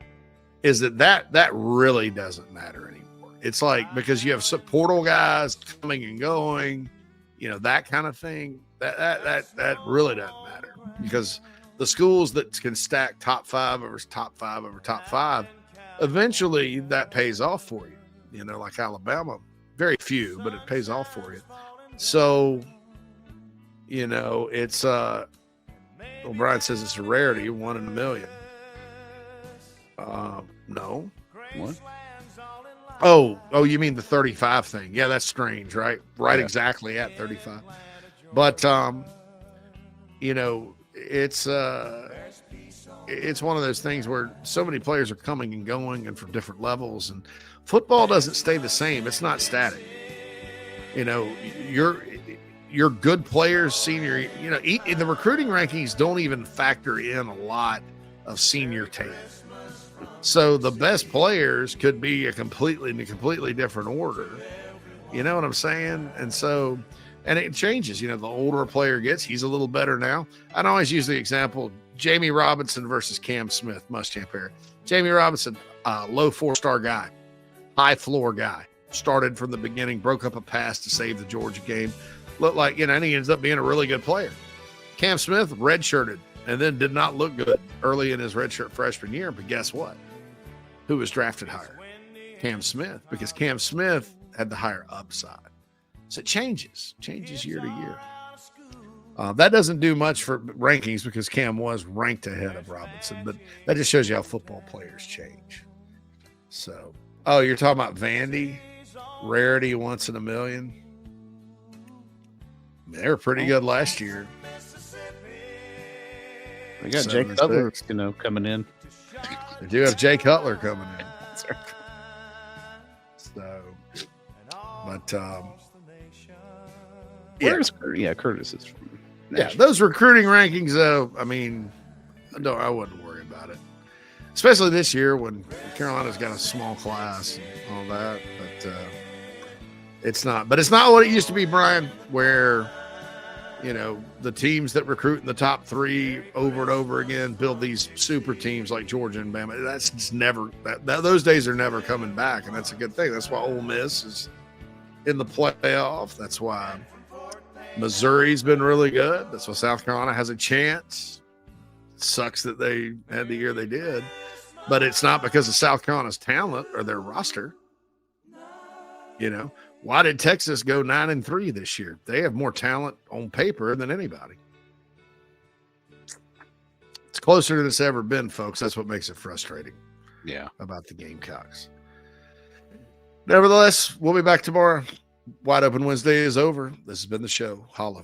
is that really doesn't matter anymore. It's like because you have some portal guys coming and going, that kind of thing. That really doesn't matter because the schools that can stack top 5 over top 5 over top 5, eventually that pays off for you. Like Alabama, very few, but it pays off for you. So, it's Brian says it's a rarity, 1 in a million. No. What? Oh, you mean the 35 thing? Yeah, that's strange, right? Right, yeah. Exactly at 35. But it's one of those things where so many players are coming and going and from different levels, and football doesn't stay the same. It's not static. Your good players, senior, in the recruiting rankings don't even factor in a lot of senior tape. So the best players could be in a completely different order. You know what I'm saying? And it changes. The older a player gets, he's a little better now. I always use the example, Jamie Robinson versus Cam Smith, Muschamp era. Jamie Robinson, low 4-star guy, high floor guy, started from the beginning, broke up a pass to save the Georgia game. Looked like, and he ends up being a really good player. Cam Smith redshirted and then did not look good early in his redshirt freshman year. But guess what? Who was drafted higher? Cam Smith, because Cam Smith had the higher upside. So it changes year to year. That doesn't do much for rankings because Cam was ranked ahead of Robinson, but that just shows you how football players change. So, you're talking about Vandy, rarity once in a million. They were pretty good last year. We got Jake Cutler, coming in. They do have Jay Cutler coming in. So, but Curtis is from. Yeah, those recruiting rankings, though. I mean, I wouldn't worry about it, especially this year when Carolina's got a small class and all that. But it's not. But it's not what it used to be, Brian, where the teams that recruit in the top 3 over and over again build these super teams like Georgia and Bama. That's just never. Those days are never coming back, and that's a good thing. That's why Ole Miss is in the playoff. That's why Missouri's been really good. That's why South Carolina has a chance. It sucks that they had the year they did, but it's not because of South Carolina's talent or their roster. Why did Texas go 9-3 this year? They have more talent on paper than anybody. It's closer than it's ever been, folks. That's what makes it frustrating. Yeah. About the Gamecocks. Nevertheless, we'll be back tomorrow. Wide Open Wednesday is over. This has been the show. Holla.